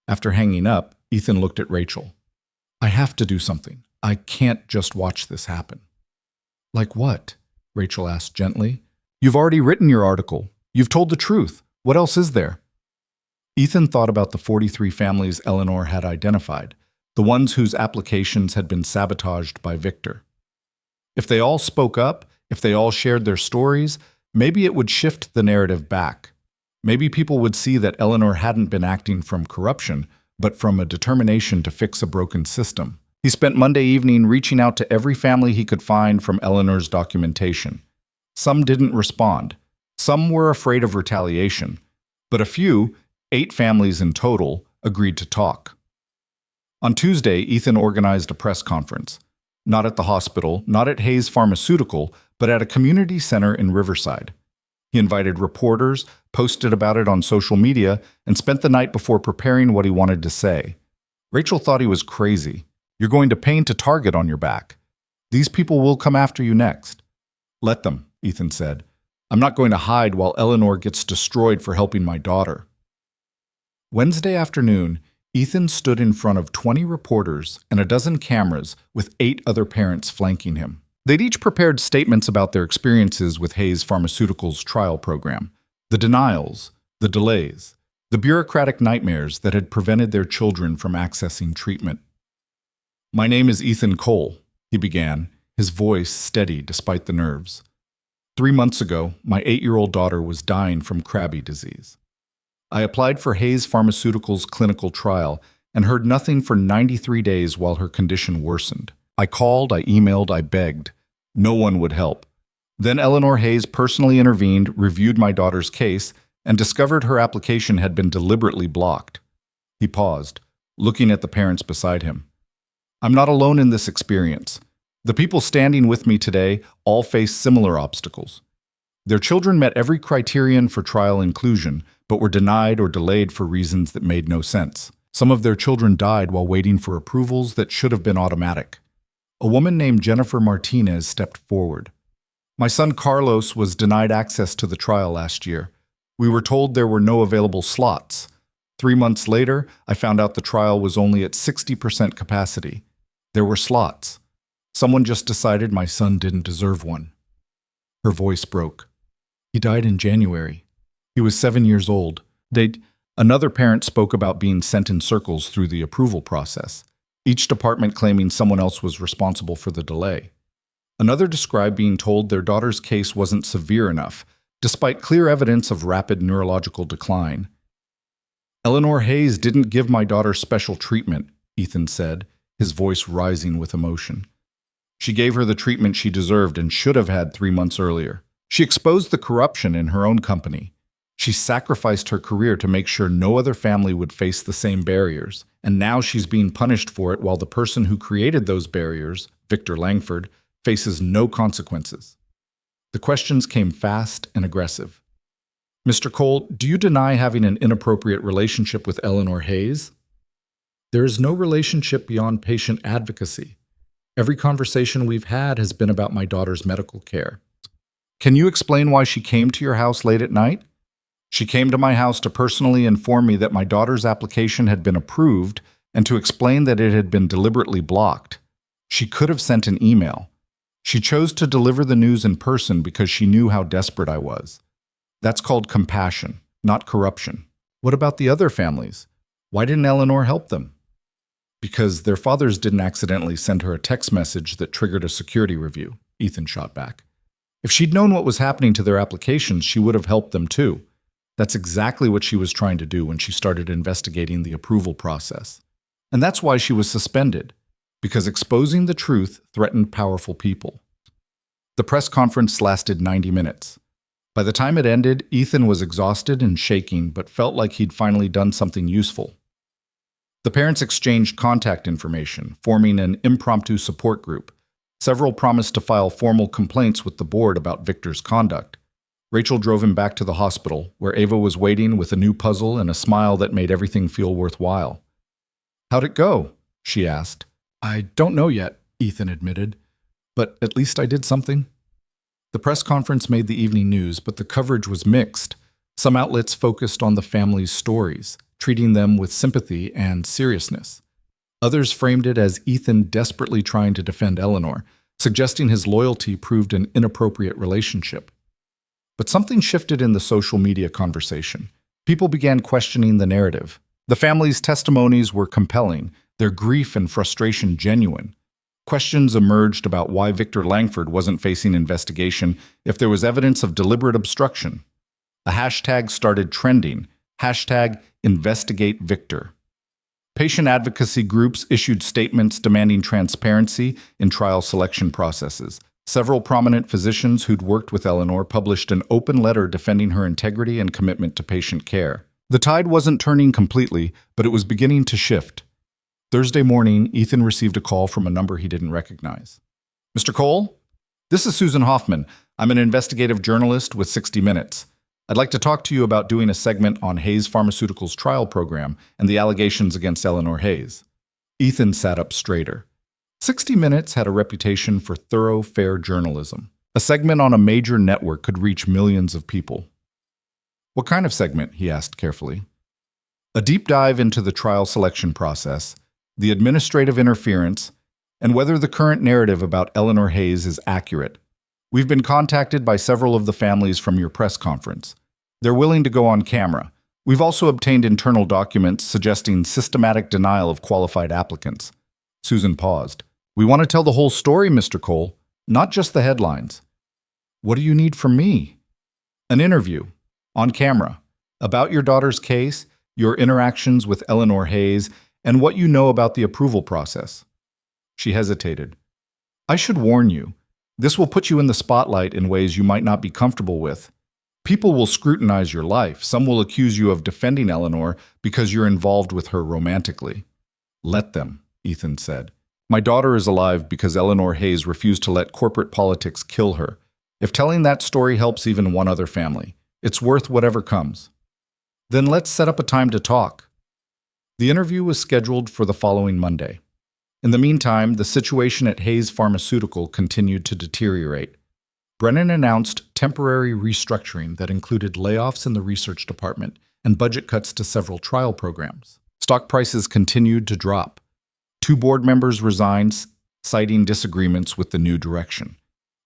After hanging up, Ethan looked at Rachel. "I have to do something. I can't just watch this happen." "Like what?" Rachel asked gently. "You've already written your article. You've told the truth. What else is there?" Ethan thought about the 43 families Eleanor had identified, the ones whose applications had been sabotaged by Victor. If they all spoke up, if they all shared their stories, maybe it would shift the narrative back. Maybe people would see that Eleanor hadn't been acting from corruption, but from a determination to fix a broken system. He spent Monday evening reaching out to every family he could find from Eleanor's documentation. Some didn't respond. Some were afraid of retaliation. But a few, 8 families in total, agreed to talk. On Tuesday, Ethan organized a press conference. Not at the hospital, not at Hayes Pharmaceutical, but at a community center in Riverside. He invited reporters, posted about it on social media, and spent the night before preparing what he wanted to say. Rachel thought he was crazy. "You're going to paint a target on your back. These people will come after you next." "Let them," Ethan said. "I'm not going to hide while Eleanor gets destroyed for helping my daughter." Wednesday afternoon, Ethan stood in front of 20 reporters and a dozen cameras with 8 other parents flanking him. They'd each prepared statements about their experiences with Hayes Pharmaceuticals' trial program, the denials, the delays, the bureaucratic nightmares that had prevented their children from accessing treatment. "My name is Ethan Cole," he began, his voice steady despite the nerves. 3 months ago, my 8-year-old daughter was dying from Krabbe disease. I applied for Hayes Pharmaceuticals' clinical trial and heard nothing for 93 days while her condition worsened. I called, I emailed, I begged. No one would help. Then Eleanor Hayes personally intervened, reviewed my daughter's case, and discovered her application had been deliberately blocked. He paused, looking at the parents beside him. "I'm not alone in this experience. The people standing with me today all face similar obstacles. Their children met every criterion for trial inclusion, but were denied or delayed for reasons that made no sense. Some of their children died while waiting for approvals that should have been automatic. A woman named Jennifer Martinez stepped forward. My son Carlos was denied access to the trial last year. We were told there were no available slots. 3 months later, I found out the trial was only at 60% capacity. There were slots. Someone just decided my son didn't deserve one." Her voice broke. "He died in January. He was 7 years old. Another parent spoke about being sent in circles through the approval process, each department claiming someone else was responsible for the delay. Another described being told their daughter's case wasn't severe enough, despite clear evidence of rapid neurological decline. Eleanor Hayes didn't give my daughter special treatment," Ethan said, his voice rising with emotion. "She gave her the treatment she deserved and should have had 3 months earlier. She exposed the corruption in her own company. She sacrificed her career to make sure no other family would face the same barriers, and now she's being punished for it while the person who created those barriers, Victor Langford, faces no consequences." The questions came fast and aggressive. "Mr. Cole, do you deny having an inappropriate relationship with Eleanor Hayes?" "There is no relationship beyond patient advocacy. Every conversation we've had has been about my daughter's medical care." "Can you explain why she came to your house late at night?" She came to my house to personally inform me that my daughter's application had been approved and to explain that it had been deliberately blocked. She could have sent an email. She chose to deliver the news in person because she knew how desperate I was. That's called compassion, not corruption. What about the other families? Why didn't Eleanor help them? Because their fathers didn't accidentally send her a text message that triggered a security review, Ethan shot back. If she'd known what was happening to their applications, she would have helped them too. That's exactly what she was trying to do when she started investigating the approval process. And that's why she was suspended, because exposing the truth threatened powerful people. The press conference lasted 90 minutes. By the time it ended, Ethan was exhausted and shaking, but felt like he'd finally done something useful. The parents exchanged contact information, forming an impromptu support group. Several promised to file formal complaints with the board about Victor's conduct. Rachel drove him back to the hospital, where Ava was waiting with a new puzzle and a smile that made everything feel worthwhile. "How'd it go?" she asked. "I don't know yet," Ethan admitted, "but at least I did something." The press conference made the evening news, but the coverage was mixed. Some outlets focused on the family's stories, treating them with sympathy and seriousness. Others framed it as Ethan desperately trying to defend Eleanor, suggesting his loyalty proved an inappropriate relationship. But something shifted in the social media conversation. People began questioning the narrative. The family's testimonies were compelling, their grief and frustration genuine. Questions emerged about why Victor Langford wasn't facing investigation if there was evidence of deliberate obstruction. A hashtag started trending, #InvestigateVictor. Patient advocacy groups issued statements demanding transparency in trial selection processes. Several prominent physicians who'd worked with Eleanor published an open letter defending her integrity and commitment to patient care. The tide wasn't turning completely, but it was beginning to shift. Thursday morning, Ethan received a call from a number he didn't recognize. "Mr. Cole? This is Susan Hoffman. I'm an investigative journalist with 60 Minutes. I'd like to talk to you about doing a segment on Hayes Pharmaceuticals' trial program and the allegations against Eleanor Hayes." Ethan sat up straighter. 60 Minutes had a reputation for thorough, fair journalism. A segment on a major network could reach millions of people. "What kind of segment?" he asked carefully. "A deep dive into the trial selection process, the administrative interference, and whether the current narrative about Eleanor Hayes is accurate. We've been contacted by several of the families from your press conference. They're willing to go on camera. We've also obtained internal documents suggesting systematic denial of qualified applicants." Susan paused. "We want to tell the whole story, Mr. Cole, not just the headlines." "What do you need from me?" "An interview, on camera, about your daughter's case, your interactions with Eleanor Hayes, and what you know about the approval process." She hesitated. "I should warn you, this will put you in the spotlight in ways you might not be comfortable with. People will scrutinize your life. Some will accuse you of defending Eleanor because you're involved with her romantically." "Let them," Ethan said. "My daughter is alive because Eleanor Hayes refused to let corporate politics kill her. If telling that story helps even one other family, it's worth whatever comes." "Then let's set up a time to talk." The interview was scheduled for the following Monday. In the meantime, the situation at Hayes Pharmaceutical continued to deteriorate. Brennan announced temporary restructuring that included layoffs in the research department and budget cuts to several trial programs. Stock prices continued to drop. 2 board members resigned, citing disagreements with the new direction.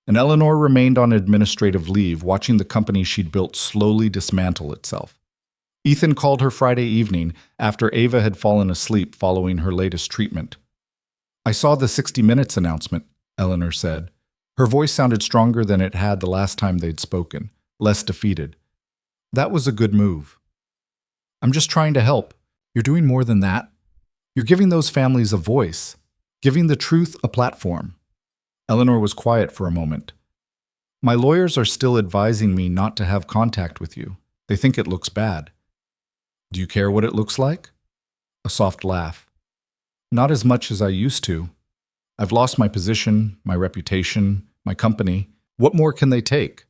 And Eleanor remained on administrative leave, watching the company she'd built slowly dismantle itself. Ethan called her Friday evening after Ava had fallen asleep following her latest treatment. "I saw the 60 Minutes announcement," Eleanor said. Her voice sounded stronger than it had the last time they'd spoken, less defeated. "That was a good move. I'm just trying to help. You're doing more than that. You're giving those families a voice, giving the truth a platform." Eleanor was quiet for a moment. "My lawyers are still advising me not to have contact with you. They think it looks bad." "Do you care what it looks like?" A soft laugh. "Not as much as I used to. I've lost my position, my reputation, my company. What more can they take?"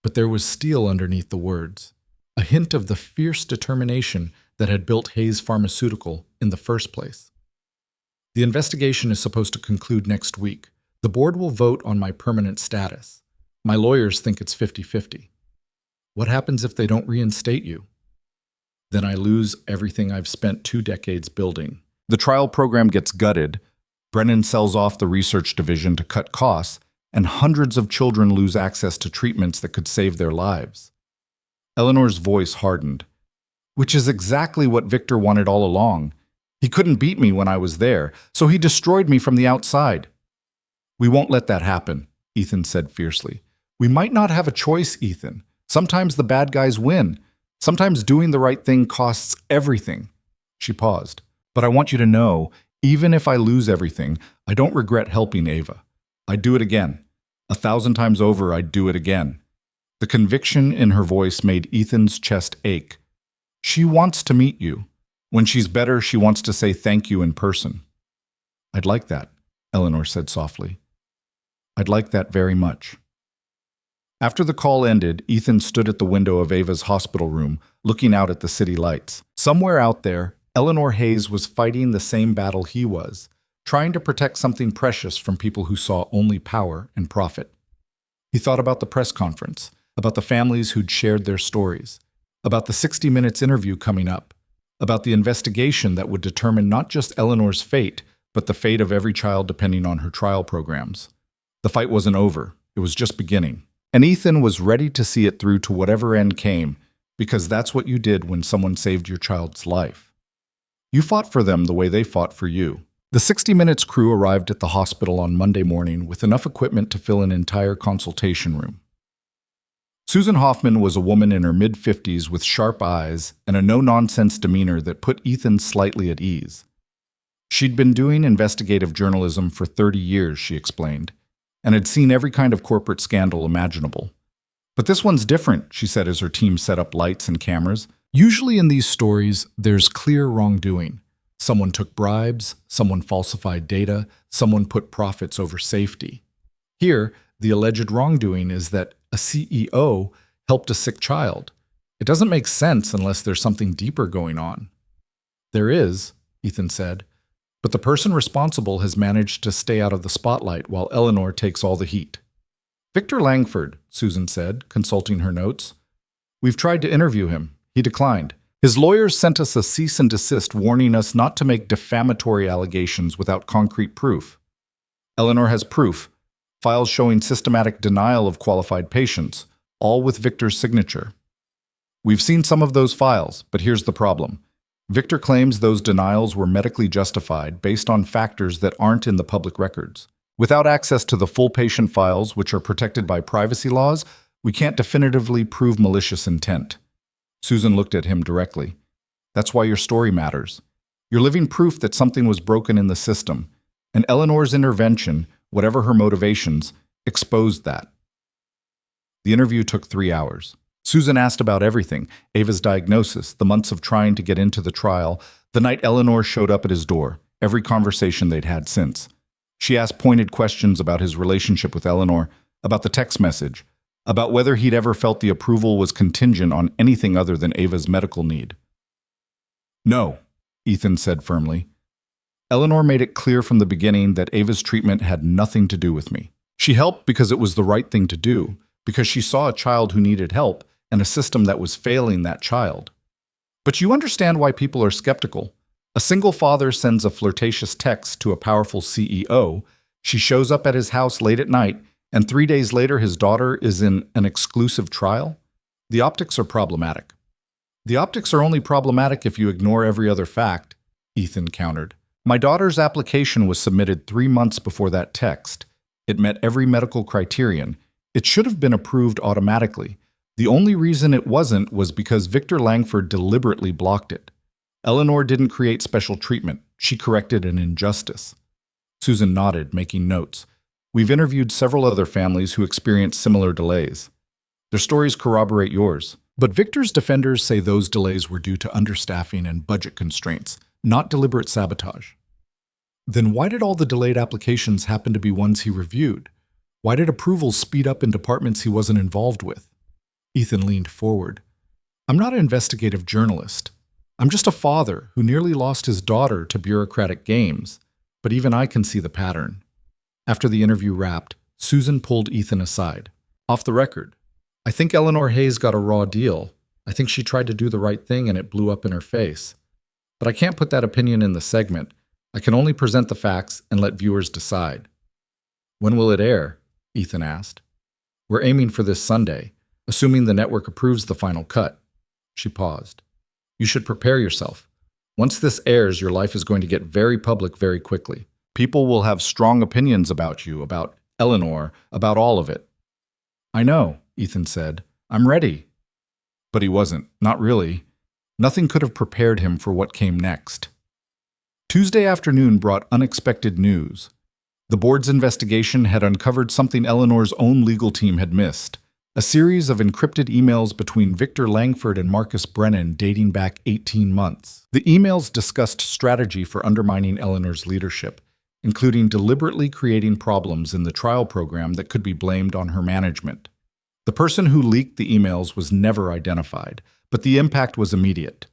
But there was steel underneath the words, a hint of the fierce determination that had built Hayes Pharmaceutical in the first place. "The investigation is supposed to conclude next week. The board will vote on my permanent status. My lawyers think it's 50-50. What happens if they don't reinstate you? Then I lose everything I've spent 2 decades building. The trial program gets gutted, Brennan sells off the research division to cut costs, and hundreds of children lose access to treatments that could save their lives. Eleanor's voice hardened. Which is exactly what Victor wanted all along. He couldn't beat me when I was there, so he destroyed me from the outside. We won't let that happen, Ethan said fiercely. We might not have a choice, Ethan. Sometimes the bad guys win. Sometimes doing the right thing costs everything. She paused. But I want you to know, even if I lose everything, I don't regret helping Ava. I'd do it again. 1,000 times over, I'd do it again. The conviction in her voice made Ethan's chest ache. She wants to meet you. When she's better, she wants to say thank you in person. I'd like that, Eleanor said softly. I'd like that very much. After the call ended, Ethan stood at the window of Ava's hospital room, looking out at the city lights. Somewhere out there, Eleanor Hayes was fighting the same battle he was, trying to protect something precious from people who saw only power and profit. He thought about the press conference, about the families who'd shared their stories, about the 60 Minutes interview coming up, about the investigation that would determine not just Eleanor's fate, but the fate of every child depending on her trial programs. The fight wasn't over, it was just beginning. And Ethan was ready to see it through to whatever end came, because that's what you did when someone saved your child's life. You fought for them the way they fought for you. The 60 Minutes crew arrived at the hospital on Monday morning with enough equipment to fill an entire consultation room. Susan Hoffman was a woman in her mid-50s with sharp eyes and a no-nonsense demeanor that put Ethan slightly at ease. She'd been doing investigative journalism for 30 years, she explained, and had seen every kind of corporate scandal imaginable. But this one's different, she said as her team set up lights and cameras. Usually in these stories, there's clear wrongdoing. Someone took bribes, someone falsified data, someone put profits over safety. Here, the alleged wrongdoing is that a CEO helped a sick child. It doesn't make sense unless there's something deeper going on. There is, Ethan said, but the person responsible has managed to stay out of the spotlight while Eleanor takes all the heat. Victor Langford, Susan said, consulting her notes. We've tried to interview him. He declined. His lawyers sent us a cease and desist warning us not to make defamatory allegations without concrete proof. Eleanor has proof. Files showing systematic denial of qualified patients, all with Victor's signature. We've seen some of those files, but here's the problem. Victor claims those denials were medically justified based on factors that aren't in the public records. Without access to the full patient files, which are protected by privacy laws, we can't definitively prove malicious intent. Susan looked at him directly. That's why your story matters. You're living proof that something was broken in the system, and Eleanor's intervention, whatever her motivations, exposed that. The interview took 3 hours. Susan asked about everything, Ava's diagnosis, the months of trying to get into the trial, the night Eleanor showed up at his door, every conversation they'd had since. She asked pointed questions about his relationship with Eleanor, about the text message, about whether he'd ever felt the approval was contingent on anything other than Ava's medical need. No, Ethan said firmly. Eleanor made it clear from the beginning that Ava's treatment had nothing to do with me. She helped because it was the right thing to do, because she saw a child who needed help and a system that was failing that child. But you understand why people are skeptical. A single father sends a flirtatious text to a powerful CEO. She shows up at his house late at night, and 3 days later his daughter is in an exclusive trial? The optics are problematic. The optics are only problematic if you ignore every other fact, Ethan countered. My daughter's application was submitted 3 months before that text. It met every medical criterion. It should have been approved automatically. The only reason it wasn't was because Victor Langford deliberately blocked it. Eleanor didn't create special treatment. She corrected an injustice. Susan nodded, making notes. We've interviewed several other families who experienced similar delays. Their stories corroborate yours. But Victor's defenders say those delays were due to understaffing and budget constraints, not deliberate sabotage. Then why did all the delayed applications happen to be ones he reviewed? Why did approvals speed up in departments he wasn't involved with? Ethan leaned forward. I'm not an investigative journalist. I'm just a father who nearly lost his daughter to bureaucratic games, but even I can see the pattern. After the interview wrapped, Susan pulled Ethan aside. Off the record, I think Eleanor Hayes got a raw deal. I think she tried to do the right thing and it blew up in her face. But I can't put that opinion in the segment. I can only present the facts and let viewers decide. When will it air? Ethan asked. We're aiming for this Sunday, assuming the network approves the final cut. She paused. You should prepare yourself. Once this airs, your life is going to get very public very quickly. People will have strong opinions about you, about Eleanor, about all of it. I know, Ethan said. I'm ready. But he wasn't. Not really. Nothing could have prepared him for what came next. Tuesday afternoon brought unexpected news. The board's investigation had uncovered something Eleanor's own legal team had missed. A series of encrypted emails between Victor Langford and Marcus Brennan dating back 18 months. The emails discussed strategy for undermining Eleanor's leadership, including deliberately creating problems in the trial program that could be blamed on her management. The person who leaked the emails was never identified, but the impact was immediate.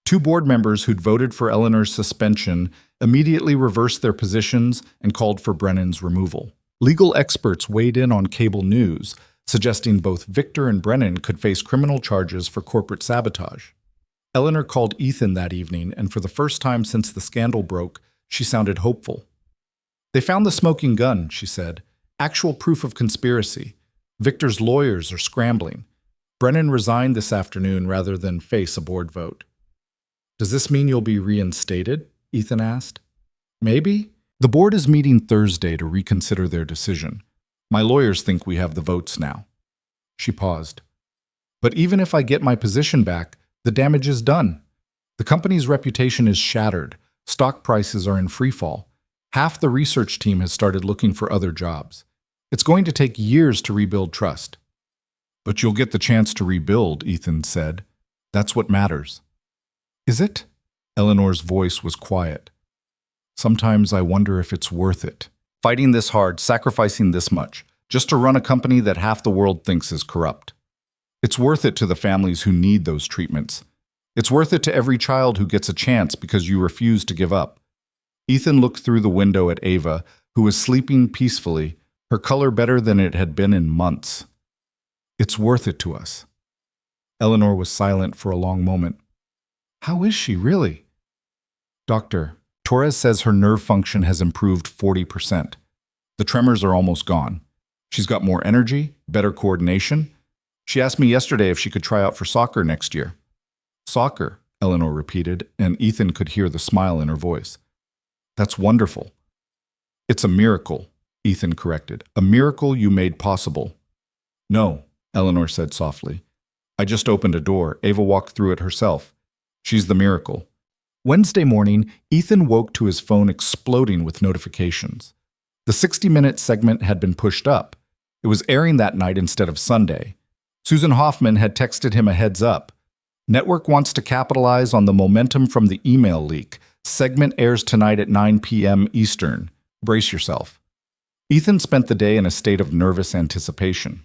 Two board members who'd voted for Eleanor's suspension immediately reversed their positions and called for Brennan's removal. Legal experts weighed in on cable news, suggesting both Victor and Brennan could face criminal charges for corporate sabotage. Eleanor called Ethan that evening, and for the first time since the scandal broke, she sounded hopeful. They found the smoking gun, she said. Actual proof of conspiracy. Victor's lawyers are scrambling. Brennan resigned this afternoon rather than face a board vote. Does this mean you'll be reinstated? Ethan asked. Maybe. The board is meeting Thursday to reconsider their decision. My lawyers think we have the votes now. She paused. But even if I get my position back, the damage is done. The company's reputation is shattered. Stock prices are in freefall. Half the research team has started looking for other jobs. It's going to take years to rebuild trust. But you'll get the chance to rebuild, Ethan said. That's what matters. Is it? Eleanor's voice was quiet. Sometimes I wonder if it's worth it. Fighting this hard, sacrificing this much, just to run a company that half the world thinks is corrupt. It's worth it to the families who need those treatments. It's worth it to every child who gets a chance because you refuse to give up. Ethan looked through the window at Ava, who was sleeping peacefully, her color better than it had been in months. It's worth it to us. Eleanor was silent for a long moment. How is she, really? Doctor, Torres says her nerve function has improved 40%. The tremors are almost gone. She's got more energy, better coordination. She asked me yesterday if she could try out for soccer next year. Soccer, Eleanor repeated, and Ethan could hear the smile in her voice. That's wonderful. It's a miracle, Ethan corrected. A miracle you made possible. No, Eleanor said softly. I just opened a door. Ava walked through it herself. She's the miracle. Wednesday morning, Ethan woke to his phone exploding with notifications. The 60-minute segment had been pushed up. It was airing that night instead of Sunday. Susan Hoffman had texted him a heads up. Network wants to capitalize on the momentum from the email leak. Segment airs tonight at 9 p.m. Eastern. Brace yourself. Ethan spent the day in a state of nervous anticipation.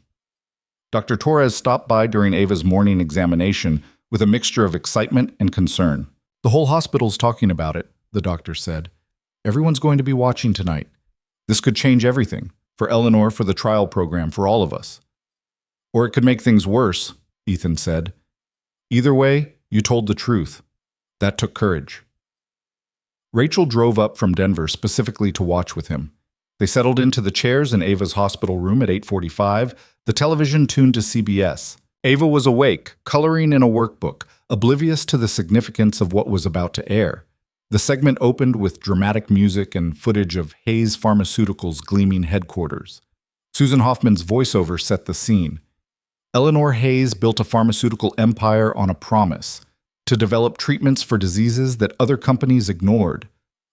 Dr. Torres stopped by during Ava's morning examination with a mixture of excitement and concern. The whole hospital's talking about it, the doctor said. Everyone's going to be watching tonight. This could change everything, for Eleanor, for the trial program, for all of us. Or it could make things worse, Ethan said. Either way, you told the truth. That took courage. Rachel drove up from Denver specifically to watch with him. They settled into the chairs in Ava's hospital room at 8:45, the television tuned to CBS. Ava was awake, coloring in a workbook, oblivious to the significance of what was about to air. The segment opened with dramatic music and footage of Hayes Pharmaceuticals' gleaming headquarters. Susan Hoffman's voiceover set the scene. Eleanor Hayes built a pharmaceutical empire on a promise to develop treatments for diseases that other companies ignored.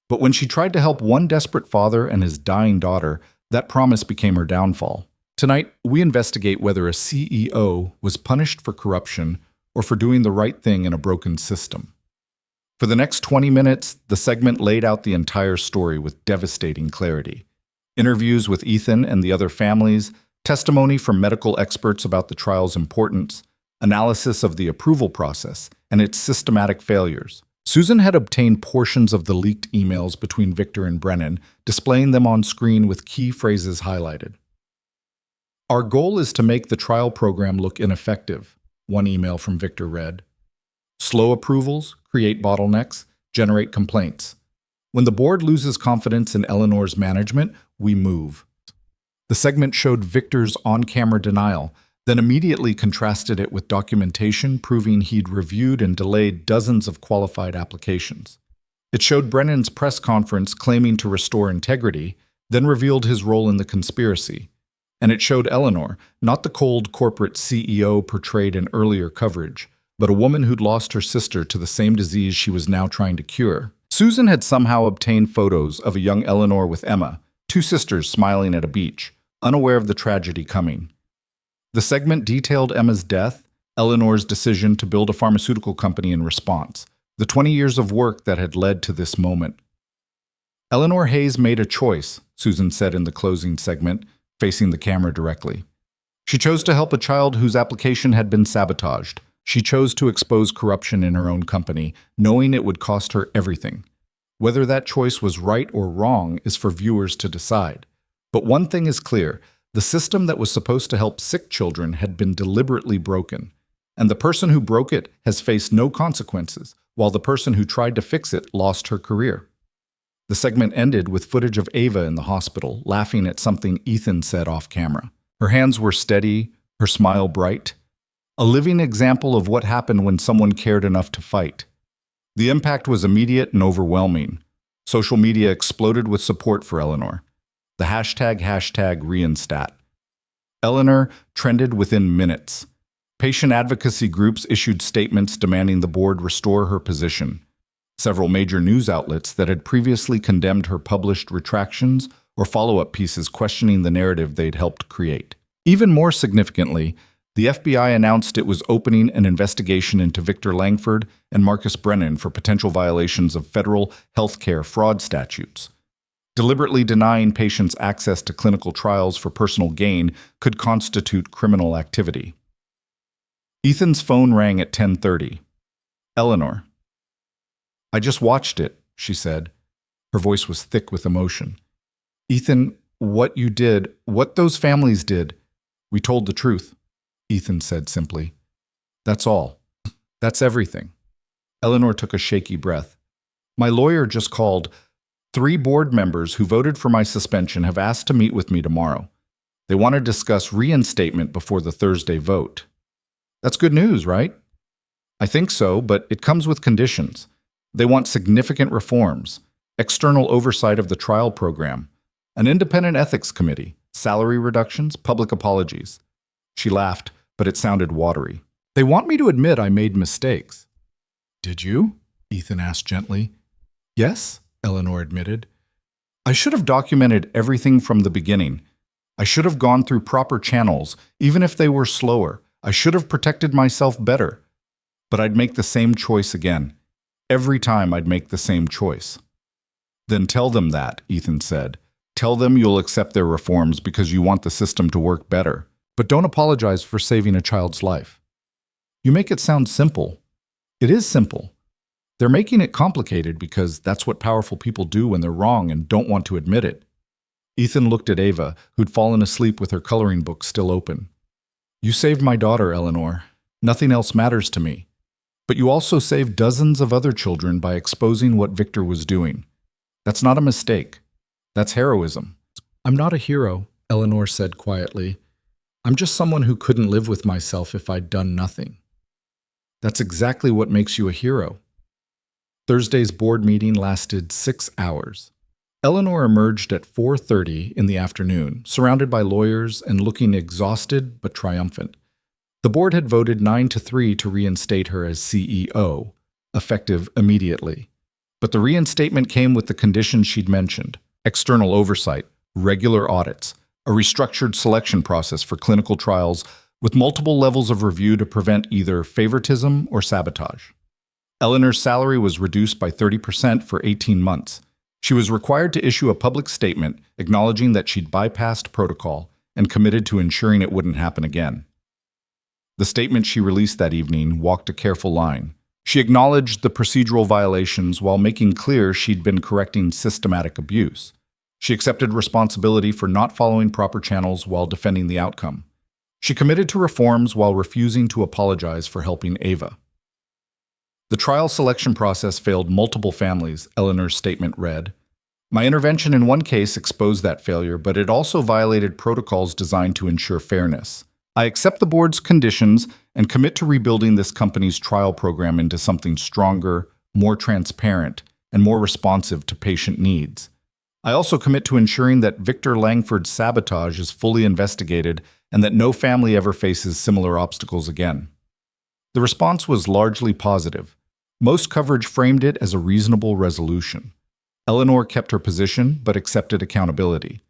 But when she tried to help one desperate father and his dying daughter, that promise became her downfall. Tonight, we investigate whether a CEO was punished for corruption or for doing the right thing in a broken system. For the next 20 minutes, the segment laid out the entire story with devastating clarity. Interviews with Ethan and the other families, testimony from medical experts about the trial's importance, analysis of the approval process and its systematic failures. Susan had obtained portions of the leaked emails between Victor and Brennan, displaying them on screen with key phrases highlighted. Our goal is to make the trial program look ineffective, one email from Victor read. Slow approvals, create bottlenecks, generate complaints. When the board loses confidence in Eleanor's management, we move. The segment showed Victor's on-camera denial, then immediately contrasted it with documentation proving he'd reviewed and delayed dozens of qualified applications. It showed Brennan's press conference claiming to restore integrity, then revealed his role in the conspiracy. And it showed Eleanor, not the cold corporate CEO portrayed in earlier coverage, but a woman who'd lost her sister to the same disease she was now trying to cure. Susan had somehow obtained photos of a young Eleanor with Emma, two sisters smiling at a beach, unaware of the tragedy coming. The segment detailed Emma's death, Eleanor's decision to build a pharmaceutical company in response, the 20 years of work that had led to this moment. Eleanor Hayes made a choice, Susan said in the closing segment, facing the camera directly. She chose to help a child whose application had been sabotaged. She chose to expose corruption in her own company, knowing it would cost her everything. Whether that choice was right or wrong is for viewers to decide. But one thing is clear, the system that was supposed to help sick children had been deliberately broken. And the person who broke it has faced no consequences, while the person who tried to fix it lost her career. The segment ended with footage of Ava in the hospital, laughing at something Ethan said off camera. Her hands were steady, her smile bright. A living example of what happened when someone cared enough to fight. The impact was immediate and overwhelming. Social media exploded with support for Eleanor. The hashtag #Reinstat. Eleanor trended within minutes. Patient advocacy groups issued statements demanding the board restore her position. Several major news outlets that had previously condemned her published retractions or follow-up pieces questioning the narrative they'd helped create. Even more significantly, the FBI announced it was opening an investigation into Victor Langford and Marcus Brennan for potential violations of federal healthcare fraud statutes. Deliberately denying patients access to clinical trials for personal gain could constitute criminal activity. Ethan's phone rang at 10:30. Eleanor. I just watched it, she said. Her voice was thick with emotion. Ethan, what you did, what those families did, we told the truth, Ethan said simply. That's all. That's everything. Eleanor took a shaky breath. My lawyer just called. 3 board members who voted for my suspension have asked to meet with me tomorrow. They want to discuss reinstatement before the Thursday vote. That's good news, right? I think so, but it comes with conditions. They want significant reforms, external oversight of the trial program, an independent ethics committee, salary reductions, public apologies. She laughed, but it sounded watery. They want me to admit I made mistakes. Did you? Ethan asked gently. Yes, Eleanor admitted. I should have documented everything from the beginning. I should have gone through proper channels, even if they were slower. I should have protected myself better. But I'd make the same choice again. Every time I'd make the same choice. Then tell them that, Ethan said. Tell them you'll accept their reforms because you want the system to work better. But don't apologize for saving a child's life. You make it sound simple. It is simple. They're making it complicated because that's what powerful people do when they're wrong and don't want to admit it. Ethan looked at Ava, who'd fallen asleep with her coloring book still open. You saved my daughter, Eleanor. Nothing else matters to me. But you also saved dozens of other children by exposing what Victor was doing. That's not a mistake. That's heroism. I'm not a hero, Eleanor said quietly. I'm just someone who couldn't live with myself if I'd done nothing. That's exactly what makes you a hero. Thursday's board meeting lasted 6 hours. Eleanor emerged at 4:30 in the afternoon, surrounded by lawyers and looking exhausted but triumphant. The board had voted 9-3 to reinstate her as CEO, effective immediately. But the reinstatement came with the conditions she'd mentioned: external oversight, regular audits, a restructured selection process for clinical trials with multiple levels of review to prevent either favoritism or sabotage. Eleanor's salary was reduced by 30% for 18 months. She was required to issue a public statement acknowledging that she'd bypassed protocol and committed to ensuring it wouldn't happen again. The statement she released that evening walked a careful line. She acknowledged the procedural violations while making clear she'd been correcting systematic abuse. She accepted responsibility for not following proper channels while defending the outcome. She committed to reforms while refusing to apologize for helping Ava. The trial selection process failed multiple families, Eleanor's statement read. My intervention in one case exposed that failure, but it also violated protocols designed to ensure fairness. I accept the board's conditions and commit to rebuilding this company's trial program into something stronger, more transparent, and more responsive to patient needs. I also commit to ensuring that Victor Langford's sabotage is fully investigated and that no family ever faces similar obstacles again. The response was largely positive. Most coverage framed it as a reasonable resolution. Eleanor kept her position but accepted accountability.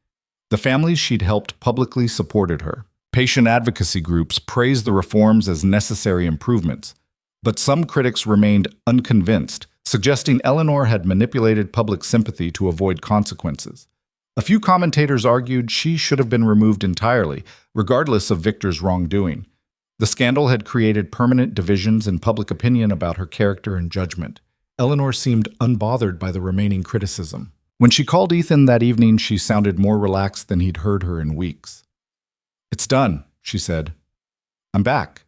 The families she'd helped publicly supported her. Patient advocacy groups praised the reforms as necessary improvements, but some critics remained unconvinced, suggesting Eleanor had manipulated public sympathy to avoid consequences. A few commentators argued she should have been removed entirely, regardless of Victor's wrongdoing. The scandal had created permanent divisions in public opinion about her character and judgment. Eleanor seemed unbothered by the remaining criticism. When she called Ethan that evening, she sounded more relaxed than he'd heard her in weeks. It's done, she said. I'm back.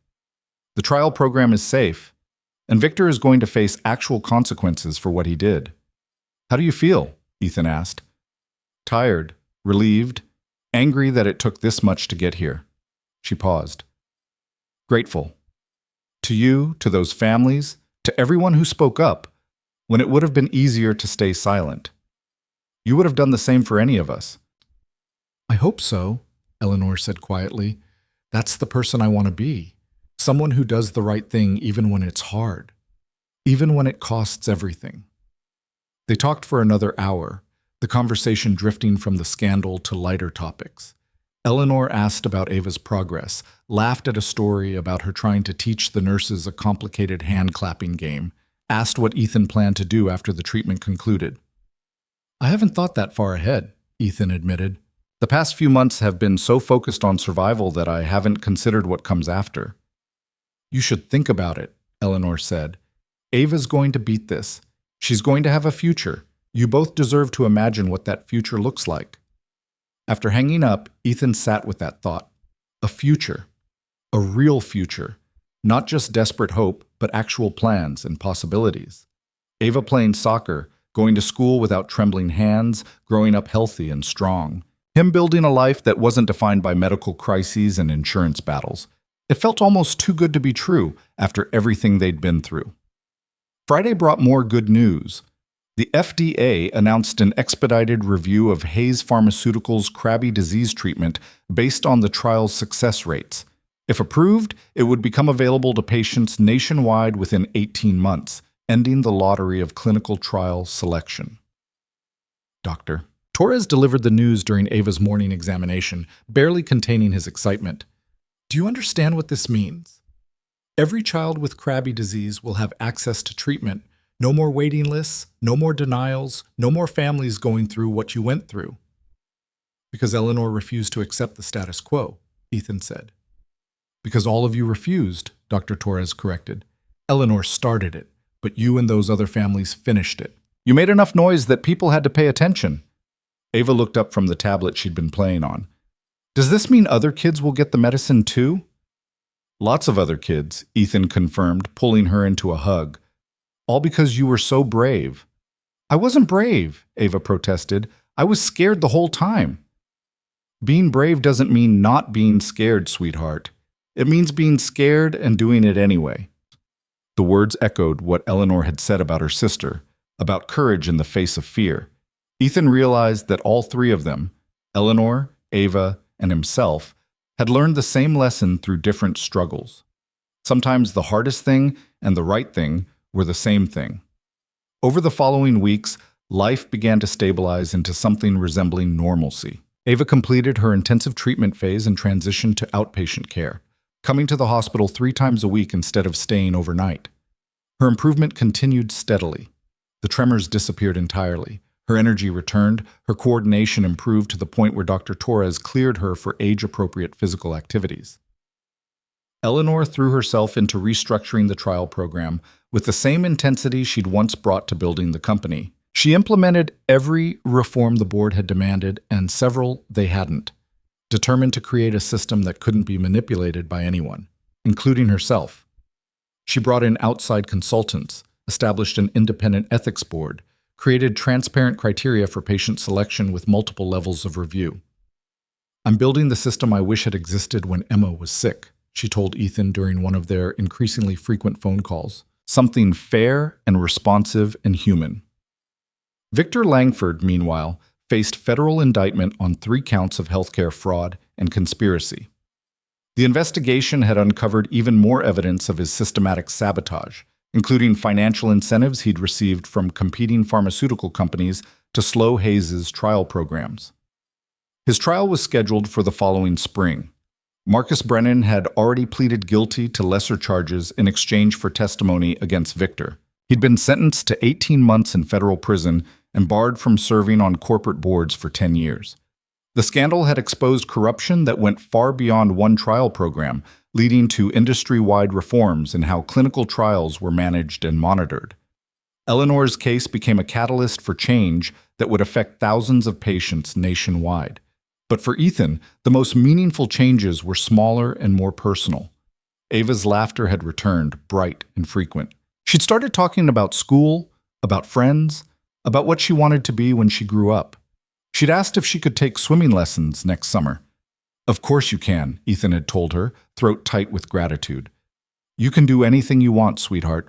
The trial program is safe, and Victor is going to face actual consequences for what he did. How do you feel? Ethan asked. Tired, relieved, angry that it took this much to get here. She paused. Grateful. To you, to those families, to everyone who spoke up, when it would have been easier to stay silent. You would have done the same for any of us. I hope so, Eleanor said quietly. That's the person I want to be. Someone who does the right thing even when it's hard. Even when it costs everything. They talked for another hour, the conversation drifting from the scandal to lighter topics. Eleanor asked about Ava's progress, laughed at a story about her trying to teach the nurses a complicated hand-clapping game, asked what Ethan planned to do after the treatment concluded. I haven't thought that far ahead, Ethan admitted. The past few months have been so focused on survival that I haven't considered what comes after. You should think about it, Eleanor said. Ava's going to beat this. She's going to have a future. You both deserve to imagine what that future looks like. After hanging up, Ethan sat with that thought. A future. A real future. Not just desperate hope, but actual plans and possibilities. Ava playing soccer, going to school without trembling hands, growing up healthy and strong. Him building a life that wasn't defined by medical crises and insurance battles. It felt almost too good to be true after everything they'd been through. Friday brought more good news. The FDA announced an expedited review of Hayes Pharmaceuticals' Krabbe disease treatment based on the trial's success rates. If approved, it would become available to patients nationwide within 18 months, ending the lottery of clinical trial selection. Doctor. Torres delivered the news during Ava's morning examination, barely containing his excitement. Do you understand what this means? Every child with Krabbe disease will have access to treatment. No more waiting lists, no more denials, no more families going through what you went through. Because Eleanor refused to accept the status quo, Ethan said. Because all of you refused, Dr. Torres corrected. Eleanor started it, but you and those other families finished it. You made enough noise that people had to pay attention. Ava looked up from the tablet she'd been playing on. Does this mean other kids will get the medicine too? Lots of other kids, Ethan confirmed, pulling her into a hug. All because you were so brave. I wasn't brave, Ava protested. I was scared the whole time. Being brave doesn't mean not being scared, sweetheart. It means being scared and doing it anyway. The words echoed what Eleanor had said about her sister, about courage in the face of fear. Ethan realized that all three of them, Eleanor, Ava, and himself, had learned the same lesson through different struggles. Sometimes the hardest thing and the right thing were the same thing. Over the following weeks, life began to stabilize into something resembling normalcy. Ava completed her intensive treatment phase and transitioned to outpatient care, coming to the hospital 3 times a week instead of staying overnight. Her improvement continued steadily. The tremors disappeared entirely. Her energy returned, her coordination improved to the point where Dr. Torres cleared her for age-appropriate physical activities. Eleanor threw herself into restructuring the trial program with the same intensity she'd once brought to building the company. She implemented every reform the board had demanded and several they hadn't, determined to create a system that couldn't be manipulated by anyone, including herself. She brought in outside consultants, established an independent ethics board, created transparent criteria for patient selection with multiple levels of review. "I'm building the system I wish had existed when Emma was sick," she told Ethan during one of their increasingly frequent phone calls. "Something fair and responsive and human." Victor Langford, meanwhile, faced federal indictment on 3 counts of healthcare fraud and conspiracy. The investigation had uncovered even more evidence of his systematic sabotage, including financial incentives he'd received from competing pharmaceutical companies to slow Hayes' trial programs. His trial was scheduled for the following spring. Marcus Brennan had already pleaded guilty to lesser charges in exchange for testimony against Victor. He'd been sentenced to 18 months in federal prison and barred from serving on corporate boards for 10 years. The scandal had exposed corruption that went far beyond one trial program, leading to industry-wide reforms in how clinical trials were managed and monitored. Eleanor's case became a catalyst for change that would affect thousands of patients nationwide. But for Ethan, the most meaningful changes were smaller and more personal. Ava's laughter had returned, bright and frequent. She'd started talking about school, about friends, about what she wanted to be when she grew up. She'd asked if she could take swimming lessons next summer. "Of course you can," Ethan had told her, throat tight with gratitude. "You can do anything you want, sweetheart."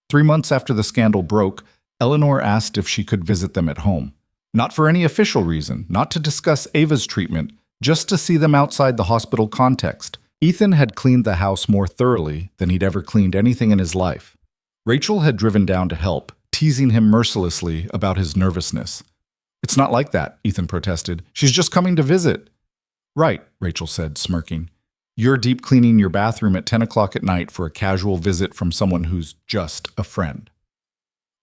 3 months after the scandal broke, Eleanor asked if she could visit them at home. Not for any official reason, not to discuss Ava's treatment, just to see them outside the hospital context. Ethan had cleaned the house more thoroughly than he'd ever cleaned anything in his life. Rachel had driven down to help, teasing him mercilessly about his nervousness. "It's not like that," Ethan protested. "She's just coming to visit." "Right," Rachel said, smirking. "You're deep cleaning your bathroom at 10 o'clock at night for a casual visit from someone who's just a friend."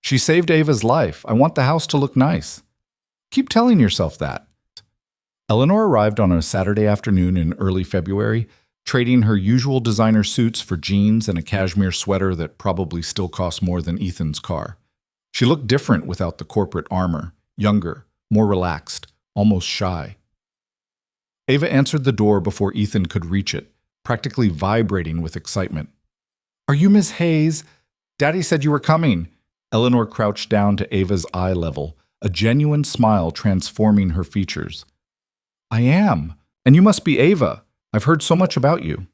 "She saved Ava's life. I want the house to look nice." "Keep telling yourself that." Eleanor arrived on a Saturday afternoon in early February, trading her usual designer suits for jeans and a cashmere sweater that probably still cost more than Ethan's car. She looked different without the corporate armor, younger, more relaxed, almost shy. Ava answered the door before Ethan could reach it, practically vibrating with excitement. "Are you Miss Hayes? Daddy said you were coming." Eleanor crouched down to Ava's eye level, a genuine smile transforming her features. "I am. And you must be Ava. I've heard so much about you."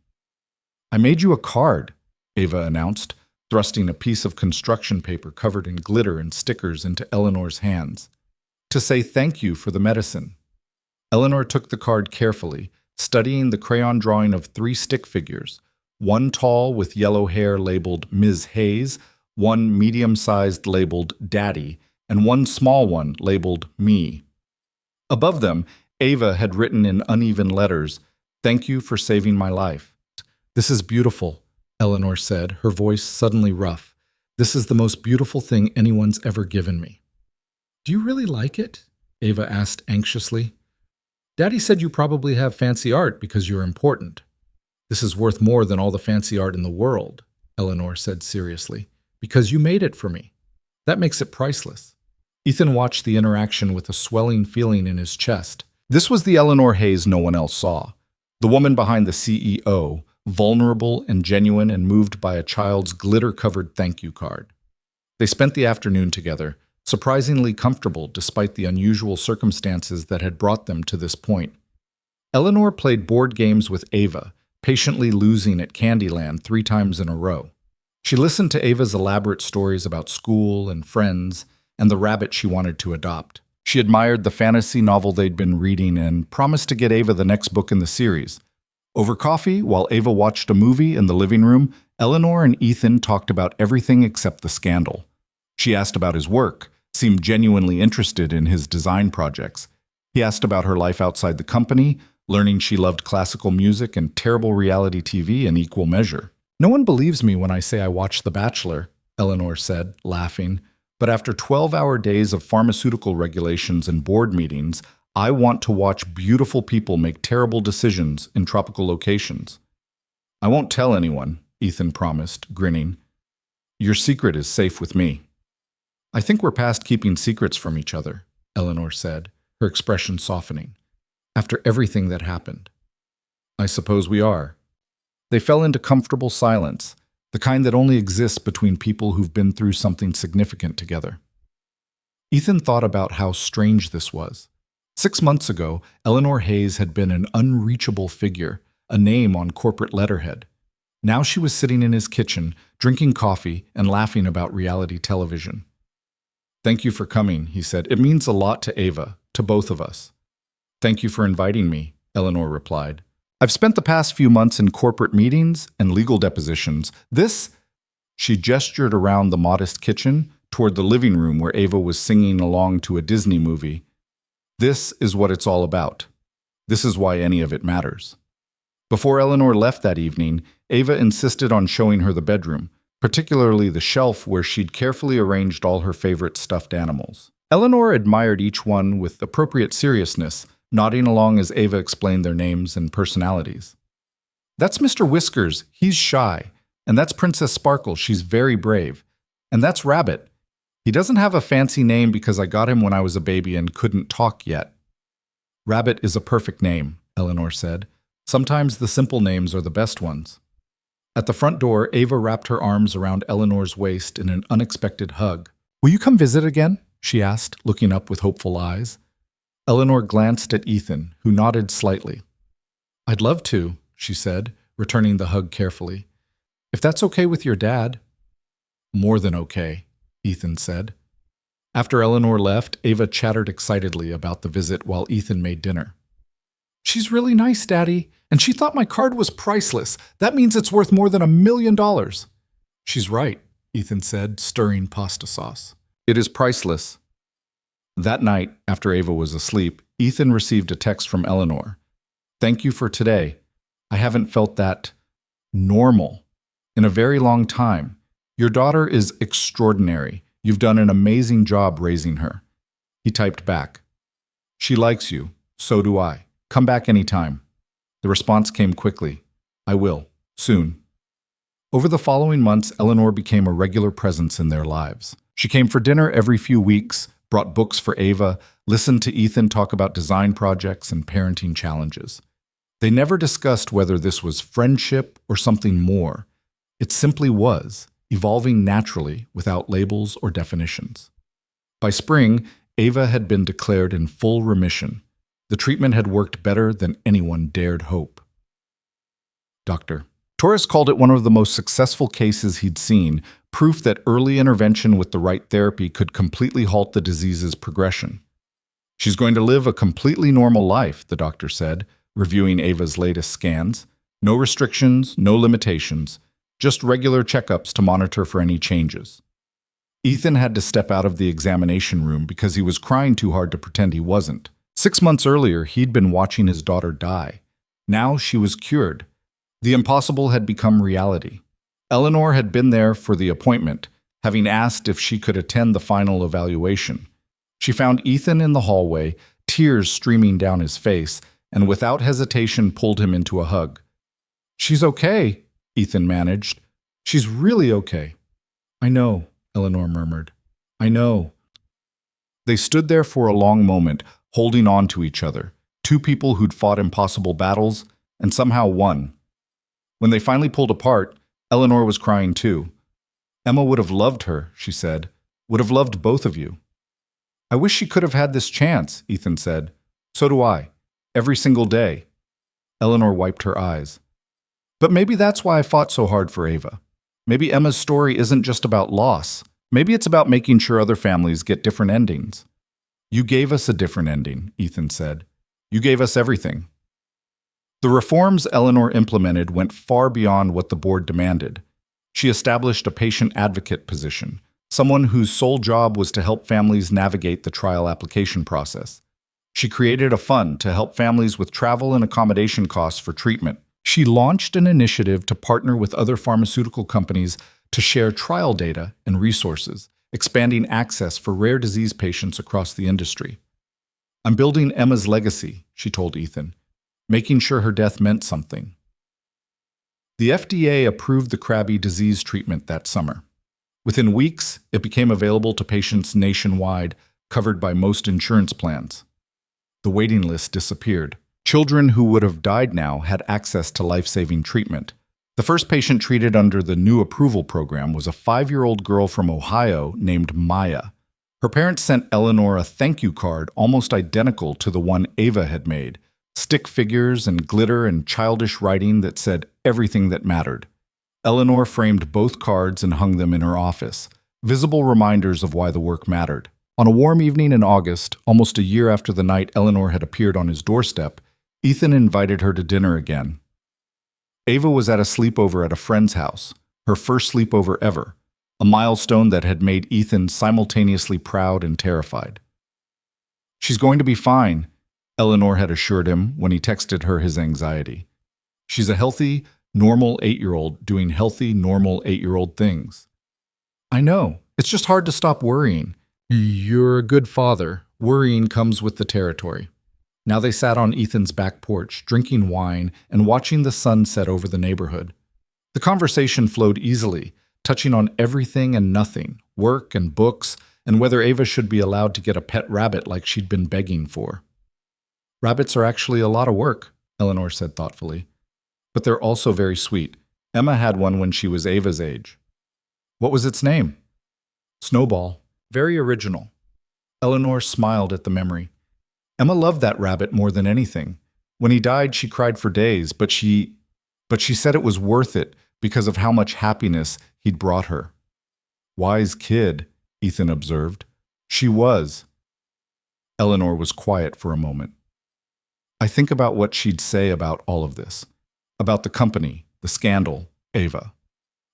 "I made you a card," Ava announced, thrusting a piece of construction paper covered in glitter and stickers into Eleanor's hands. "To say thank you for the medicine." Eleanor took the card carefully, studying the crayon drawing of 3 stick figures, one tall with yellow hair labeled Ms. Hayes, one medium-sized labeled Daddy, and one small one labeled Me. Above them, Ava had written in uneven letters, "Thank you for saving my life." "This is beautiful," Eleanor said, her voice suddenly rough. "This is the most beautiful thing anyone's ever given me." "Do you really like it?" Ava asked anxiously. "Daddy said you probably have fancy art because you're important." "This is worth more than all the fancy art in the world," Eleanor said seriously, "because you made it for me. That makes it priceless." Ethan watched the interaction with a swelling feeling in his chest. This was the Eleanor Hayes no one else saw. The woman behind the CEO, vulnerable and genuine and moved by a child's glitter-covered thank you card. They spent the afternoon together, surprisingly comfortable despite the unusual circumstances that had brought them to this point. Eleanor played board games with Ava, patiently losing at Candyland 3 times in a row. She listened to Ava's elaborate stories about school and friends and the rabbit she wanted to adopt. She admired the fantasy novel they'd been reading and promised to get Ava the next book in the series. Over coffee, while Ava watched a movie in the living room, Eleanor and Ethan talked about everything except the scandal. She asked about his work, seemed genuinely interested in his design projects. He asked about her life outside the company, learning she loved classical music and terrible reality TV in equal measure. "No one believes me when I say I watched The Bachelor," Eleanor said, laughing. "But after 12-hour days of pharmaceutical regulations and board meetings, I want to watch beautiful people make terrible decisions in tropical locations." "I won't tell anyone," Ethan promised, grinning. "Your secret is safe with me." I think we're past keeping secrets from each other, Eleanor said, her expression softening. After everything that happened. I suppose we are. They fell into comfortable silence, the kind that only exists between people who've been through something significant together. Ethan thought about how strange this was. 6 months ago, Eleanor Hayes had been an unreachable figure, a name on corporate letterhead. Now she was sitting in his kitchen, drinking coffee and laughing about reality television. Thank you for coming, he said. It means a lot to Ava, to both of us. Thank you for inviting me, Eleanor replied. I've spent the past few months in corporate meetings and legal depositions. She gestured around the modest kitchen toward the living room where Ava was singing along to a Disney movie. This is what it's all about. This is why any of it matters. Before Eleanor left that evening, Ava insisted on showing her the bedroom, particularly the shelf where she'd carefully arranged all her favorite stuffed animals. Eleanor admired each one with appropriate seriousness, nodding along as Ava explained their names and personalities. That's Mr. Whiskers, he's shy. And that's Princess Sparkle, she's very brave. And that's Rabbit. He doesn't have a fancy name because I got him when I was a baby and couldn't talk yet. Rabbit is a perfect name, Eleanor said. Sometimes the simple names are the best ones. At the front door, Ava wrapped her arms around Eleanor's waist in an unexpected hug. Will you come visit again? She asked, looking up with hopeful eyes. Eleanor glanced at Ethan, who nodded slightly. I'd love to, she said, returning the hug carefully. If that's okay with your dad. More than okay, Ethan said. After Eleanor left, Ava chattered excitedly about the visit while Ethan made dinner. She's really nice, Daddy, and she thought my card was priceless. That means it's worth more than $1 million. She's right, Ethan said, stirring pasta sauce. It is priceless. That night, after Ava was asleep, Ethan received a text from Eleanor. Thank you for today. I haven't felt that normal in a very long time. Your daughter is extraordinary. You've done an amazing job raising her. He typed back. She likes you. So do I. Come back anytime. The response came quickly. I will. Soon. Over the following months, Eleanor became a regular presence in their lives. She came for dinner every few weeks, brought books for Ava, listened to Ethan talk about design projects and parenting challenges. They never discussed whether this was friendship or something more. It simply was, evolving naturally without labels or definitions. By spring, Ava had been declared in full remission. The treatment had worked better than anyone dared hope. Dr. Torres called it one of the most successful cases he'd seen, proof that early intervention with the right therapy could completely halt the disease's progression. She's going to live a completely normal life, the doctor said, reviewing Ava's latest scans. No restrictions, no limitations, just regular checkups to monitor for any changes. Ethan had to step out of the examination room because he was crying too hard to pretend he wasn't. 6 months earlier, he'd been watching his daughter die. Now she was cured. The impossible had become reality. Eleanor had been there for the appointment, having asked if she could attend the final evaluation. She found Ethan in the hallway, tears streaming down his face, and without hesitation pulled him into a hug. She's okay, Ethan managed. She's really okay. I know, Eleanor murmured. I know. They stood there for a long moment, holding on to each other, two people who'd fought impossible battles and somehow won. When they finally pulled apart, Eleanor was crying too. Emma would have loved her, she said, would have loved both of you. I wish she could have had this chance, Ethan said. So do I. Every single day. Eleanor wiped her eyes. But maybe that's why I fought so hard for Ava. Maybe Emma's story isn't just about loss. Maybe it's about making sure other families get different endings. You gave us a different ending, Ethan said. You gave us everything. The reforms Eleanor implemented went far beyond what the board demanded. She established a patient advocate position, someone whose sole job was to help families navigate the trial application process. She created a fund to help families with travel and accommodation costs for treatment. She launched an initiative to partner with other pharmaceutical companies to share trial data and resources, expanding access for rare disease patients across the industry. I'm building Emma's legacy, she told Ethan, making sure her death meant something. The FDA approved the Krabbe disease treatment that summer. Within weeks, it became available to patients nationwide, covered by most insurance plans. The waiting list disappeared. Children who would have died now had access to life-saving treatment. The first patient treated under the new approval program was a 5-year-old girl from Ohio named Maya. Her parents sent Eleanor a thank you card almost identical to the one Ava had made, stick figures and glitter and childish writing that said everything that mattered. Eleanor framed both cards and hung them in her office, visible reminders of why the work mattered. On a warm evening in August, almost a year after the night Eleanor had appeared on his doorstep, Ethan invited her to dinner again. Ava was at a sleepover at a friend's house, her first sleepover ever, a milestone that had made Ethan simultaneously proud and terrified. "She's going to be fine," Eleanor had assured him when he texted her his anxiety. "She's a healthy, normal 8-year-old doing healthy, normal 8-year-old things." "I know. It's just hard to stop worrying." "You're a good father. Worrying comes with the territory." Now they sat on Ethan's back porch, drinking wine and watching the sun set over the neighborhood. The conversation flowed easily, touching on everything and nothing, work and books, and whether Ava should be allowed to get a pet rabbit like she'd been begging for. "Rabbits are actually a lot of work," Eleanor said thoughtfully. "But they're also very sweet. Emma had one when she was Ava's age." "What was its name?" "Snowball. Very original." Eleanor smiled at the memory. Emma loved that rabbit more than anything. When he died, she cried for days, but she said it was worth it because of how much happiness he'd brought her. "Wise kid," Ethan observed. "She was." Eleanor was quiet for a moment. "I think about what she'd say about all of this. About the company, the scandal, Ava.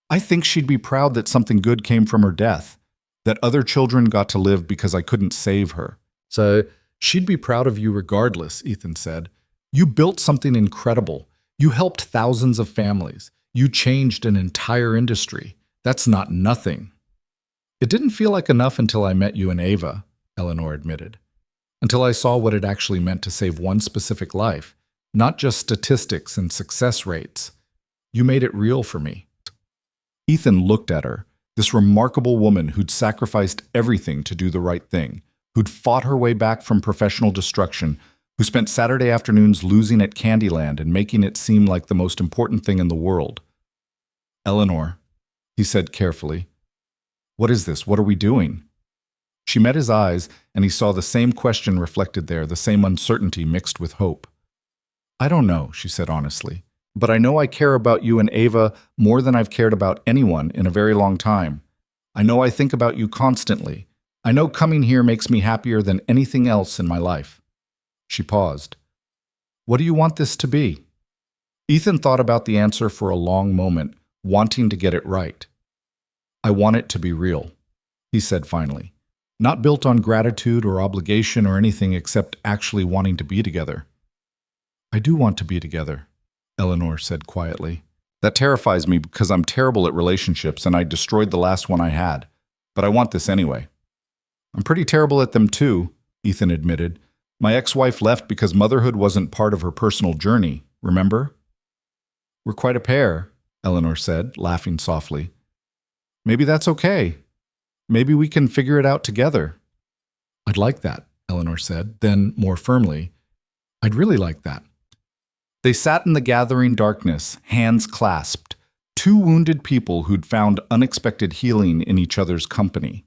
I think she'd be proud that something good came from her death, that other children got to live because I couldn't save her. So she'd be proud of you regardless," Ethan said. "You built something incredible. You helped thousands of families. You changed an entire industry. That's not nothing." "It didn't feel like enough until I met you and Ava," Eleanor admitted. "Until I saw what it actually meant to save one specific life, not just statistics and success rates. You made it real for me." Ethan looked at her, this remarkable woman who'd sacrificed everything to do the right thing, who'd fought her way back from professional destruction, who spent Saturday afternoons losing at Candyland and making it seem like the most important thing in the world. "Eleanor," he said carefully, "what is this? What are we doing?" She met his eyes, and he saw the same question reflected there, the same uncertainty mixed with hope. "I don't know," she said honestly, "but I know I care about you and Ava more than I've cared about anyone in a very long time. I know I think about you constantly. I know coming here makes me happier than anything else in my life." She paused. "What do you want this to be?" Ethan thought about the answer for a long moment, wanting to get it right. "I want it to be real," he said finally. "Not built on gratitude or obligation or anything except actually wanting to be together." "I do want to be together," Eleanor said quietly. "That terrifies me because I'm terrible at relationships and I destroyed the last one I had. But I want this anyway." "I'm pretty terrible at them too," Ethan admitted. "My ex-wife left because motherhood wasn't part of her personal journey, remember?" "We're quite a pair," Eleanor said, laughing softly. "Maybe that's okay. Maybe we can figure it out together." "I'd like that," Eleanor said, then more firmly, "I'd really like that." They sat in the gathering darkness, hands clasped, two wounded people who'd found unexpected healing in each other's company.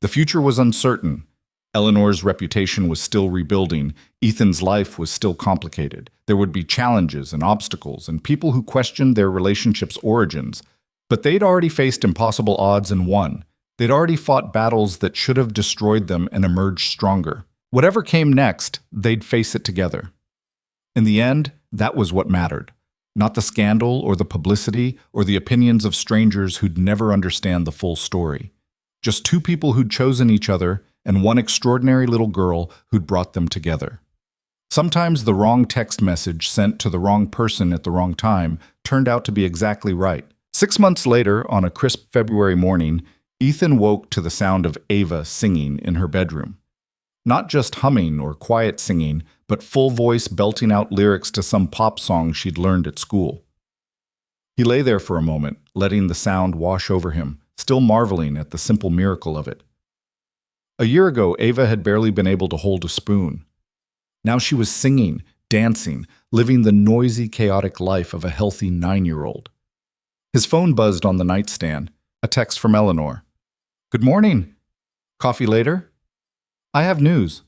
The future was uncertain. Eleanor's reputation was still rebuilding. Ethan's life was still complicated. There would be challenges and obstacles and people who questioned their relationship's origins. But they'd already faced impossible odds and won. They'd already fought battles that should have destroyed them and emerged stronger. Whatever came next, they'd face it together. In the end, that was what mattered. Not the scandal or the publicity or the opinions of strangers who'd never understand the full story. Just two people who'd chosen each other and one extraordinary little girl who'd brought them together. Sometimes the wrong text message sent to the wrong person at the wrong time turned out to be exactly right. 6 months later, on a crisp February morning, Ethan woke to the sound of Ava singing in her bedroom. Not just humming or quiet singing, but full voice belting out lyrics to some pop song she'd learned at school. He lay there for a moment, letting the sound wash over him, still marveling at the simple miracle of it. A year ago, Ava had barely been able to hold a spoon. Now she was singing, dancing, living the noisy, chaotic life of a healthy 9-year-old. His phone buzzed on the nightstand, a text from Eleanor. "Good morning. Coffee later? I have news."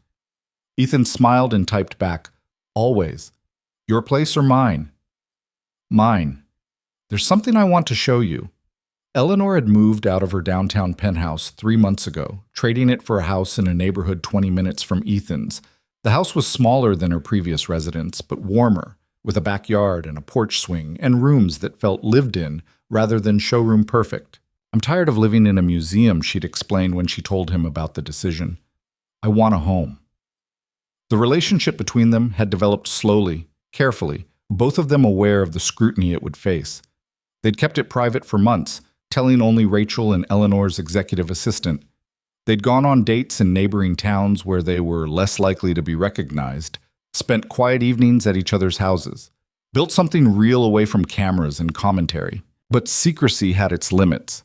Ethan smiled and typed back, "Always. Your place or mine?" "Mine. There's something I want to show you." Eleanor had moved out of her downtown penthouse 3 months ago, trading it for a house in a neighborhood 20 minutes from Ethan's. The house was smaller than her previous residence, but warmer, with a backyard and a porch swing and rooms that felt lived in rather than showroom perfect. "I'm tired of living in a museum," she'd explained when she told him about the decision. "I want a home." The relationship between them had developed slowly, carefully, both of them aware of the scrutiny it would face. They'd kept it private for months, telling only Rachel and Eleanor's executive assistant. They'd gone on dates in neighboring towns where they were less likely to be recognized, spent quiet evenings at each other's houses, built something real away from cameras and commentary. But secrecy had its limits.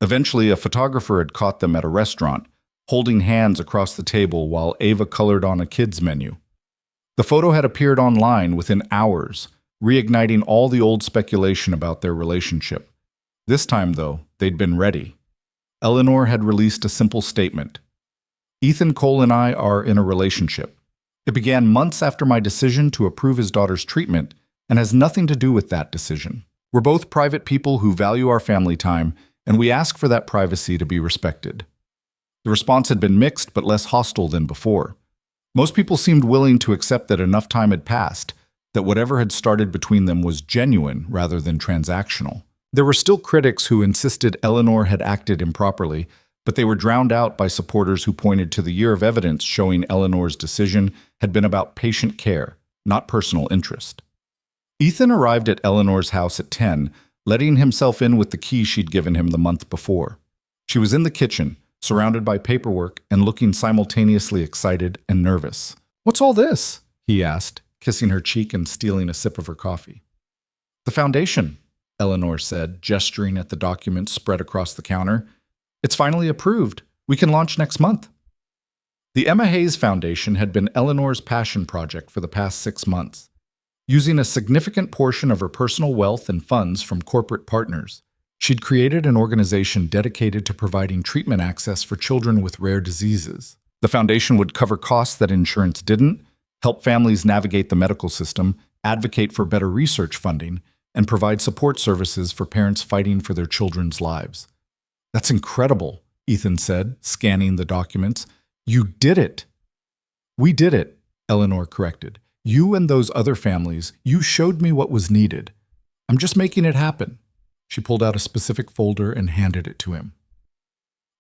Eventually, a photographer had caught them at a restaurant, holding hands across the table while Ava colored on a kids' menu. The photo had appeared online within hours, reigniting all the old speculation about their relationship. This time, though, they'd been ready. Eleanor had released a simple statement. "Ethan Cole and I are in a relationship. It began months after my decision to approve his daughter's treatment and has nothing to do with that decision. We're both private people who value our family time, and we ask for that privacy to be respected." The response had been mixed but less hostile than before. Most people seemed willing to accept that enough time had passed, that whatever had started between them was genuine rather than transactional. There were still critics who insisted Eleanor had acted improperly, but they were drowned out by supporters who pointed to the year of evidence showing Eleanor's decision had been about patient care, not personal interest. Ethan arrived at Eleanor's house at 10, letting himself in with the key she'd given him the month before. She was in the kitchen, surrounded by paperwork and looking simultaneously excited and nervous. "What's all this?" he asked, kissing her cheek and stealing a sip of her coffee. "The foundation," Eleanor said, gesturing at the documents spread across the counter. "It's finally approved. We can launch next month." The Emma Hayes Foundation had been Eleanor's passion project for the past 6 months. Using a significant portion of her personal wealth and funds from corporate partners, she'd created an organization dedicated to providing treatment access for children with rare diseases. The foundation would cover costs that insurance didn't, help families navigate the medical system, advocate for better research funding, and provide support services for parents fighting for their children's lives. "That's incredible," Ethan said, scanning the documents. "You did it." "We did it," Eleanor corrected. "You and those other families, you showed me what was needed. I'm just making it happen." She pulled out a specific folder and handed it to him.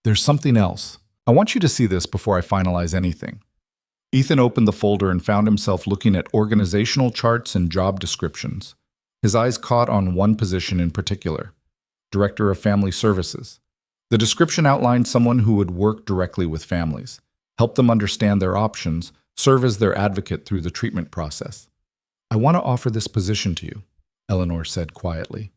"There's something else. I want you to see this before I finalize anything." Ethan opened the folder and found himself looking at organizational charts and job descriptions. His eyes caught on one position in particular, Director of Family Services. The description outlined someone who would work directly with families, help them understand their options, serve as their advocate through the treatment process. "I want to offer this position to you," Eleanor said quietly.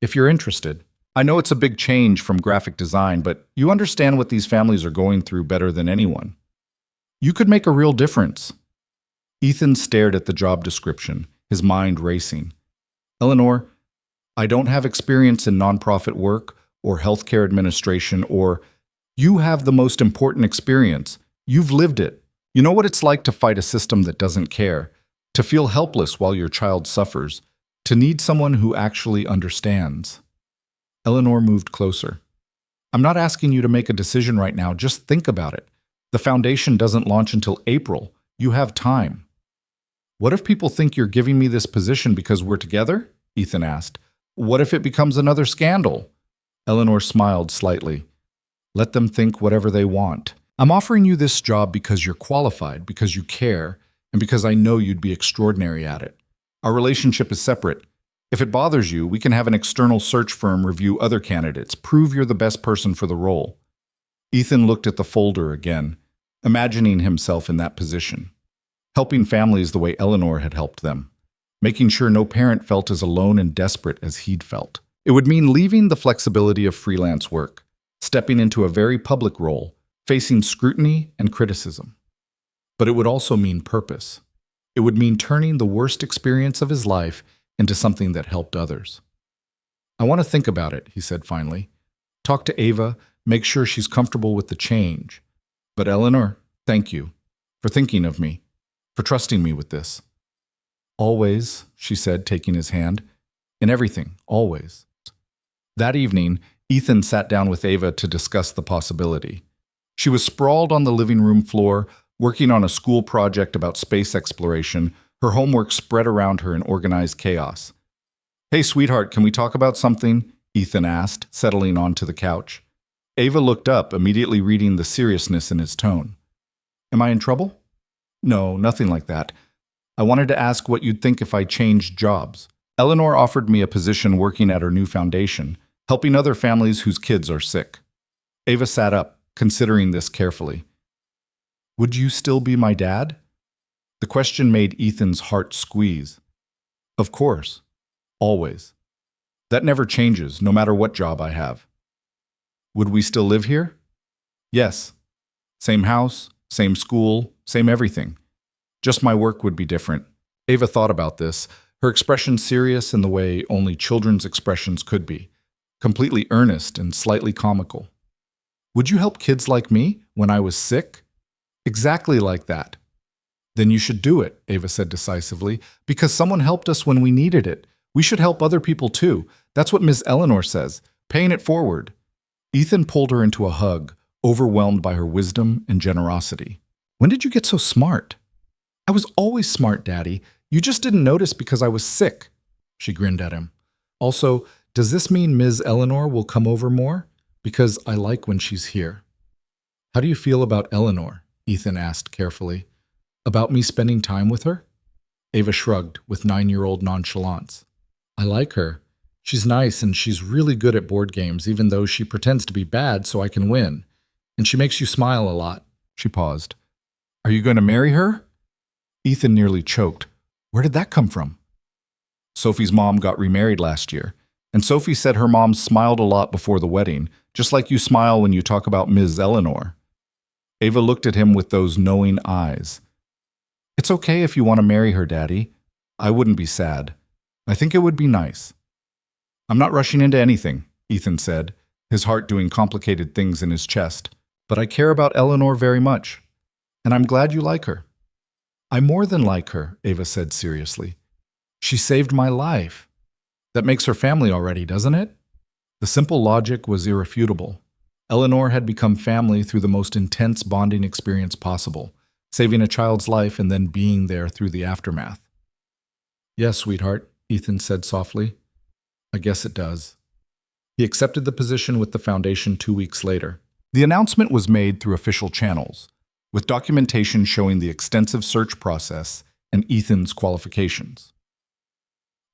"If you're interested. I know it's a big change from graphic design, but you understand what these families are going through better than anyone. You could make a real difference." Ethan stared at the job description, his mind racing. "Eleanor, I don't have experience in nonprofit work or healthcare administration or you have the most important experience. You've lived it. You know what it's like to fight a system that doesn't care, to feel helpless while your child suffers, to need someone who actually understands." Eleanor moved closer. "I'm not asking you to make a decision right now. Just think about it. The foundation doesn't launch until April. You have time." "What if people think you're giving me this position because we're together?" Ethan asked. "What if it becomes another scandal?" Eleanor smiled slightly. "Let them think whatever they want. I'm offering you this job because you're qualified, because you care, and because I know you'd be extraordinary at it. Our relationship is separate. If it bothers you, we can have an external search firm review other candidates, prove you're the best person for the role." Ethan looked at the folder again, imagining himself in that position, helping families the way Eleanor had helped them, making sure no parent felt as alone and desperate as he'd felt. It would mean leaving the flexibility of freelance work, stepping into a very public role, facing scrutiny and criticism. But it would also mean purpose. It would mean turning the worst experience of his life into something that helped others. I want to think about it, he said finally. Talk to Ava, make sure she's comfortable with the change. But Eleanor, thank you for thinking of me, for trusting me with this. Always, she said, taking his hand. In everything, always. That evening, Ethan sat down with Ava to discuss the possibility. She was sprawled on the living room floor, working on a school project about space exploration, her homework spread around her in organized chaos. Hey, sweetheart, can we talk about something? Ethan asked, settling onto the couch. Ava looked up, immediately reading the seriousness in his tone. Am I in trouble? No, nothing like that. I wanted to ask what you'd think if I changed jobs. Eleanor offered me a position working at her new foundation, helping other families whose kids are sick. Ava sat up, considering this carefully. Would you still be my dad? The question made Ethan's heart squeeze. Of course. Always. That never changes, no matter what job I have. Would we still live here? Yes. Same house, same school, same everything. Just my work would be different. Ava thought about this, her expression serious in the way only children's expressions could be, completely earnest and slightly comical. Would you help kids like me when I was sick? Exactly like that. Then you should do it, Ava said decisively, because someone helped us when we needed it. We should help other people too. That's what Miss Eleanor says, paying it forward. Ethan pulled her into a hug, overwhelmed by her wisdom and generosity. When did you get so smart? I was always smart, Daddy. You just didn't notice because I was sick. She grinned at him. Also, does this mean Ms. Eleanor will come over more? Because I like when she's here. How do you feel about Eleanor? Ethan asked carefully. About me spending time with her? Ava shrugged with 9-year-old nonchalance. I like her. She's nice and she's really good at board games, even though she pretends to be bad so I can win. And she makes you smile a lot. She paused. Are you going to marry her? Ethan nearly choked. Where did that come from? Sophie's mom got remarried last year, and Sophie said her mom smiled a lot before the wedding, just like you smile when you talk about Ms. Eleanor. Ava looked at him with those knowing eyes. It's okay if you want to marry her, Daddy. I wouldn't be sad. I think it would be nice. I'm not rushing into anything, Ethan said, his heart doing complicated things in his chest. But I care about Eleanor very much, and I'm glad you like her. I more than like her, Ava said seriously. She saved my life. That makes her family already, doesn't it? The simple logic was irrefutable. Eleanor had become family through the most intense bonding experience possible, saving a child's life and then being there through the aftermath. Yes, sweetheart, Ethan said softly. I guess it does. He accepted the position with the foundation 2 weeks later. The announcement was made through official channels, with documentation showing the extensive search process and Ethan's qualifications.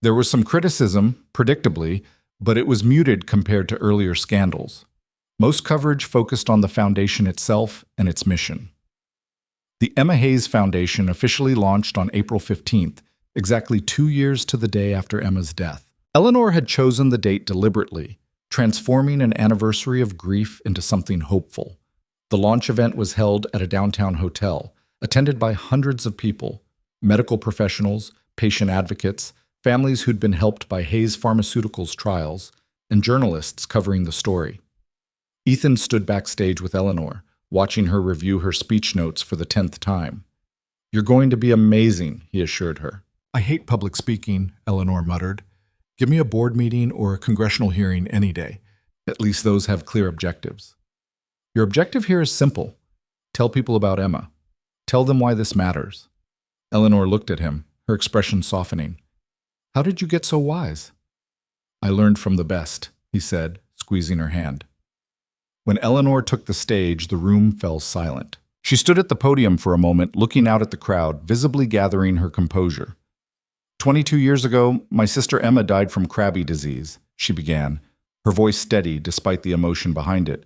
There was some criticism, predictably, but it was muted compared to earlier scandals. Most coverage focused on the foundation itself and its mission. The Emma Hayes Foundation officially launched on April 15th, exactly 2 years to the day after Emma's death. Eleanor had chosen the date deliberately, transforming an anniversary of grief into something hopeful. The launch event was held at a downtown hotel, attended by hundreds of people, medical professionals, patient advocates, families who'd been helped by Hayes Pharmaceuticals trials, and journalists covering the story. Ethan stood backstage with Eleanor, watching her review her speech notes for the 10th time. You're going to be amazing, he assured her. I hate public speaking, Eleanor muttered. Give me a board meeting or a congressional hearing any day. At least those have clear objectives. Your objective here is simple. Tell people about Emma. Tell them why this matters. Eleanor looked at him, her expression softening. How did you get so wise? I learned from the best, he said, squeezing her hand. When Eleanor took the stage, the room fell silent. She stood at the podium for a moment, looking out at the crowd, visibly gathering her composure. 22 years ago, my sister Emma died from Krabby disease, she began, her voice steady despite the emotion behind it.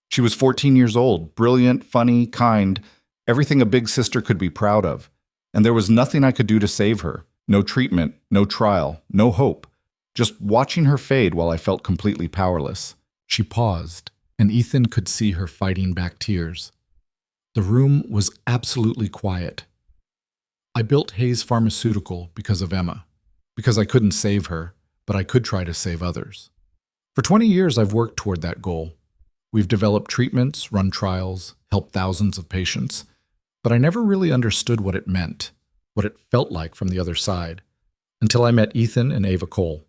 She was 14 years old, brilliant, funny, kind, everything a big sister could be proud of. And there was nothing I could do to save her. No treatment, no trial, no hope. just watching her fade while I felt completely powerless. She paused, and Ethan could see her fighting back tears. The room was absolutely quiet. I built Hayes Pharmaceutical because of Emma, because I couldn't save her, but I could try to save others. For 20 years, I've worked toward that goal. We've developed treatments, run trials, helped thousands of patients, but I never really understood what it meant, what it felt like from the other side, until I met Ethan and Ava Cole.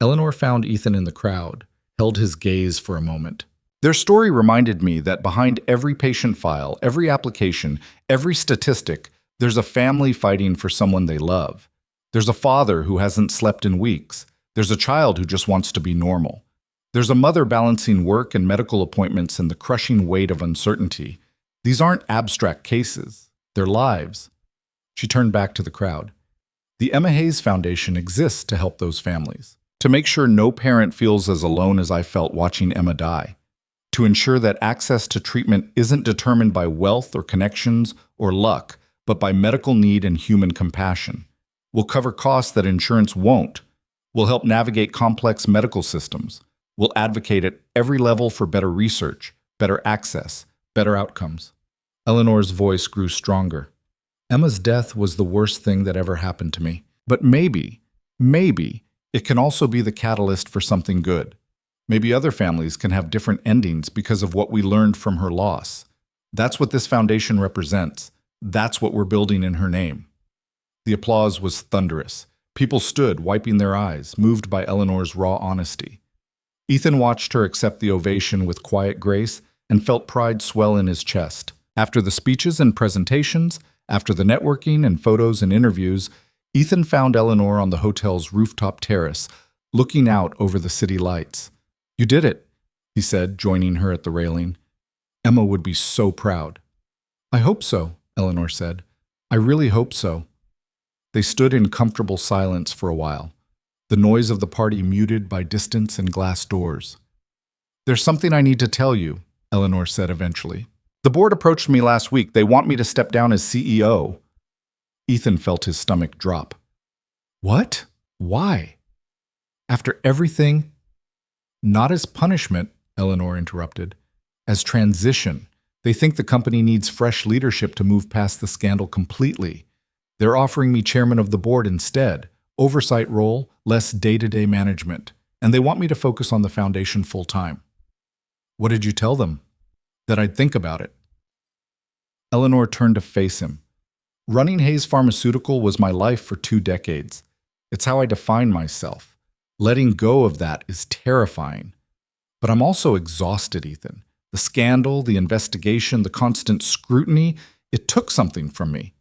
Eleanor found Ethan in the crowd, held his gaze for a moment. Their story reminded me that behind every patient file, every application, every statistic, there's a family fighting for someone they love. There's a father who hasn't slept in weeks. There's a child who just wants to be normal. There's a mother balancing work and medical appointments and the crushing weight of uncertainty. These aren't abstract cases. They're lives. She turned back to the crowd. The Emma Hayes Foundation exists to help those families, to make sure no parent feels as alone as I felt watching Emma die, to ensure that access to treatment isn't determined by wealth or connections or luck, but by medical need and human compassion. We'll cover costs that insurance won't. We'll help navigate complex medical systems. We'll advocate at every level for better research, better access, better outcomes. Eleanor's voice grew stronger. Emma's death was the worst thing that ever happened to me. But maybe, it can also be the catalyst for something good. Maybe other families can have different endings because of what we learned from her loss. That's what this foundation represents. That's what we're building in her name. The applause was thunderous. People stood, wiping their eyes, moved by Eleanor's raw honesty. Ethan watched her accept the ovation with quiet grace and felt pride swell in his chest. After the speeches and presentations, after the networking and photos and interviews, Ethan found Eleanor on the hotel's rooftop terrace, looking out over the city lights. "You did it," he said, joining her at the railing. "Emma would be so proud." "I hope so," Eleanor said. "I really hope so." They stood in comfortable silence for a while, the noise of the party muted by distance and glass doors. "There's something I need to tell you," Eleanor said eventually. "The board approached me last week. They want me to step down as CEO." Ethan felt his stomach drop. "What? Why? After everything?" "Not as punishment," Eleanor interrupted. "As transition. They think the company needs fresh leadership to move past the scandal completely. They're offering me chairman of the board instead, oversight role, less day-to-day management, and they want me to focus on the foundation full-time." "What did you tell them?" "That I'd think about it." Eleanor turned to face him. "Running Hayes Pharmaceutical was my life for 2 decades. It's how I define myself. Letting go of that is terrifying. But I'm also exhausted, Ethan. The scandal, the investigation, the constant scrutiny, it took something from me.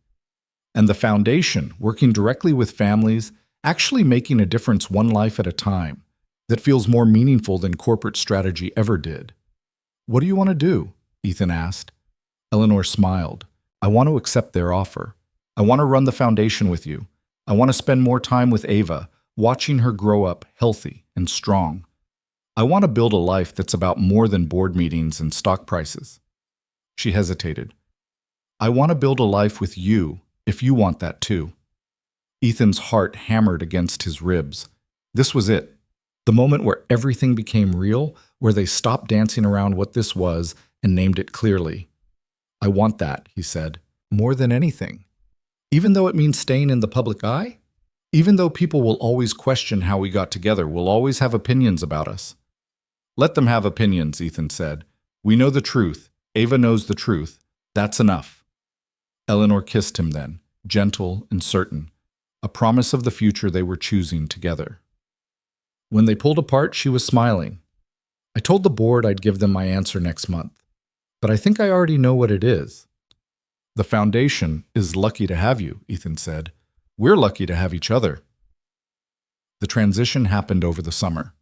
And the foundation, working directly with families, actually making a difference one life at a time, that feels more meaningful than corporate strategy ever did." "What do you want to do?" Ethan asked. Eleanor smiled. "I want to accept their offer. I want to run the foundation with you. I want to spend more time with Ava, watching her grow up healthy and strong. I want to build a life that's about more than board meetings and stock prices." She hesitated. "I want to build a life with you, if you want that too." Ethan's heart hammered against his ribs. This was it. The moment where everything became real, where they stopped dancing around what this was and named it clearly. "I want that," he said, "more than anything. Even though it means staying in the public eye? Even though people will always question how we got together, will always have opinions about us." "Let them have opinions," Ethan said. "We know the truth. Ava knows the truth. That's enough." Eleanor kissed him then, gentle and certain, a promise of the future they were choosing together. When they pulled apart, she was smiling. "I told the board I'd give them my answer next month, but I think I already know what it is." "The foundation is lucky to have you," Ethan said. "We're lucky to have each other." The transition happened over the summer.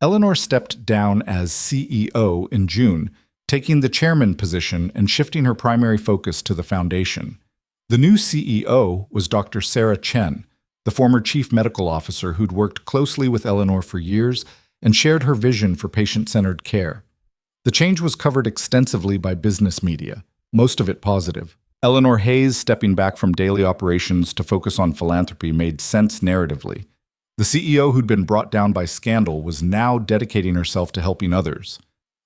Eleanor stepped down as CEO in June, taking the chairman position and shifting her primary focus to the foundation. The new CEO was Dr. Sarah Chen, the former chief medical officer who'd worked closely with Eleanor for years and shared her vision for patient-centered care. The change was covered extensively by business media, most of it positive. Eleanor Hayes stepping back from daily operations to focus on philanthropy made sense narratively. The CEO who'd been brought down by scandal was now dedicating herself to helping others.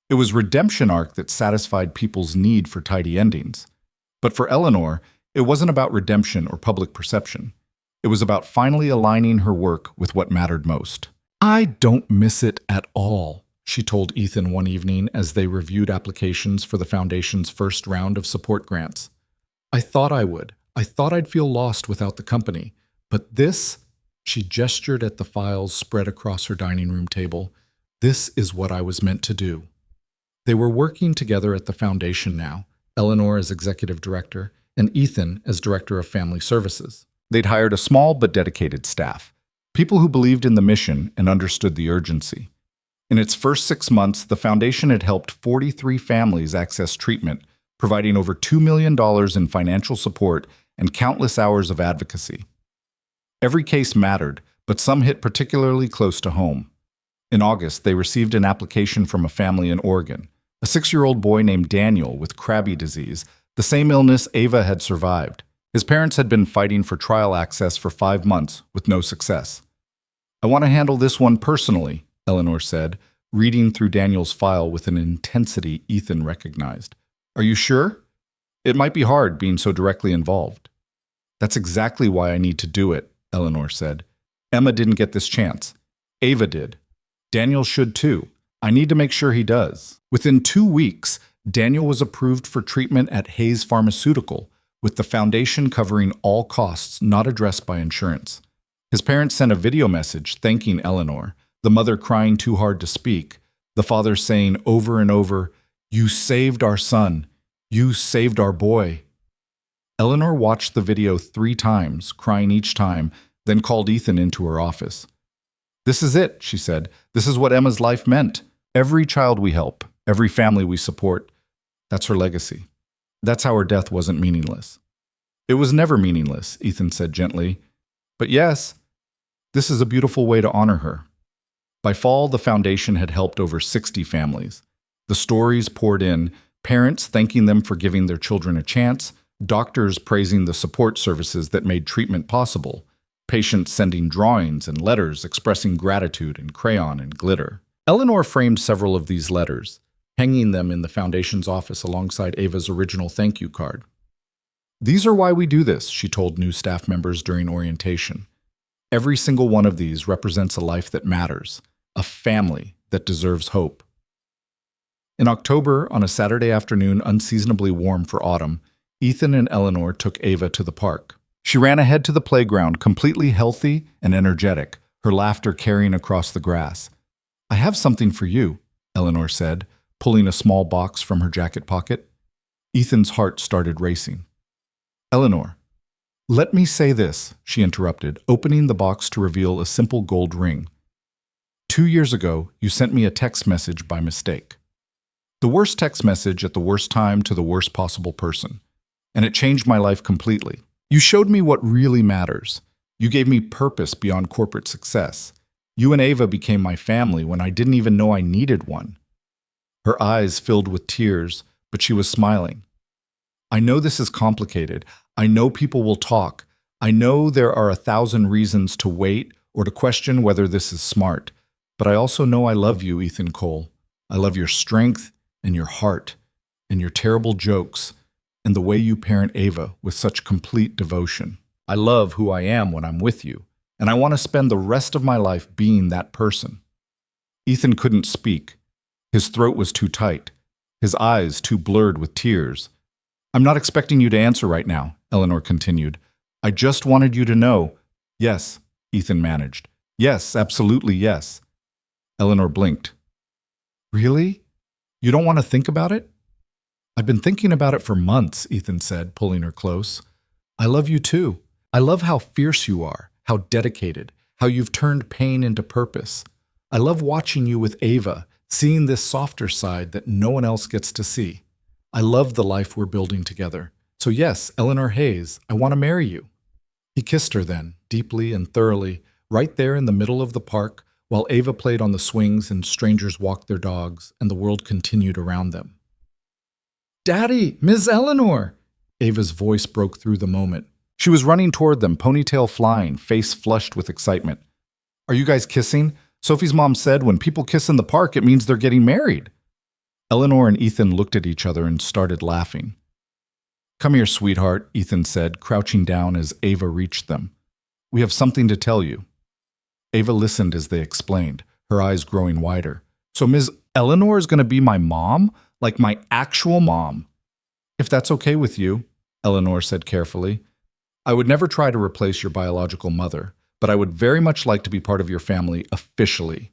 It was redemption arc that satisfied people's need for tidy endings. But for Eleanor, it wasn't about redemption or public perception. It was about finally aligning her work with what mattered most. "I don't miss it at all," she told Ethan one evening as they reviewed applications for the foundation's first round of support grants. "I thought I would. I thought I'd feel lost without the company. But this," she gestured at the files spread across her dining room table, "this is what I was meant to do." They were working together at the foundation now, Eleanor as executive director and Ethan as director of family services. They'd hired a small but dedicated staff, people who believed in the mission and understood the urgency. In its first 6 months, the foundation had helped 43 families access treatment, providing over $2 million in financial support and countless hours of advocacy. Every case mattered, but some hit particularly close to home. In August, they received an application from a family in Oregon, a 6-year-old boy named Daniel with Krabbe disease, the same illness Ava had survived. His parents had been fighting for trial access for 5 months with no success. "I want to handle this one personally," Eleanor said, reading through Daniel's file with an intensity Ethan recognized. "Are you sure? It might be hard being so directly involved." "That's exactly why I need to do it," Eleanor said. "Emma didn't get this chance. Ava did. Daniel should too. I need to make sure he does." Within 2 weeks, Daniel was approved for treatment at Hayes Pharmaceutical, with the foundation covering all costs not addressed by insurance. His parents sent a video message thanking Eleanor, the mother crying too hard to speak, the father saying over and over, "You saved our son. You saved our boy." Eleanor watched the video 3 times, crying each time, then called Ethan into her office. "This is it," she said. "This is what Emma's life meant. Every child we help, every family we support, that's her legacy. That's how her death wasn't meaningless." "It was never meaningless," Ethan said gently. "But yes, this is a beautiful way to honor her." By fall, the foundation had helped over 60 families. The stories poured in, parents thanking them for giving their children a chance, doctors praising the support services that made treatment possible, patients sending drawings and letters expressing gratitude in crayon and glitter. Eleanor framed several of these letters, hanging them in the foundation's office alongside Ava's original thank you card. "These are why we do this," she told new staff members during orientation. "Every single one of these represents a life that matters, a family that deserves hope." In October, on a Saturday afternoon unseasonably warm for autumn, Ethan and Eleanor took Ava to the park. She ran ahead to the playground, completely healthy and energetic, her laughter carrying across the grass. "I have something for you," Eleanor said, pulling a small box from her jacket pocket. Ethan's heart started racing. "Eleanor, let me say this," she interrupted, opening the box to reveal a simple gold ring. "2 years ago, you sent me a text message by mistake. The worst text message at the worst time to the worst possible person. And it changed my life completely. You showed me what really matters. You gave me purpose beyond corporate success. You and Ava became my family when I didn't even know I needed one." Her eyes filled with tears, but she was smiling. "I know this is complicated. I know people will talk. I know there are 1,000 reasons to wait or to question whether this is smart. But I also know I love you, Ethan Cole. I love your strength and your heart and your terrible jokes and the way you parent Ava with such complete devotion. I love who I am when I'm with you, and I want to spend the rest of my life being that person." Ethan couldn't speak. His throat was too tight, his eyes too blurred with tears. "I'm not expecting you to answer right now," Eleanor continued. "I just wanted you to know." "Yes," Ethan managed. "Yes, absolutely yes." Eleanor blinked. "Really? You don't want to think about it?" "I've been thinking about it for months," Ethan said, pulling her close. "I love you too. I love how fierce you are, how dedicated, how you've turned pain into purpose. I love watching you with Ava, seeing this softer side that no one else gets to see. I love the life we're building together. So yes, Eleanor Hayes, I want to marry you." He kissed her then, deeply and thoroughly, right there in the middle of the park, while Ava played on the swings and strangers walked their dogs and the world continued around them. "Daddy, Miss Eleanor!" Ava's voice broke through the moment. She was running toward them, ponytail flying, face flushed with excitement. Are you guys kissing? Sophie's mom said when people kiss in the park, it means they're getting married. Eleanor and Ethan looked at each other and started laughing. Come here, sweetheart, Ethan said, crouching down as Ava reached them. We have something to tell you. Ava listened as they explained, her eyes growing wider. So Ms. Eleanor is going to be my mom? Like my actual mom? If that's okay with you, Eleanor said carefully. I would never try to replace your biological mother, but I would very much like to be part of your family officially.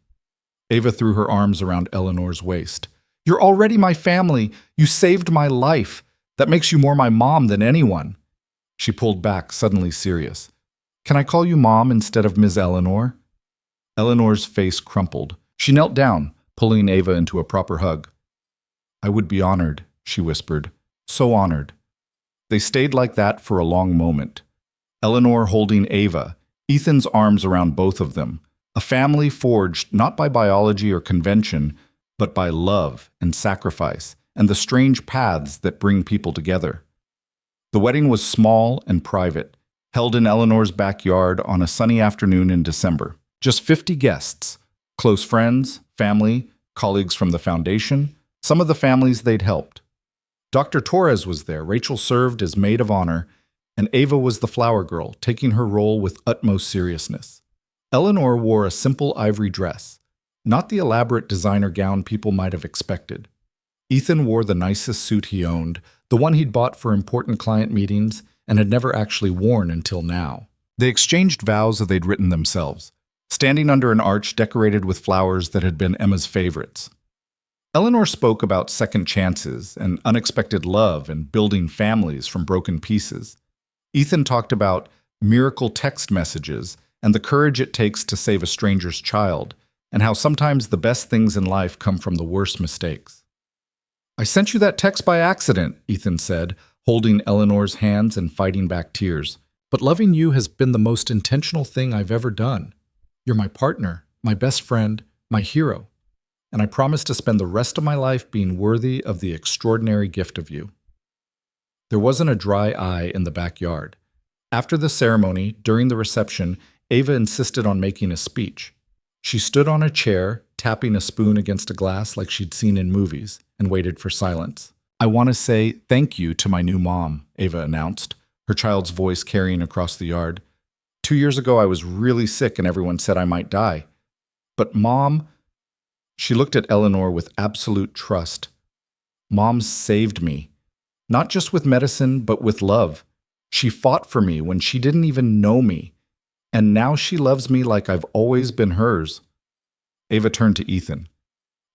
Ava threw her arms around Eleanor's waist. You're already my family. You saved my life. That makes you more my mom than anyone. She pulled back, suddenly serious. Can I call you Mom instead of Ms. Eleanor? Eleanor's face crumpled. She knelt down, pulling Ava into a proper hug. I would be honored, she whispered. So honored. They stayed like that for a long moment. Eleanor holding Ava, Ethan's arms around both of them. A family forged not by biology or convention, but by love and sacrifice and the strange paths that bring people together. The wedding was small and private, held in Eleanor's backyard on a sunny afternoon in December. Just 50 guests, close friends, family, colleagues from the foundation, some of the families they'd helped. Dr. Torres was there. Rachel served as maid of honor, and Ava was the flower girl, taking her role with utmost seriousness. Eleanor wore a simple ivory dress, not the elaborate designer gown people might have expected. Ethan wore the nicest suit he owned, the one he'd bought for important client meetings and had never actually worn until now. They exchanged vows that they'd written themselves, standing under an arch decorated with flowers that had been Emma's favorites. Eleanor spoke about second chances and unexpected love and building families from broken pieces. Ethan talked about miracle text messages and the courage it takes to save a stranger's child, and how sometimes the best things in life come from the worst mistakes. I sent you that text by accident, Ethan said, holding Eleanor's hands and fighting back tears. But loving you has been the most intentional thing I've ever done. You're my partner, my best friend, my hero, and I promise to spend the rest of my life being worthy of the extraordinary gift of you. There wasn't a dry eye in the backyard. After the ceremony, during the reception, Ava insisted on making a speech. She stood on a chair, tapping a spoon against a glass like she'd seen in movies, and waited for silence. I want to say thank you to my new mom, Ava announced, her child's voice carrying across the yard. 2 years ago, I was really sick and everyone said I might die. But Mom, she looked at Eleanor with absolute trust. Mom saved me, not just with medicine, but with love. She fought for me when she didn't even know me, and now she loves me like I've always been hers. Ava turned to Ethan.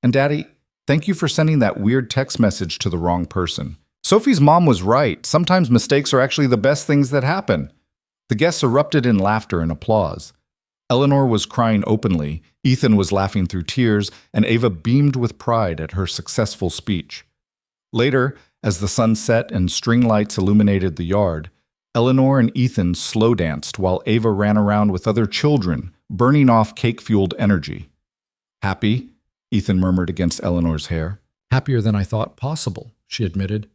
And Daddy, thank you for sending that weird text message to the wrong person. Sophie's mom was right. Sometimes mistakes are actually the best things that happen. The guests erupted in laughter and applause. Eleanor was crying openly, Ethan was laughing through tears, and Ava beamed with pride at her successful speech. Later, as the sun set and string lights illuminated the yard, Eleanor and Ethan slow danced while Ava ran around with other children, burning off cake-fueled energy. Happy? Ethan murmured against Eleanor's hair. Happier than I thought possible, she admitted.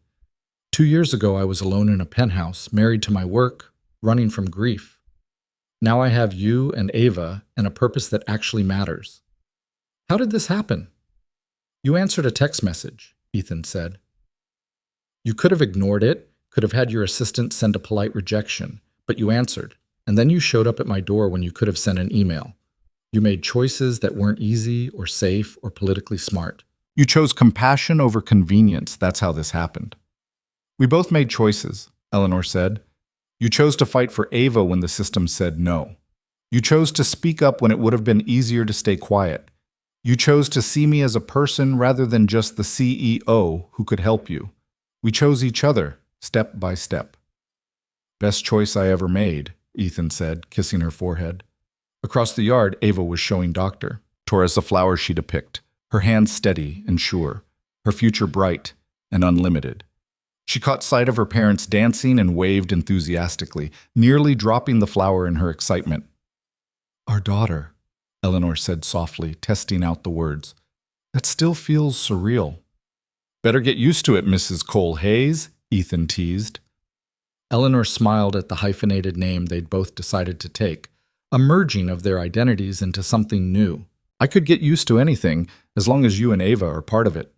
2 years ago, I was alone in a penthouse, married to my work, running from grief. Now I have you and Ava and a purpose that actually matters. How did this happen? You answered a text message, Ethan said. You could have ignored it, could have had your assistant send a polite rejection, but you answered, and then you showed up at my door when you could have sent an email. You made choices that weren't easy or safe or politically smart. You chose compassion over convenience. That's how this happened. We both made choices, Eleanor said. You chose to fight for Ava when the system said no. You chose to speak up when it would have been easier to stay quiet. You chose to see me as a person rather than just the CEO who could help you. We chose each other, step by step. Best choice I ever made, Ethan said, kissing her forehead. Across the yard, Ava was showing Dr. Torres the flower she'd picked, her hands steady and sure, her future bright and unlimited. She caught sight of her parents dancing and waved enthusiastically, nearly dropping the flower in her excitement. Our daughter, Eleanor said softly, testing out the words. That still feels surreal. Better get used to it, Mrs. Cole Hayes, Ethan teased. Eleanor smiled at the hyphenated name they'd both decided to take, a merging of their identities into something new. I could get used to anything as long as you and Ava are part of it.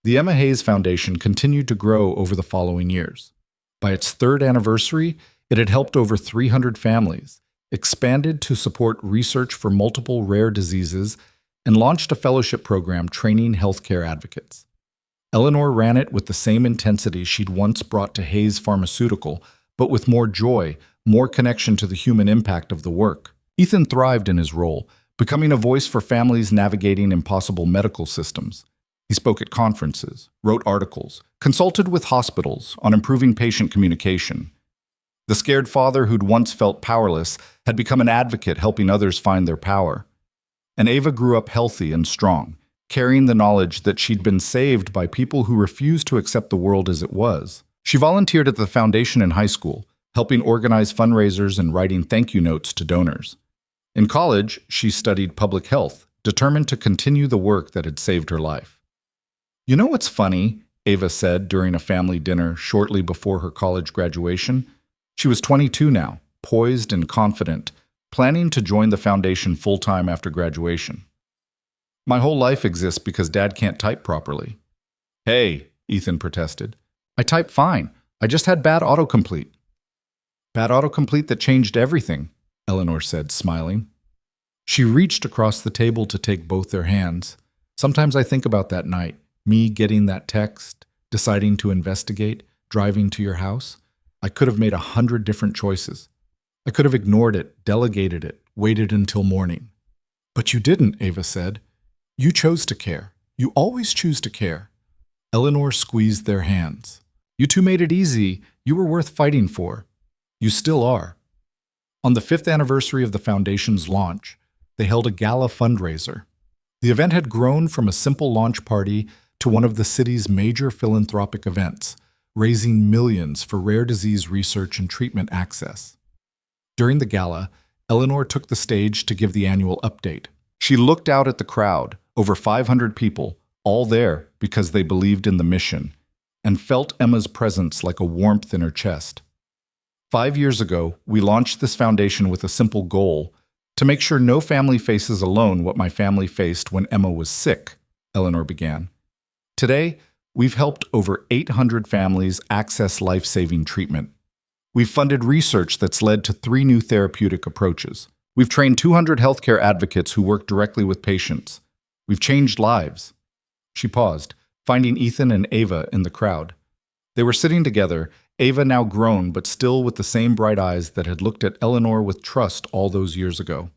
The Emma Hayes Foundation continued to grow over the following years. By its third anniversary, it had helped over 300 families, expanded to support research for multiple rare diseases, and launched a fellowship program training healthcare advocates. Eleanor ran it with the same intensity she'd once brought to Hayes Pharmaceutical, but with more joy, more connection to the human impact of the work. Ethan thrived in his role, becoming a voice for families navigating impossible medical systems. He spoke at conferences, wrote articles, consulted with hospitals on improving patient communication. The scared father who'd once felt powerless had become an advocate helping others find their power. And Ava grew up healthy and strong, carrying the knowledge that she'd been saved by people who refused to accept the world as it was. She volunteered at the foundation in high school, helping organize fundraisers and writing thank you notes to donors. In college, she studied public health, determined to continue the work that had saved her life. "You know what's funny?" Ava said during a family dinner shortly before her college graduation. She was 22 now, poised and confident, planning to join the foundation full-time after graduation. "My whole life exists because Dad can't type properly." "Hey," Ethan protested. "I type fine. I just had bad autocomplete." "Bad autocomplete that changed everything," Eleanor said, smiling. She reached across the table to take both their hands. "Sometimes I think about that night, me getting that text, deciding to investigate, driving to your house. I could have made 100 different choices. I could have ignored it, delegated it, waited until morning." "But you didn't," Ava said. "You chose to care. You always choose to care." Eleanor squeezed their hands. "You two made it easy. You were worth fighting for. You still are." On the 5th anniversary of the foundation's launch, they held a gala fundraiser. The event had grown from a simple launch party to one of the city's major philanthropic events, raising millions for rare disease research and treatment access. During the gala, Eleanor took the stage to give the annual update. She looked out at the crowd, over 500 people, all there because they believed in the mission, and felt Emma's presence like a warmth in her chest. 5 years ago, we launched this foundation with a simple goal: to make sure no family faces alone what my family faced when Emma was sick, Eleanor began. Today, we've helped over 800 families access life-saving treatment. We've funded research that's led to 3 new therapeutic approaches. We've trained 200 healthcare advocates who work directly with patients. We've changed lives. She paused, finding Ethan and Ava in the crowd. They were sitting together, Ava now grown but still with the same bright eyes that had looked at Eleanor with trust all those years ago.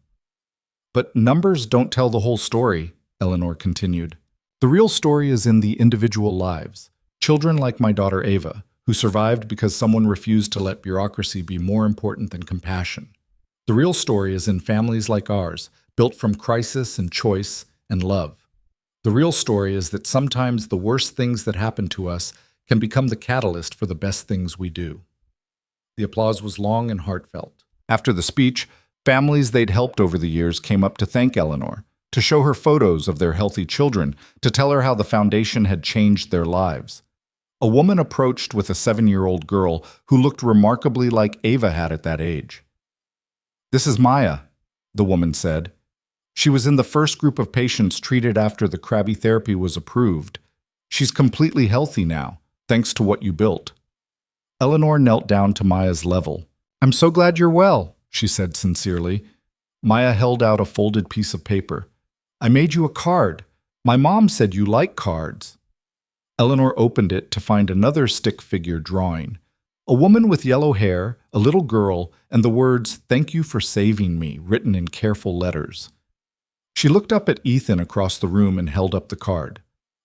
"But numbers don't tell the whole story," Eleanor continued. "The real story is in the individual lives. Children like my daughter Ava, who survived because someone refused to let bureaucracy be more important than compassion. The real story is in families like ours, built from crisis and choice and love. The real story is that sometimes the worst things that happen to us can become the catalyst for the best things we do." The applause was long and heartfelt. After the speech, families they'd helped over the years came up to thank Eleanor, to show her photos of their healthy children, to tell her how the foundation had changed their lives. A woman approached with a 7-year-old girl who looked remarkably like Ava had at that age. "This is Maya," the woman said. "She was in the first group of patients treated after the Krabby therapy was approved. She's completely healthy now, thanks to what you built." Eleanor knelt down to Maya's level. "I'm so glad you're well," she said sincerely. Maya held out a folded piece of paper. "I made you a card. My mom said you like cards." Eleanor opened it to find another stick figure drawing. A woman with yellow hair, a little girl, and the words, "Thank you for saving me," written in careful letters. She looked up at Ethan across the room and held up the card.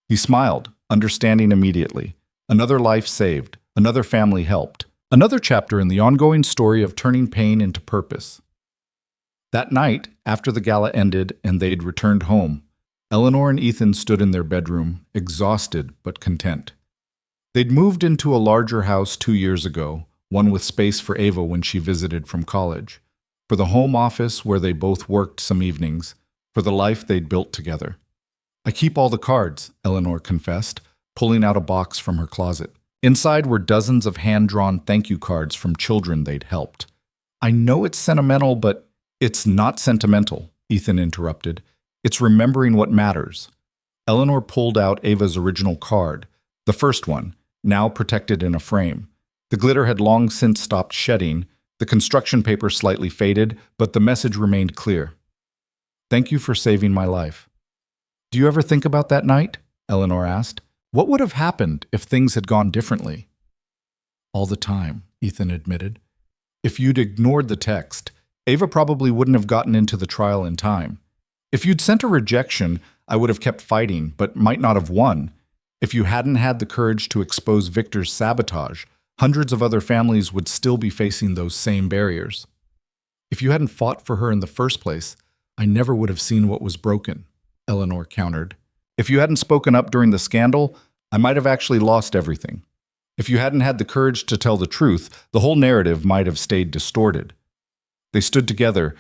He smiled, understanding immediately. Another life saved, another family helped, another chapter in the ongoing story of turning pain into purpose. That night, after the gala ended and they'd returned home, Eleanor and Ethan stood in their bedroom, exhausted but content. They'd moved into a larger house 2 years ago, one with space for Ava when she visited from college, for the home office where they both worked some evenings, for the life they'd built together. "I keep all the cards," Eleanor confessed, pulling out a box from her closet. Inside were dozens of hand-drawn thank you cards from children they'd helped. "I know it's sentimental, but It's not sentimental, Ethan interrupted. It's remembering what matters. Eleanor pulled out Ava's original card, the first one, now protected in a frame. The glitter had long since stopped shedding, the construction paper slightly faded, but the message remained clear. Thank you for saving my life. Do you ever think about that night? Eleanor asked. What would have happened if things had gone differently? All the time, Ethan admitted. If you'd ignored the text, Ava probably wouldn't have gotten into the trial in time. If you'd sent a rejection, I would have kept fighting, but might not have won. If you hadn't had the courage to expose Victor's sabotage, hundreds of other families would still be facing those same barriers. If you hadn't fought for her in the first place, I never would have seen what was broken, Eleanor countered. If you hadn't spoken up during the scandal, I might have actually lost everything. If you hadn't had the courage to tell the truth, the whole narrative might have stayed distorted. They stood together,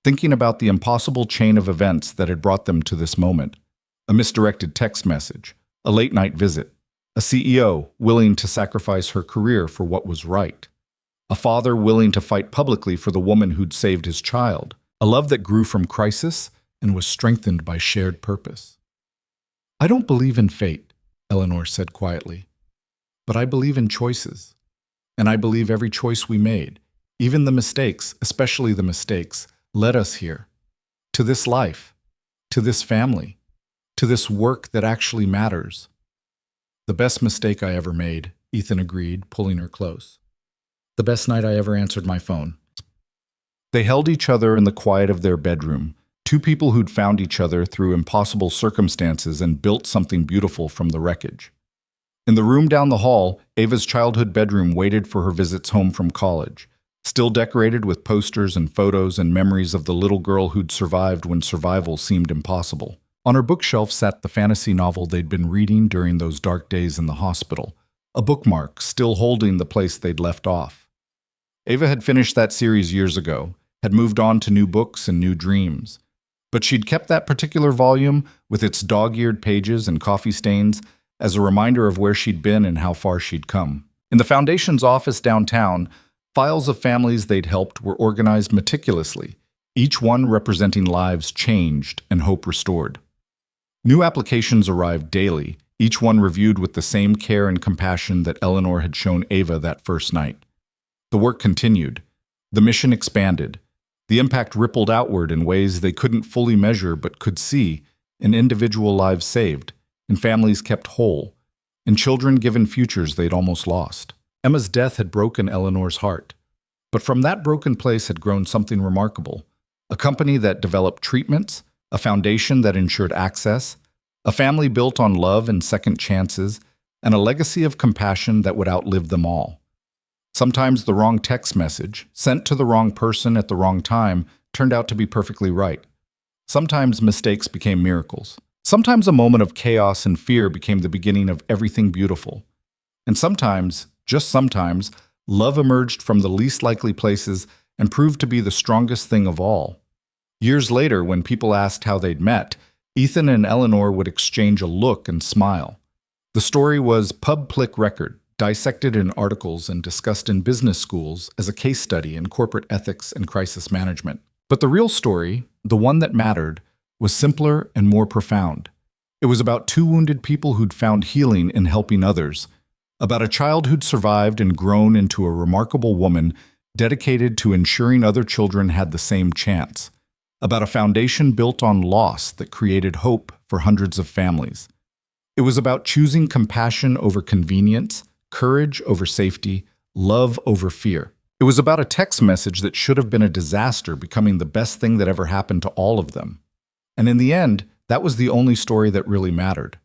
thinking about the impossible chain of events that had brought them to this moment. A misdirected text message, a late-night visit, a CEO willing to sacrifice her career for what was right, a father willing to fight publicly for the woman who'd saved his child, a love that grew from crisis and was strengthened by shared purpose. I don't believe in fate, Eleanor said quietly, but I believe in choices. And I believe every choice we made, even the mistakes, especially the mistakes, led us here, to this life, to this family, to this work that actually matters. The best mistake I ever made, Ethan agreed, pulling her close. The best night I ever answered my phone. They held each other in the quiet of their bedroom, two people who'd found each other through impossible circumstances and built something beautiful from the wreckage. In the room down the hall, Ava's childhood bedroom waited for her visits home from college, still decorated with posters and photos and memories of the little girl who'd survived when survival seemed impossible. On her bookshelf sat the fantasy novel they'd been reading during those dark days in the hospital, a bookmark still holding the place they'd left off. Ava had finished that series years ago, had moved on to new books and new dreams. But she'd kept that particular volume, with its dog-eared pages and coffee stains, as a reminder of where she'd been and how far she'd come. In the Foundation's office downtown, files of families they'd helped were organized meticulously, each one representing lives changed and hope restored. New applications arrived daily, each one reviewed with the same care and compassion that Eleanor had shown Ava that first night. The work continued. The mission expanded. The impact rippled outward in ways they couldn't fully measure but could see, in individual lives saved, in families kept whole, in children given futures they'd almost lost. Emma's death had broken Eleanor's heart. But from that broken place had grown something remarkable. A company that developed treatments, a foundation that ensured access, a family built on love and second chances, and a legacy of compassion that would outlive them all. Sometimes the wrong text message, sent to the wrong person at the wrong time, turned out to be perfectly right. Sometimes mistakes became miracles. Sometimes a moment of chaos and fear became the beginning of everything beautiful. And sometimes, just sometimes, love emerged from the least likely places and proved to be the strongest thing of all. Years later, when people asked how they'd met, Ethan and Eleanor would exchange a look and smile. The story was public record, dissected in articles and discussed in business schools as a case study in corporate ethics and crisis management. But the real story, the one that mattered, was simpler and more profound. It was about two wounded people who'd found healing in helping others, about a child who'd survived and grown into a remarkable woman dedicated to ensuring other children had the same chance, about a foundation built on loss that created hope for hundreds of families. It was about choosing compassion over convenience, courage over safety, love over fear. It was about a text message that should have been a disaster becoming the best thing that ever happened to all of them. And in the end, that was the only story that really mattered.